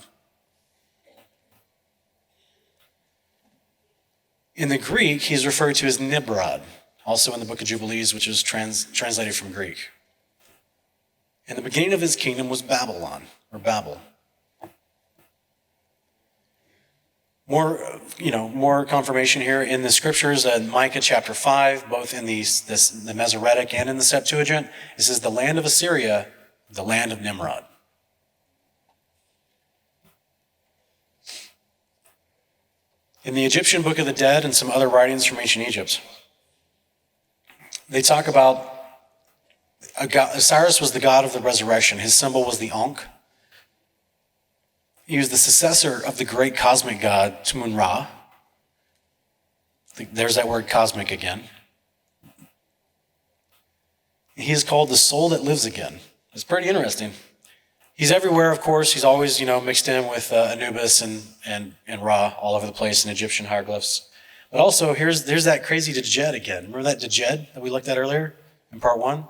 [SPEAKER 3] In the Greek, he's referred to as Nimrod, also in the book of Jubilees, which is translated from Greek. And the beginning of his kingdom was Babylon, or Babel. More confirmation here in the scriptures, Micah chapter 5, both in the Masoretic and in the Septuagint. It says the land of Assyria, the land of Nimrod. In the Egyptian Book of the Dead and some other writings from ancient Egypt, they talk about Osiris was the god of the resurrection. His symbol was the Ankh. He was the successor of the great cosmic god Tumun-Ra. There's that word cosmic again. He is called the soul that lives again. It's pretty interesting. He's everywhere, of course. He's always, mixed in with Anubis and Ra all over the place in Egyptian hieroglyphs. But also, there's that crazy Djed again. Remember that Djed that we looked at earlier in part 1?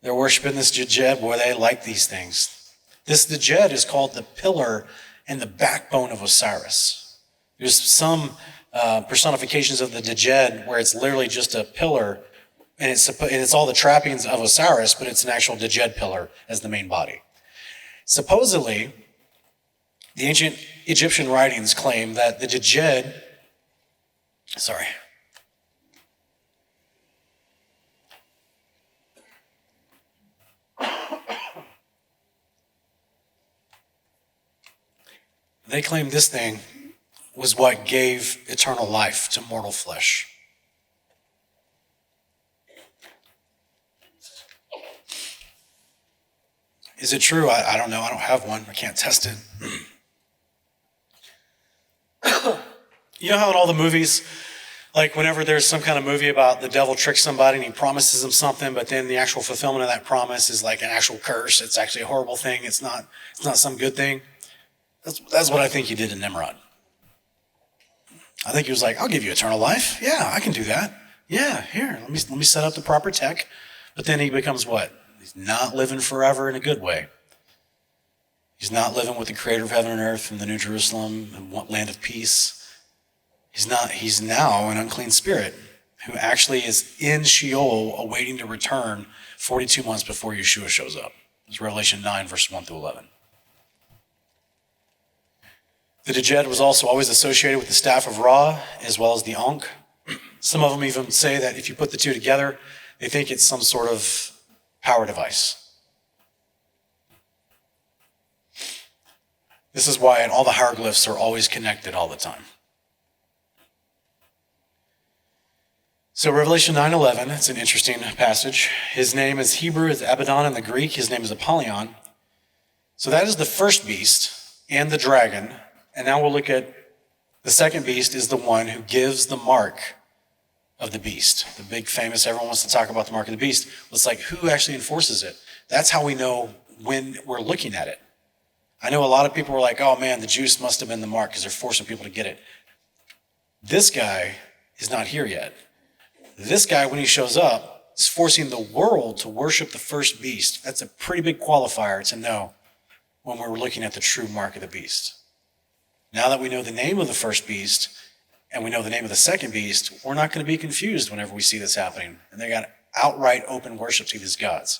[SPEAKER 3] They're worshiping this Djed. Boy, they like these things. This Djed is called the pillar and the backbone of Osiris. There's some personifications of the Djed where it's literally just a pillar, and it's all the trappings of Osiris, but it's an actual Djed pillar as the main body. Supposedly, the ancient Egyptian writings claim that the Djed, they claim this thing was what gave eternal life to mortal flesh. Is it true? I don't know. I don't have one. I can't test it. You know how in all the movies, like whenever there's some kind of movie about the devil tricks somebody and he promises them something, but then the actual fulfillment of that promise is like an actual curse. It's actually a horrible thing. It's not some good thing. That's what I think he did to Nimrod. I think he was like, I'll give you eternal life. Yeah, I can do that. Yeah, here, let me set up the proper tech. But then he becomes what? He's not living forever in a good way. He's not living with the creator of heaven and earth and the New Jerusalem and land of peace. He's now an unclean spirit who actually is in Sheol awaiting to return 42 months before Yeshua shows up. It's Revelation 9, verse 1 through 11. The Djed was also always associated with the staff of Ra as well as the Ankh. Some of them even say that if you put the two together, they think it's some sort of power device. This is why all the hieroglyphs are always connected all the time. So Revelation 9:11, it's an interesting passage. His name is Hebrew, is Abaddon in the Greek. His name is Apollyon. So that is the first beast and the dragon. And now we'll look at the second beast is the one who gives the mark of the beast. The big famous, everyone wants to talk about the mark of the beast. Well, it's like who actually enforces it? That's how we know when we're looking at it. I know a lot of people were like, oh man, the juice must have been the mark because they're forcing people to get it. This guy is not here yet. This guy, when he shows up, is forcing the world to worship the first beast. That's a pretty big qualifier to know when we're looking at the true mark of the beast. Now that we know the name of the first beast and we know the name of the second beast, we're not going to be confused whenever we see this happening. And they got outright open worship to these gods.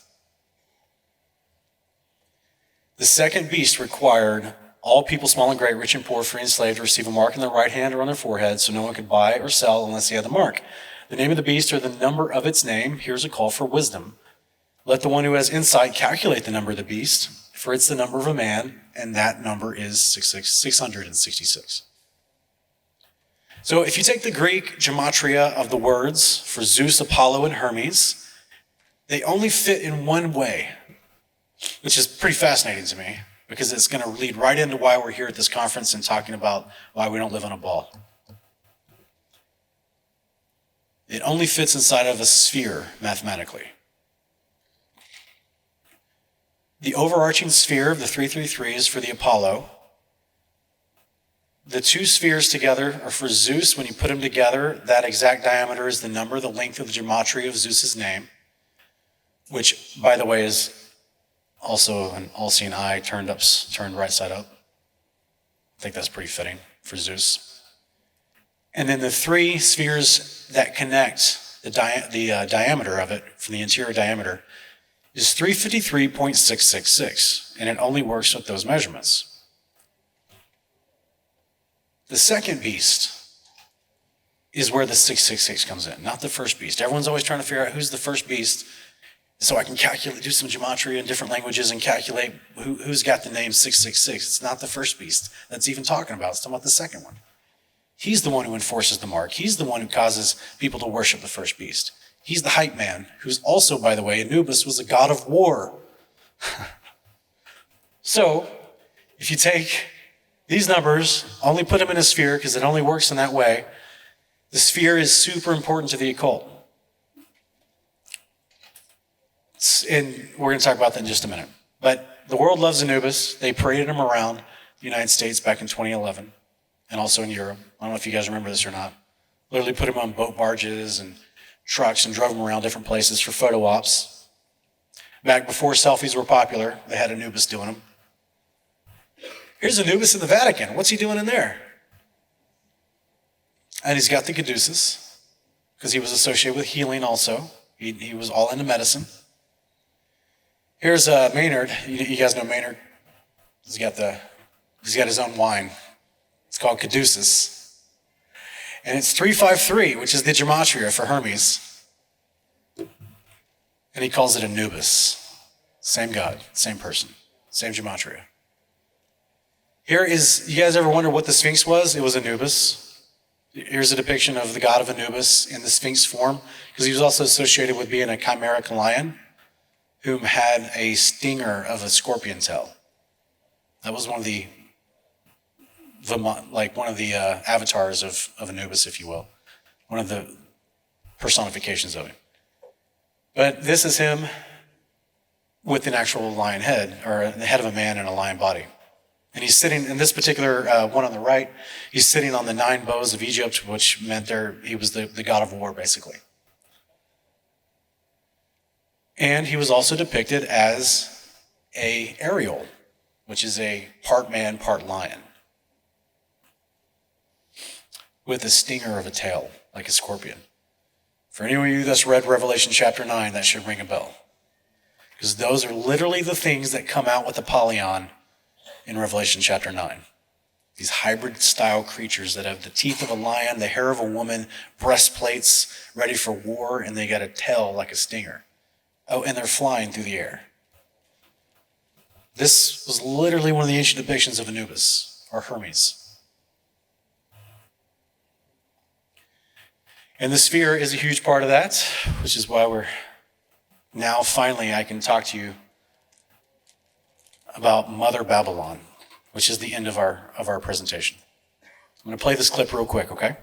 [SPEAKER 3] The second beast required all people, small and great, rich and poor, free and slave, to receive a mark on their right hand or on their forehead, so no one could buy or sell unless he had the mark. The name of the beast or the number of its name. Here's a call for wisdom. Let the one who has insight calculate the number of the beast, for it's the number of a man, and that number is 666. So if you take the Greek gematria of the words for Zeus, Apollo, and Hermes, they only fit in one way, which is pretty fascinating to me, because it's going to lead right into why we're here at this conference and talking about why we don't live on a ball. It only fits inside of a sphere mathematically. The overarching sphere of the 333 is for the Apollo. The two spheres together are for Zeus. When you put them together, that exact diameter is the number, the length of the gematria of Zeus's name, which, by the way, is also an all-seeing eye turned right side up. I think that's pretty fitting for Zeus. And then the three spheres that connect the diameter of it from the interior diameter is 353.666, and it only works with those measurements. The second beast is where the 666 comes in, not the first beast. Everyone's always trying to figure out who's the first beast so I can calculate, do some gematria in different languages and calculate who's got the name 666. It's not the first beast that's even talking about. It's talking about the second one. He's the one who enforces the mark. He's the one who causes people to worship the first beast. He's the hype man, who's also, by the way, Anubis was a god of war. So, if you take these numbers, only put them in a sphere because it only works in that way, the sphere is super important to the occult. And we're going to talk about that in just a minute. But the world loves Anubis. They paraded him around the United States back in 2011 and also in Europe. I don't know if you guys remember this or not. Literally put him on boat barges and trucks and drove him around different places for photo ops. Back before selfies were popular, they had Anubis doing them. Here's Anubis in the Vatican. What's he doing in there? And he's got the caduceus, because he was associated with healing also. He was all into medicine. Here's Maynard. You guys know Maynard? He's got his own wine. It's called caduceus. And it's 353, which is the gematria for Hermes. And he calls it Anubis. Same god, same person, same gematria. Here is, you guys ever wonder what the Sphinx was? It was Anubis. Here's a depiction of the god of Anubis in the Sphinx form, because he was also associated with being a chimeric lion whom had a stinger of a scorpion tail. That was one of the avatars of Anubis, if you will. One of the personifications of him. But this is him with an actual lion head, or the head of a man in a lion body. And he's sitting, in this particular one on the right, he's sitting on the 9 bows of Egypt, which meant he was the god of war, basically. And he was also depicted as a Ariel, which is a part man, part lion, with a stinger of a tail, like a scorpion. For any of you that's read Revelation chapter 9, that should ring a bell. Because those are literally the things that come out with Apollyon in Revelation chapter 9. These hybrid-style creatures that have the teeth of a lion, the hair of a woman, breastplates ready for war, and they got a tail like a stinger. Oh, and they're flying through the air. This was literally one of the ancient depictions of Anubis, or Hermes. And the sphere is a huge part of that, which is why now finally I can talk to you about Mother Babylon, which is the end of our presentation. I'm going to play this clip real quick, okay?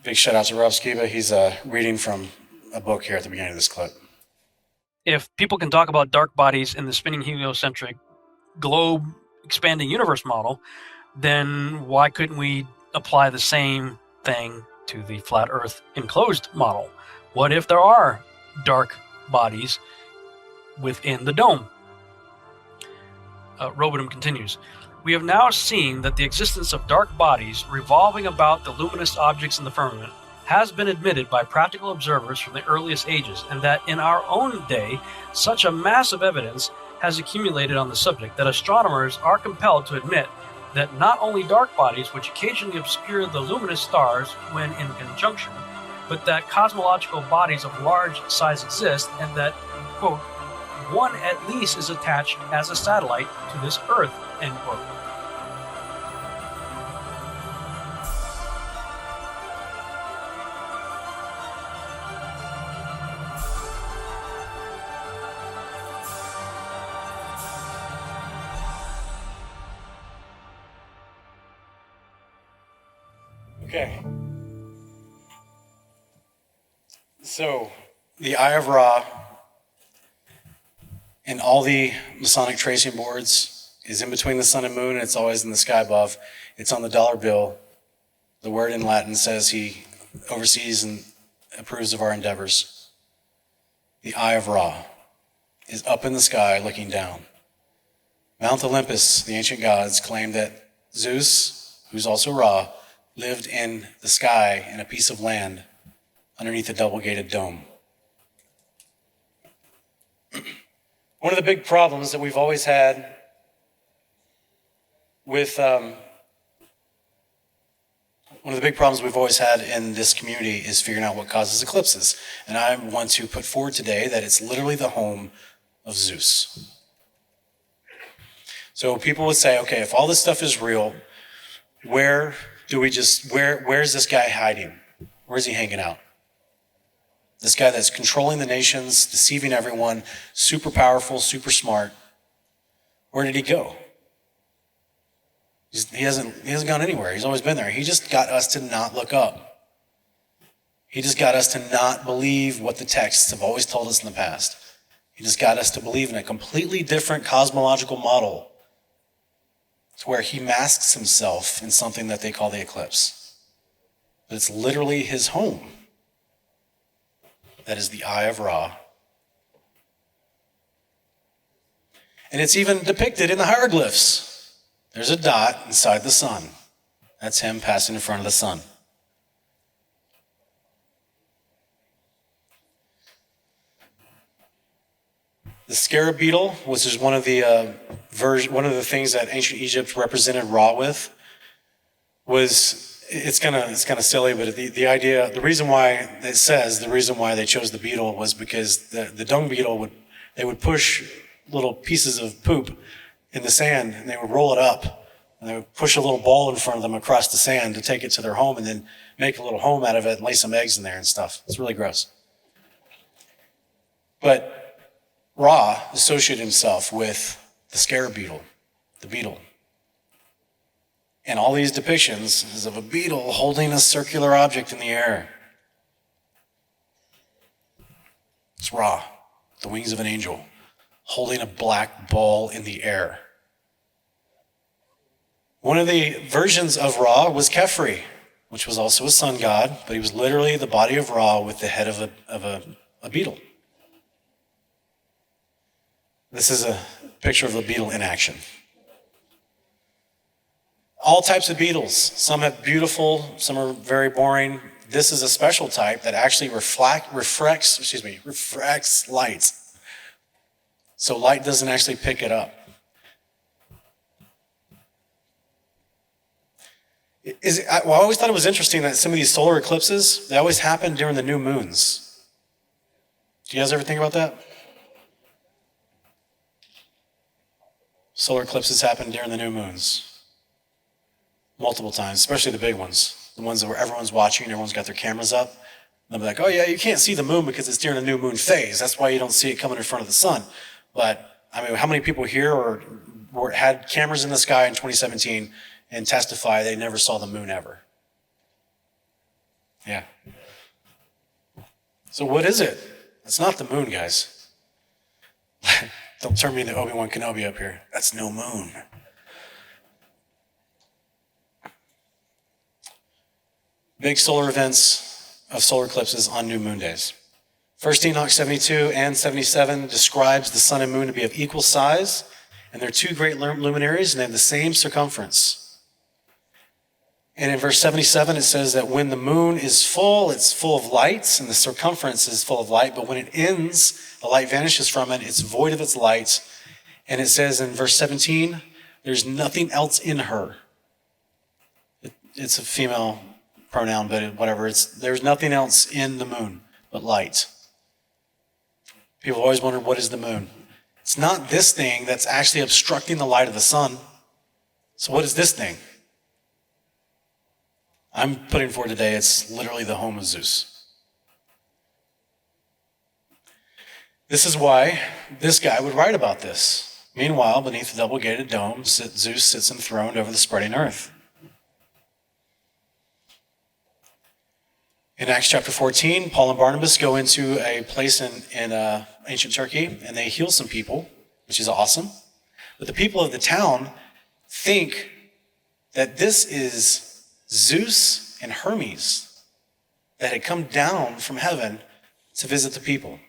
[SPEAKER 3] Big shout out to Rob Skiba. He's reading from a book here at the beginning of this clip.
[SPEAKER 7] If people can talk about dark bodies in the spinning heliocentric globe expanding universe model, then why couldn't we apply the same thing to the flat earth enclosed model? What if there are dark bodies within the dome? Robotum continues. We have now seen that the existence of dark bodies revolving about the luminous objects in the firmament has been admitted by practical observers from the earliest ages, and that in our own day, such a massive evidence has accumulated on the subject that astronomers are compelled to admit that not only dark bodies, which occasionally obscure the luminous stars when in conjunction, but that cosmological bodies of large size exist, and that, quote, one at least is attached as a satellite to this Earth, end quote.
[SPEAKER 3] Okay. So, the Eye of Ra in all the Masonic tracing boards is in between the sun and moon, and it's always in the sky above. It's on the dollar bill. The word in Latin says he oversees and approves of our endeavors. The Eye of Ra is up in the sky looking down. Mount Olympus, the ancient gods, claimed that Zeus, who's also Ra, lived in the sky in a piece of land underneath a double-gated dome. One of the big problems that we've always had with in this community is figuring out what causes eclipses. And I want to put forward today that it's literally the home of Zeus. So people would say, okay, if all this stuff is real, where's this guy hiding? Where's he hanging out? This guy that's controlling the nations, deceiving everyone, super powerful, super smart. Where did he go? He hasn't gone anywhere. He's always been there. He just got us to not look up. He just got us to not believe what the texts have always told us in the past. He just got us to believe in a completely different cosmological model. It's where he masks himself in something that they call the eclipse. But it's literally his home. That is the Eye of Ra. And it's even depicted in the hieroglyphs. There's a dot inside the sun. That's him passing in front of the sun. The scarab beetle, which is one of the things that ancient Egypt represented Ra with, it's kind of silly, but the reason why they chose the beetle was because the dung beetle would push little pieces of poop in the sand, and they would roll it up, and they would push a little ball in front of them across the sand to take it to their home, and then make a little home out of it and lay some eggs in there and stuff. It's really gross. But Ra associated himself with the scarab beetle, the beetle. And all these depictions is of a beetle holding a circular object in the air. It's Ra, the wings of an angel, holding a black ball in the air. One of the versions of Ra was Khepri, which was also a sun god, but he was literally the body of Ra with the head of a beetle. This is a picture of a beetle in action. All types of beetles. Some have beautiful, some are very boring. This is a special type that actually refracts light. So light doesn't actually pick it up. I always thought it was interesting that some of these solar eclipses, they always happen during the new moons. Do you guys ever think about that? Solar eclipses happen during the new moons. Multiple times, especially the big ones. The ones where everyone's watching, everyone's got their cameras up. They'll be like, oh yeah, you can't see the moon because it's during the new moon phase. That's why you don't see it coming in front of the sun. But, I mean, how many people here had cameras in the sky in 2017 and testify they never saw the moon ever? Yeah. So what is it? It's not the moon, guys. Don't turn me into Obi-Wan Kenobi up here. That's no moon. Big solar events of solar eclipses on new moon days. 1 Enoch 72 and 77 describes the sun and moon to be of equal size, and they're two great luminaries, and they have the same circumference. And in verse 77, it says that when the moon is full, it's full of light, and the circumference is full of light, but when it ends, the light vanishes from it, it's void of its light. And it says in verse 17, there's nothing else in her. It's a female pronoun, but whatever. There's nothing else in the moon but light. People always wonder, what is the moon? It's not this thing that's actually obstructing the light of the sun. So what is this thing? I'm putting forward today, it's literally the home of Zeus. This is why this guy would write about this. Meanwhile, beneath the double-gated dome, Zeus sits enthroned over the spreading earth. In Acts chapter 14, Paul and Barnabas go into a place in ancient Turkey, and they heal some people, which is awesome. But the people of the town think that this is Zeus and Hermes that had come down from heaven to visit the people.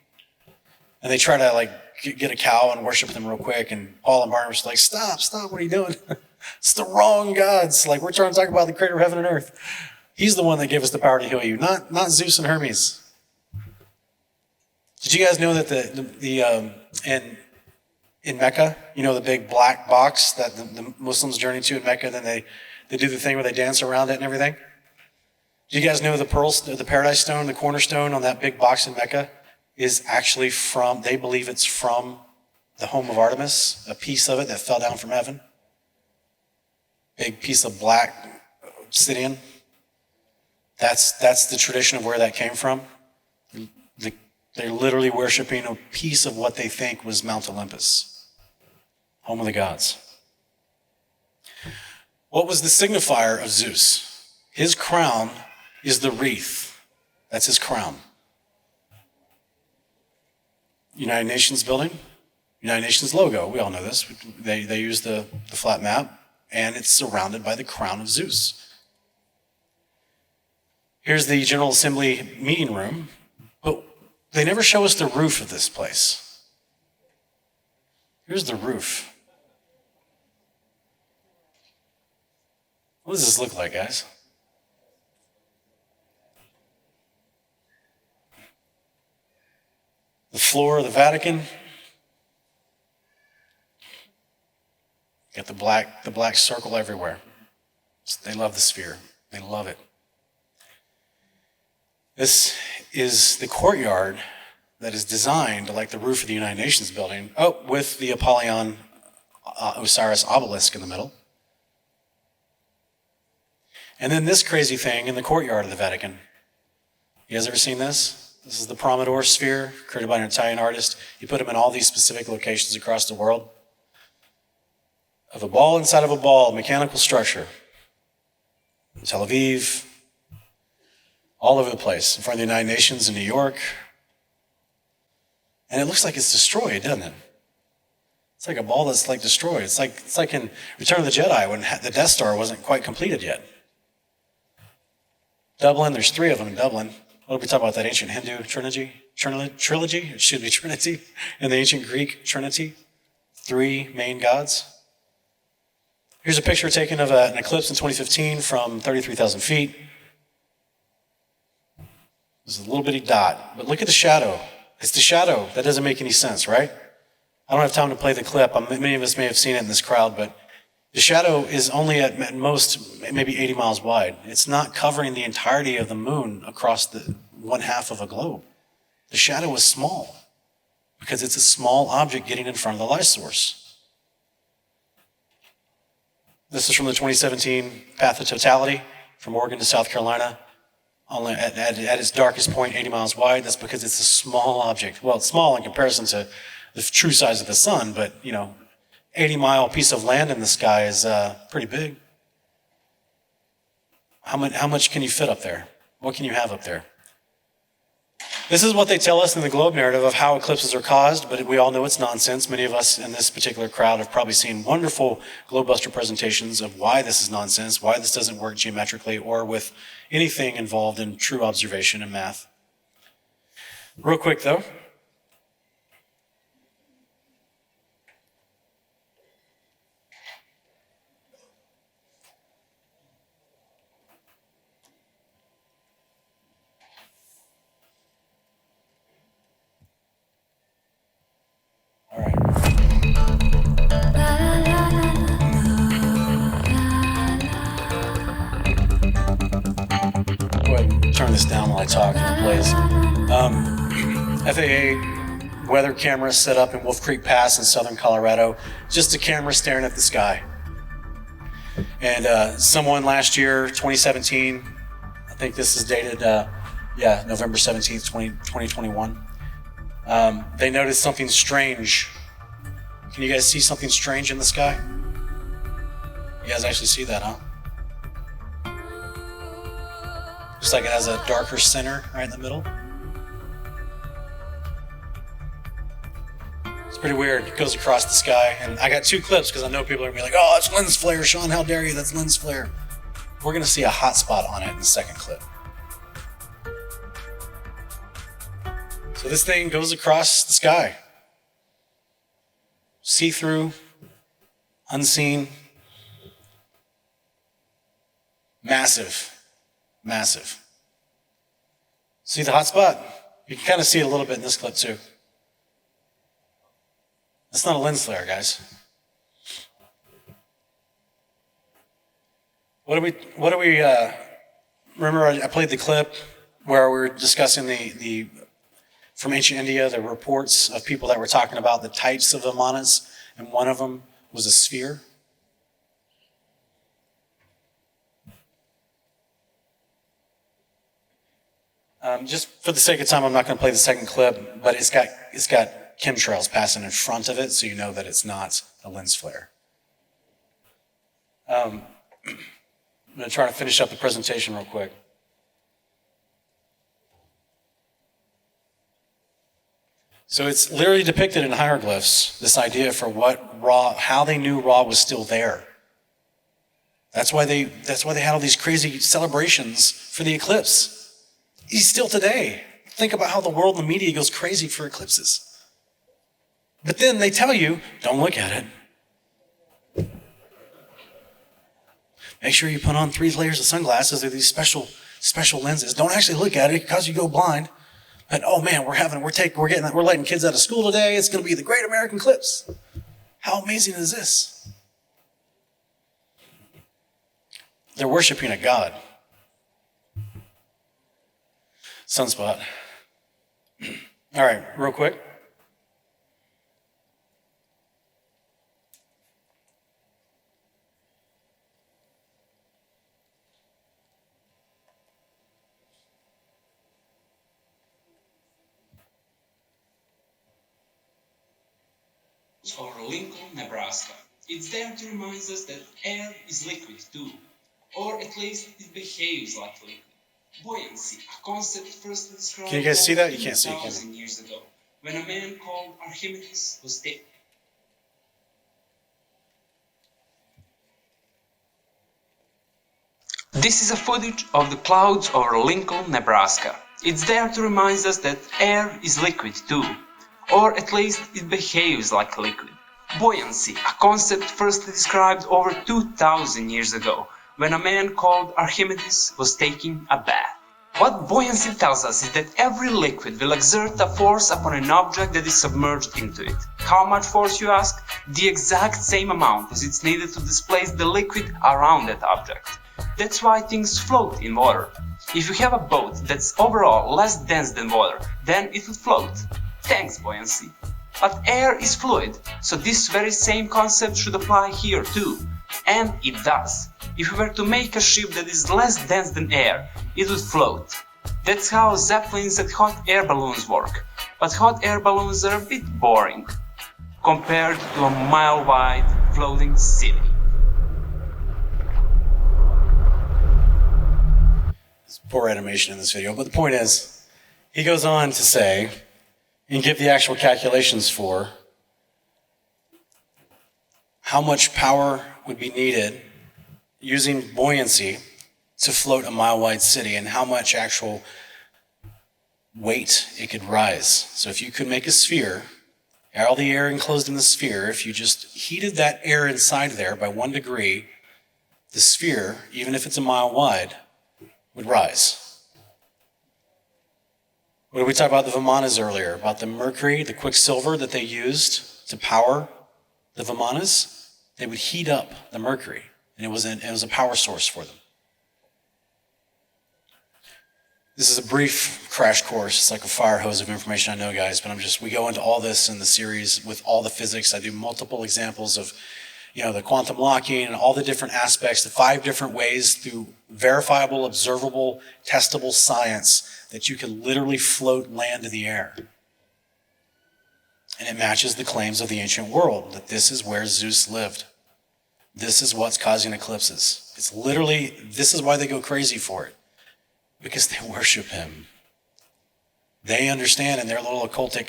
[SPEAKER 3] And they try to get a cow and worship them real quick, and Paul and Barnabas are like, stop, what are you doing? It's the wrong gods. We're trying to talk about the creator of heaven and earth. He's the one that gave us the power to heal you, not Zeus and Hermes. Did you guys know that in Mecca, the big black box that the Muslims journey to in Mecca, then they do the thing where they dance around it and everything? Do you guys know the paradise stone, the cornerstone on that big box in Mecca is actually they believe it's from the home of Artemis, a piece of it that fell down from heaven. Big piece of black obsidian. That's the tradition of where that came from. They're literally worshiping a piece of what they think was Mount Olympus, home of the gods. What was the signifier of Zeus? His crown is the wreath. That's his crown. United Nations building, United Nations logo. We all know this. They use the flat map, and it's surrounded by the crown of Zeus. Here's the General Assembly meeting room, but they never show us the roof of this place. Here's the roof. What does this look like, guys? The floor of the Vatican. Got the black circle everywhere. They love the sphere. They love it. This is the courtyard that is designed like the roof of the United Nations building. Oh, with the Apollyon Osiris obelisk in the middle. And then this crazy thing in the courtyard of the Vatican. You guys ever seen this? This is the Promenade sphere, created by an Italian artist. He put them in all these specific locations across the world. Of a ball inside of a ball, mechanical structure. In Tel Aviv, all over the place, in front of the United Nations in New York. And it looks like it's destroyed, doesn't it? It's like a ball that's like destroyed. It's like in Return of the Jedi when the Death Star wasn't quite completed yet. Dublin, there's 3 of them in Dublin. What did we talk about, that ancient Hindu trilogy? It should be Trinity. And the ancient Greek Trinity. 3 main gods. Here's a picture taken of an eclipse in 2015 from 33,000 feet. There's a little bitty dot, but look at the shadow. It's the shadow. That doesn't make any sense, right? I don't have time to play the clip. Many of us may have seen it in this crowd, but the shadow is only at most maybe 80 miles wide. It's not covering the entirety of the moon across the 1/2 of a globe. The shadow is small because it's a small object getting in front of the light source. This is from the 2017 Path of Totality from Oregon to South Carolina. Only at its darkest point, 80 miles wide. That's because it's a small object. Well, it's small in comparison to the true size of the sun, but 80-mile piece of land in the sky is pretty big. How much can you fit up there? What can you have up there? This is what they tell us in the globe narrative of how eclipses are caused, but we all know it's nonsense. Many of us in this particular crowd have probably seen wonderful Globebuster presentations of why this is nonsense, why this doesn't work geometrically or with anything involved in true observation and math. Real quick though. All right. Go ahead and turn this down while I talk and it plays. FAA weather cameras set up in Wolf Creek Pass in southern Colorado. Just a camera staring at the sky. And someone last year, 2017, I think this is dated, November 17th, 2021. They noticed something strange. Can you guys see something strange in the sky? You guys actually see that, huh? Looks like it has a darker center right in the middle. It's pretty weird. It goes across the sky. And I got 2 clips because I know people are going to be like, oh, that's lens flare. Sean, how dare you? That's lens flare. We're going to see a hot spot on it in the second clip. So this thing goes across the sky. See-through, unseen, massive. See the hot spot? You can kind of see it a little bit in this clip too. That's not a lens flare, guys. What do we remember I played the clip where we were discussing the from ancient India, there were reports of people that were talking about the types of vimanas, and one of them was a sphere. Just for the sake of time, I'm not going to play the second clip, but it's got chemtrails passing in front of it, so you know that it's not a lens flare. I'm going to try to finish up the presentation real quick. So it's literally depicted in hieroglyphs, this idea for how they knew Ra was still there. That's why they had all these crazy celebrations for the eclipse. He's still today. Think about how the world and the media goes crazy for eclipses. But then they tell you, don't look at it. Make sure you put on 3 layers of sunglasses. They're these special lenses. Don't actually look at it because you go blind. But oh man, we're letting kids out of school today. It's going to be the Great American Eclipse. How amazing is this? They're worshiping a god. Sunspot. All right, real quick.
[SPEAKER 8] Or Lincoln, Nebraska. It's there to remind us that air is liquid too, or at least it behaves like liquid. Buoyancy, a concept first described
[SPEAKER 3] Can you guys see that? You can't see it, can you?
[SPEAKER 8] 2,000 years ago, when a man called Archimedes was dead. This is a footage of the clouds over Lincoln, Nebraska. It's there to remind us that air is liquid too, or at least it behaves like liquid. Buoyancy, a concept first described over 2,000 years ago, when a man called Archimedes was taking a bath. What buoyancy tells us is that every liquid will exert a force upon an object that is submerged into it. How much force, you ask? The exact same amount as it's needed to displace the liquid around that object. That's why things float in water. If you have a boat that's overall less dense than water, then it will float. Thanks, buoyancy. But air is fluid, so this very same concept should apply here too. And it does. If we were to make a ship that is less dense than air, it would float. That's how zeppelins and hot air balloons work. But hot air balloons are a bit boring compared to a mile-wide floating city.
[SPEAKER 3] There's poor animation in this video, but the point is, he goes on to say, and give the actual calculations for how much power would be needed using buoyancy to float a mile-wide city and how much actual weight it could rise. So if you could make a sphere, all the air enclosed in the sphere, if you just heated that air inside there by 1 degree, the sphere, even if it's a mile wide, would rise. What did we talk about the Vimanas earlier? About the mercury, the quicksilver that they used to power the Vimanas? They would heat up the mercury, and it was a power source for them. This is a brief crash course. It's like a fire hose of information, I know, guys, but we go into all this in the series with all the physics. I do multiple examples of, the quantum locking and all the different aspects, the 5 different ways through verifiable, observable, testable science that you can literally float land to the air. And it matches the claims of the ancient world, that this is where Zeus lived. This is what's causing eclipses. It's literally, this is why they go crazy for it. Because they worship him. They understand in their little occultic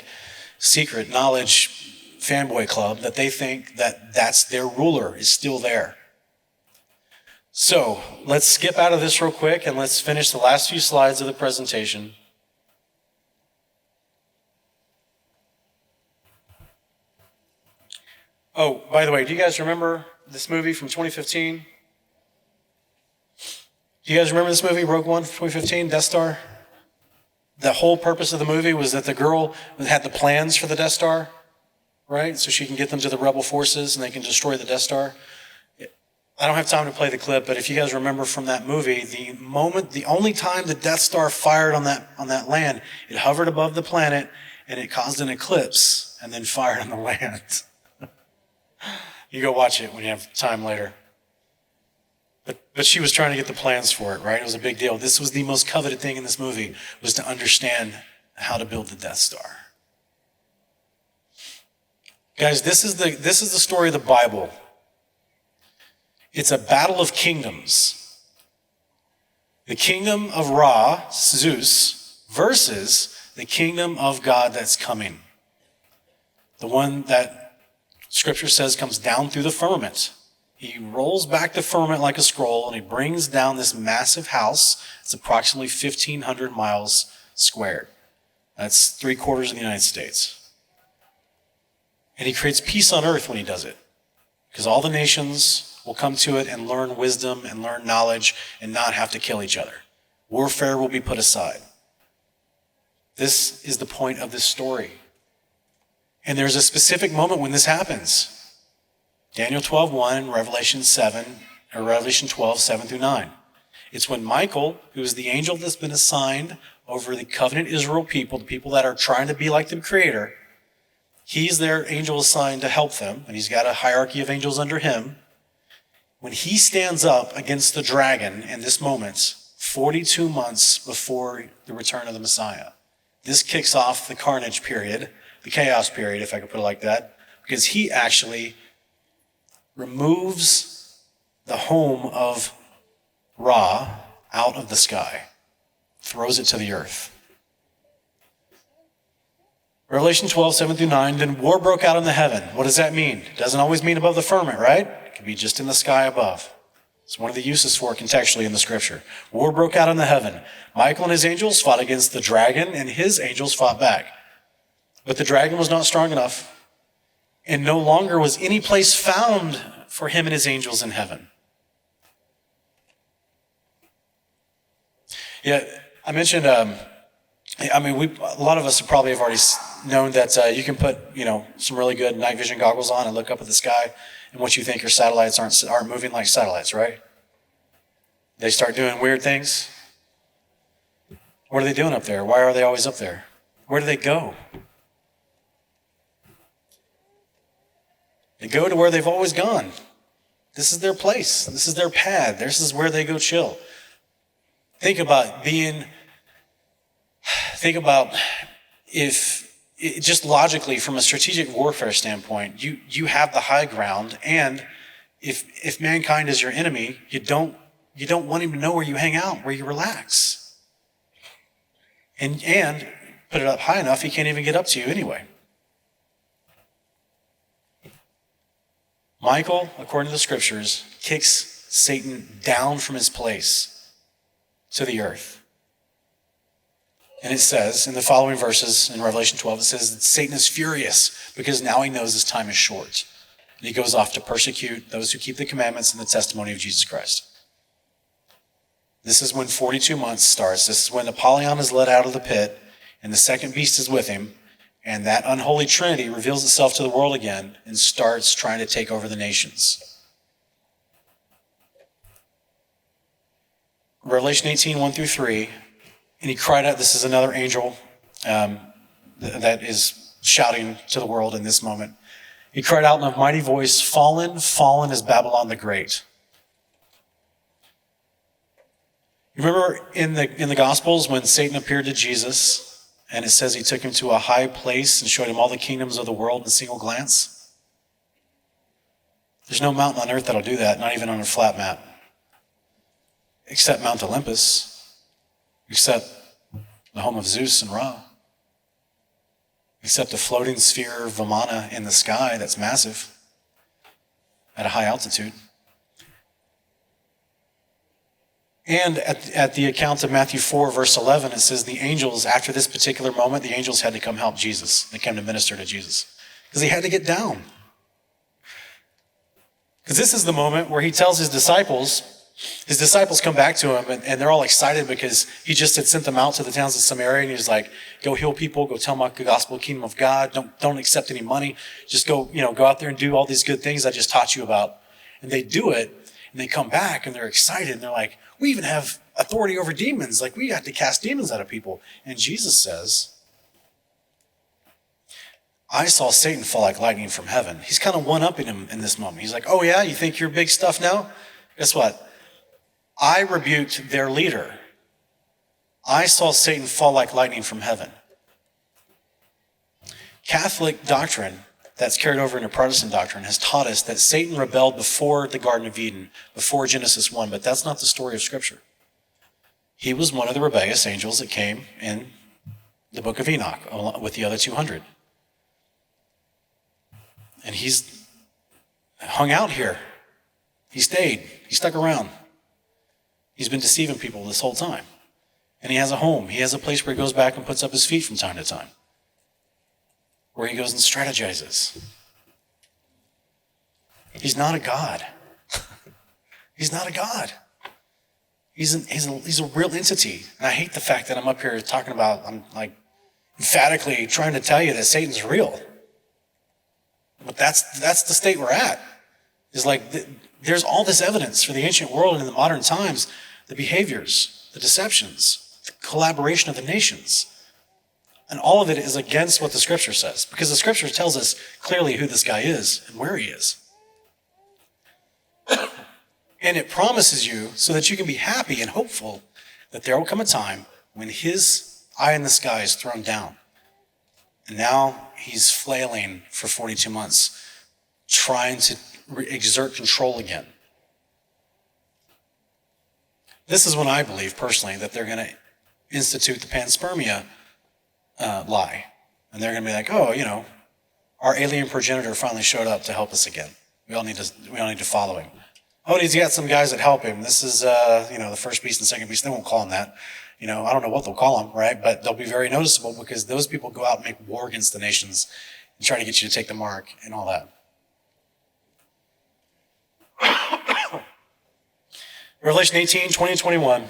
[SPEAKER 3] secret knowledge fanboy club that they think that that's their ruler is still there. So let's skip out of this real quick and let's finish the last few slides of the presentation. Oh, by the way, do you guys remember this movie from 2015? Do you guys remember this movie, Rogue One, 2015, Death Star? The whole purpose of the movie was that the girl had the plans for the Death Star, right? So she can get them to the rebel forces and they can destroy the Death Star. I don't have time to play the clip, but if you guys remember from that movie, the only time the Death Star fired on that land, it hovered above the planet and it caused an eclipse and then fired on the land. You go watch it when you have time later. But she was trying to get the plans for it, right? It was a big deal. This was the most coveted thing in this movie, was to understand how to build the Death Star. Guys, this is the story of the Bible. It's a battle of kingdoms. The kingdom of Ra, Zeus, versus the kingdom of God that's coming. The one that Scripture says comes down through the firmament. He rolls back the firmament like a scroll, and he brings down this massive house. It's approximately 1,500 miles squared. That's 3/4 of the United States. And he creates peace on earth when he does it, because all the nations will come to it and learn wisdom and learn knowledge and not have to kill each other. Warfare will be put aside. This is the point of this story. And there's a specific moment when this happens. Daniel 12:1, Revelation 12, 7 through 9. It's when Michael, who is the angel that's been assigned over the covenant Israel people, the people that are trying to be like the Creator, he's their angel assigned to help them, and he's got a hierarchy of angels under him. When he stands up against the dragon in this moment, 42 months before the return of the Messiah, this kicks off the carnage period, the chaos period, if I could put it like that, because he actually removes the home of Ra out of the sky, throws it to the earth. Revelation 12, 7 through 9, then war broke out in the heaven. What does that mean? It doesn't always mean above the firmament, right? It can be just in the sky above. It's one of the uses for it contextually in the Scripture. War broke out in the heaven. Michael and his angels fought against the dragon, and his angels fought back. But the dragon was not strong enough, and no longer was any place found for him and his angels in heaven. Yeah, I mentioned, a lot of us probably have already known that you can put, some really good night vision goggles on and look up at the sky, and what you think your satellites aren't moving like satellites, right? They start doing weird things. What are they doing up there? Why are they always up there? Where do they go? They go to where they've always gone. This is their place. This is their pad. This is where they go chill. Think about if, just logically from a strategic warfare standpoint, you have the high ground, and if mankind is your enemy, you don't want him to know where you hang out, where you relax. And put it up high enough, he can't even get up to you anyway. Michael, according to the Scriptures, kicks Satan down from his place to the earth. And it says in the following verses in Revelation 12, it says that Satan is furious because now he knows his time is short. And he goes off to persecute those who keep the commandments and the testimony of Jesus Christ. This is when 42 months starts. This is when Apollyon is led out of the pit and the second beast is with him. And that unholy trinity reveals itself to the world again and starts trying to take over the nations. Revelation 18, 1 through 3. And he cried out, this is another angel that is shouting to the world in this moment. He cried out in a mighty voice, fallen, fallen is Babylon the Great. You remember in the Gospels when Satan appeared to Jesus, and it says he took him to a high place and showed him all the kingdoms of the world in a single glance? There's no mountain on earth that'll do that, not even on a flat map. Except Mount Olympus. Except the home of Zeus and Ra. Except a floating sphere of Vimana in the sky that's massive at a high altitude. And at the account of Matthew 4, verse 11, it says the angels, after this particular moment, the angels had to come help Jesus. They came to minister to Jesus because he had to get down. Because this is the moment where he tells his disciples come back to him and they're all excited because he just had sent them out to the towns of Samaria, and he's like, go heal people, go tell them about the gospel kingdom of God. Don't accept any money. Just go out there and do all these good things I just taught you about. And they do it. And they come back and they're excited and they're like, we even have authority over demons. Like, we got to cast demons out of people. And Jesus says, I saw Satan fall like lightning from heaven. He's kind of one-upping him in this moment. He's like, oh yeah, you think you're big stuff now? Guess what? I rebuked their leader. I saw Satan fall like lightning from heaven. Catholic doctrine that's carried over into Protestant doctrine has taught us that Satan rebelled before the Garden of Eden, before Genesis 1, but that's not the story of Scripture. He was one of the rebellious angels that came in the book of Enoch with the other 200. And he's hung out here. He stayed. He stuck around. He's been deceiving people this whole time. And he has a home. He has a place where he goes back and puts up his feet from time to time, where he goes and strategizes. He's not a god. He's not a god. He's a real entity. And I hate the fact that I'm up here talking about, I'm like emphatically trying to tell you that Satan's real. But that's the state we're at. Is like there's all this evidence for the ancient world and in the modern times, the behaviors, the deceptions, the collaboration of the nations. And all of it is against what the Scripture says, because the Scripture tells us clearly who this guy is and where he is. And it promises you so that you can be happy and hopeful that there will come a time when his eye in the sky is thrown down. And now he's flailing for 42 months, trying to exert control again. This is when I believe personally that they're going to institute the panspermia lie. And they're going to be like, oh, you know, our alien progenitor finally showed up to help us again. We all need to follow him. Oh, he's got some guys that help him. This is, the first beast and second beast. They won't call him that. I don't know what they'll call them, right? But they'll be very noticeable because those people go out and make war against the nations and try to get you to take the mark and all that. Revelation 18, 20 and 21.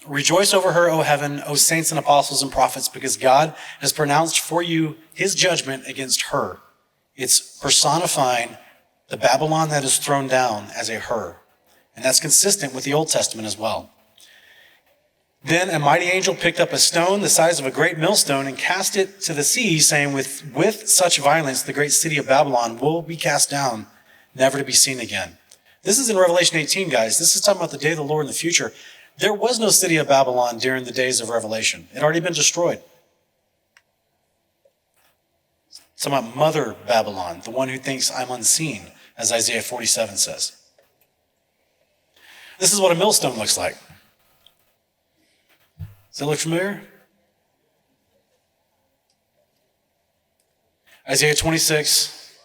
[SPEAKER 3] Rejoice over her, O heaven, O saints and apostles and prophets, because God has pronounced for you his judgment against her. It's personifying the Babylon that is thrown down as a her. And that's consistent with the Old Testament as well. Then a mighty angel picked up a stone the size of a great millstone and cast it to the sea, saying, with such violence, the great city of Babylon will be cast down, never to be seen again. This is in Revelation 18, guys. This is talking about the day of the Lord in the future. There was no city of Babylon during the days of Revelation. It had already been destroyed. It's talking about Mother Babylon, the one who thinks I'm unseen, as Isaiah 47 says. This is what a millstone looks like. Does that look familiar? Isaiah 26,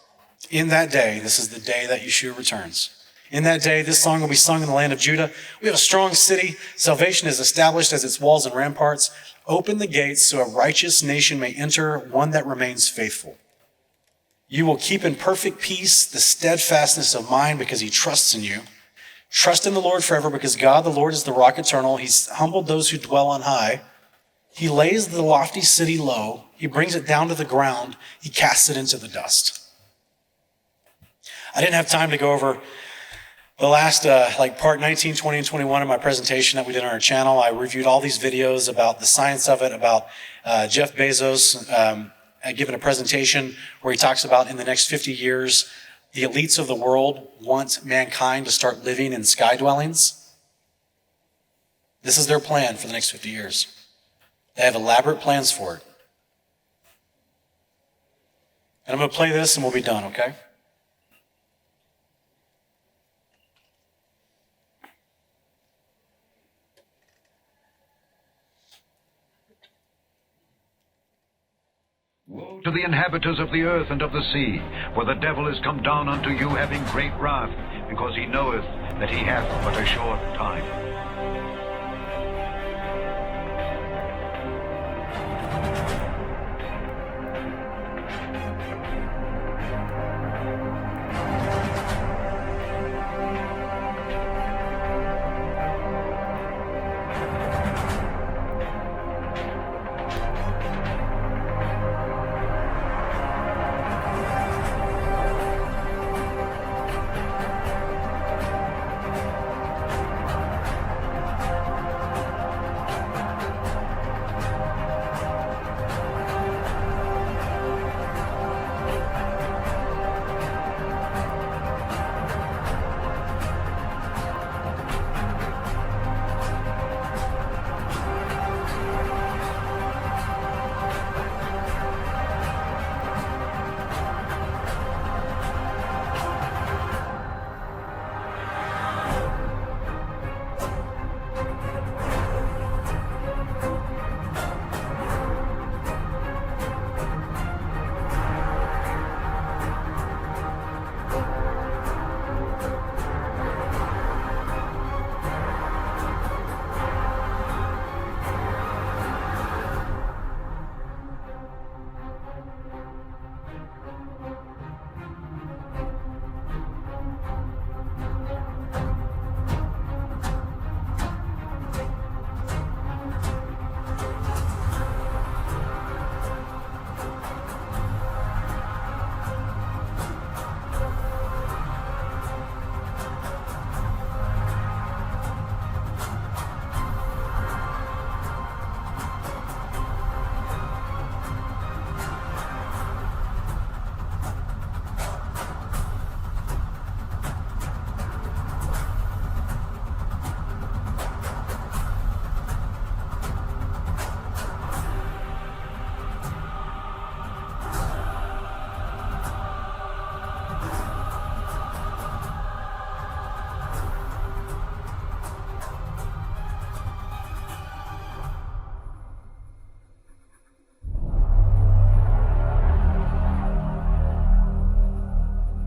[SPEAKER 3] in that day, this is the day that Yeshua returns. In that day, this song will be sung in the land of Judah. We have a strong city. Salvation is established as its walls and ramparts. Open the gates so a righteous nation may enter, one that remains faithful. You will keep in perfect peace the steadfastness of mind because he trusts in you. Trust in the Lord forever because God, the Lord, is the rock eternal. He's humbled those who dwell on high. He lays the lofty city low. He brings it down to the ground. He casts it into the dust. I didn't have time to go over the last, part 19, 20, and 21 of my presentation that we did on our channel. I reviewed all these videos about the science of it, about Jeff Bezos giving a presentation where he talks about in the next 50 years, the elites of the world want mankind to start living in sky dwellings. This is their plan for the next 50 years. They have elaborate plans for it. And I'm going to play this and we'll be done, okay?
[SPEAKER 9] Woe to the inhabitants of the earth and of the sea, for the devil is come down unto you having great wrath, because he knoweth that he hath but a short time.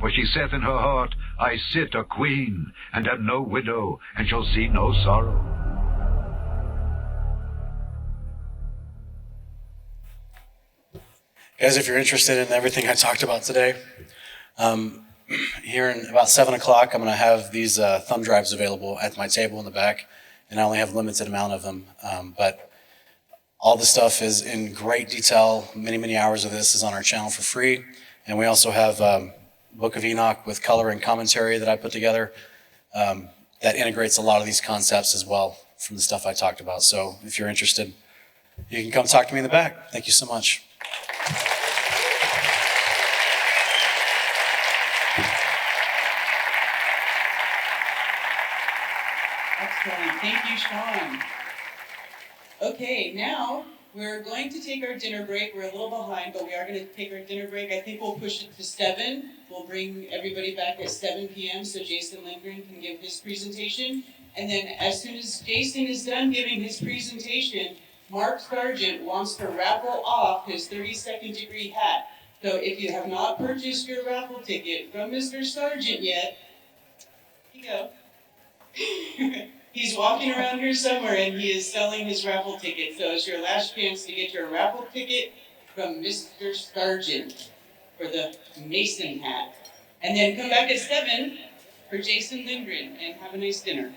[SPEAKER 9] For she saith in her heart, I sit a queen, and am no widow, and shall see no sorrow.
[SPEAKER 3] Guys, if you're interested in everything I talked about today, here in about 7 o'clock, I'm going to have these thumb drives available at my table in the back, and I only have a limited amount of them. But all the stuff is in great detail. Many, many hours of this is on our channel for free. And we also have Book of Enoch with color and commentary that I put together that integrates a lot of these concepts as well from the stuff I talked about. So if you're interested, you can come talk to me in the back. Thank you so much.
[SPEAKER 2] Excellent. Thank you, Sean. Okay, now we're going to take our dinner break. We're a little behind, but we are going to take our dinner break. I think we'll push it to 7. We'll bring everybody back at 7 p.m. so Jason Lindgren can give his presentation. And then as soon as Jason is done giving his presentation, Mark Sargent wants to raffle off his 32nd degree hat. So if you have not purchased your raffle ticket from Mr. Sargent yet, here you go. He's walking around here somewhere and he is selling his raffle ticket. So it's your last chance to get your raffle ticket from Mr. Sargent for the Mason hat. And then come back at 7 for Jason Lindgren and have a nice dinner.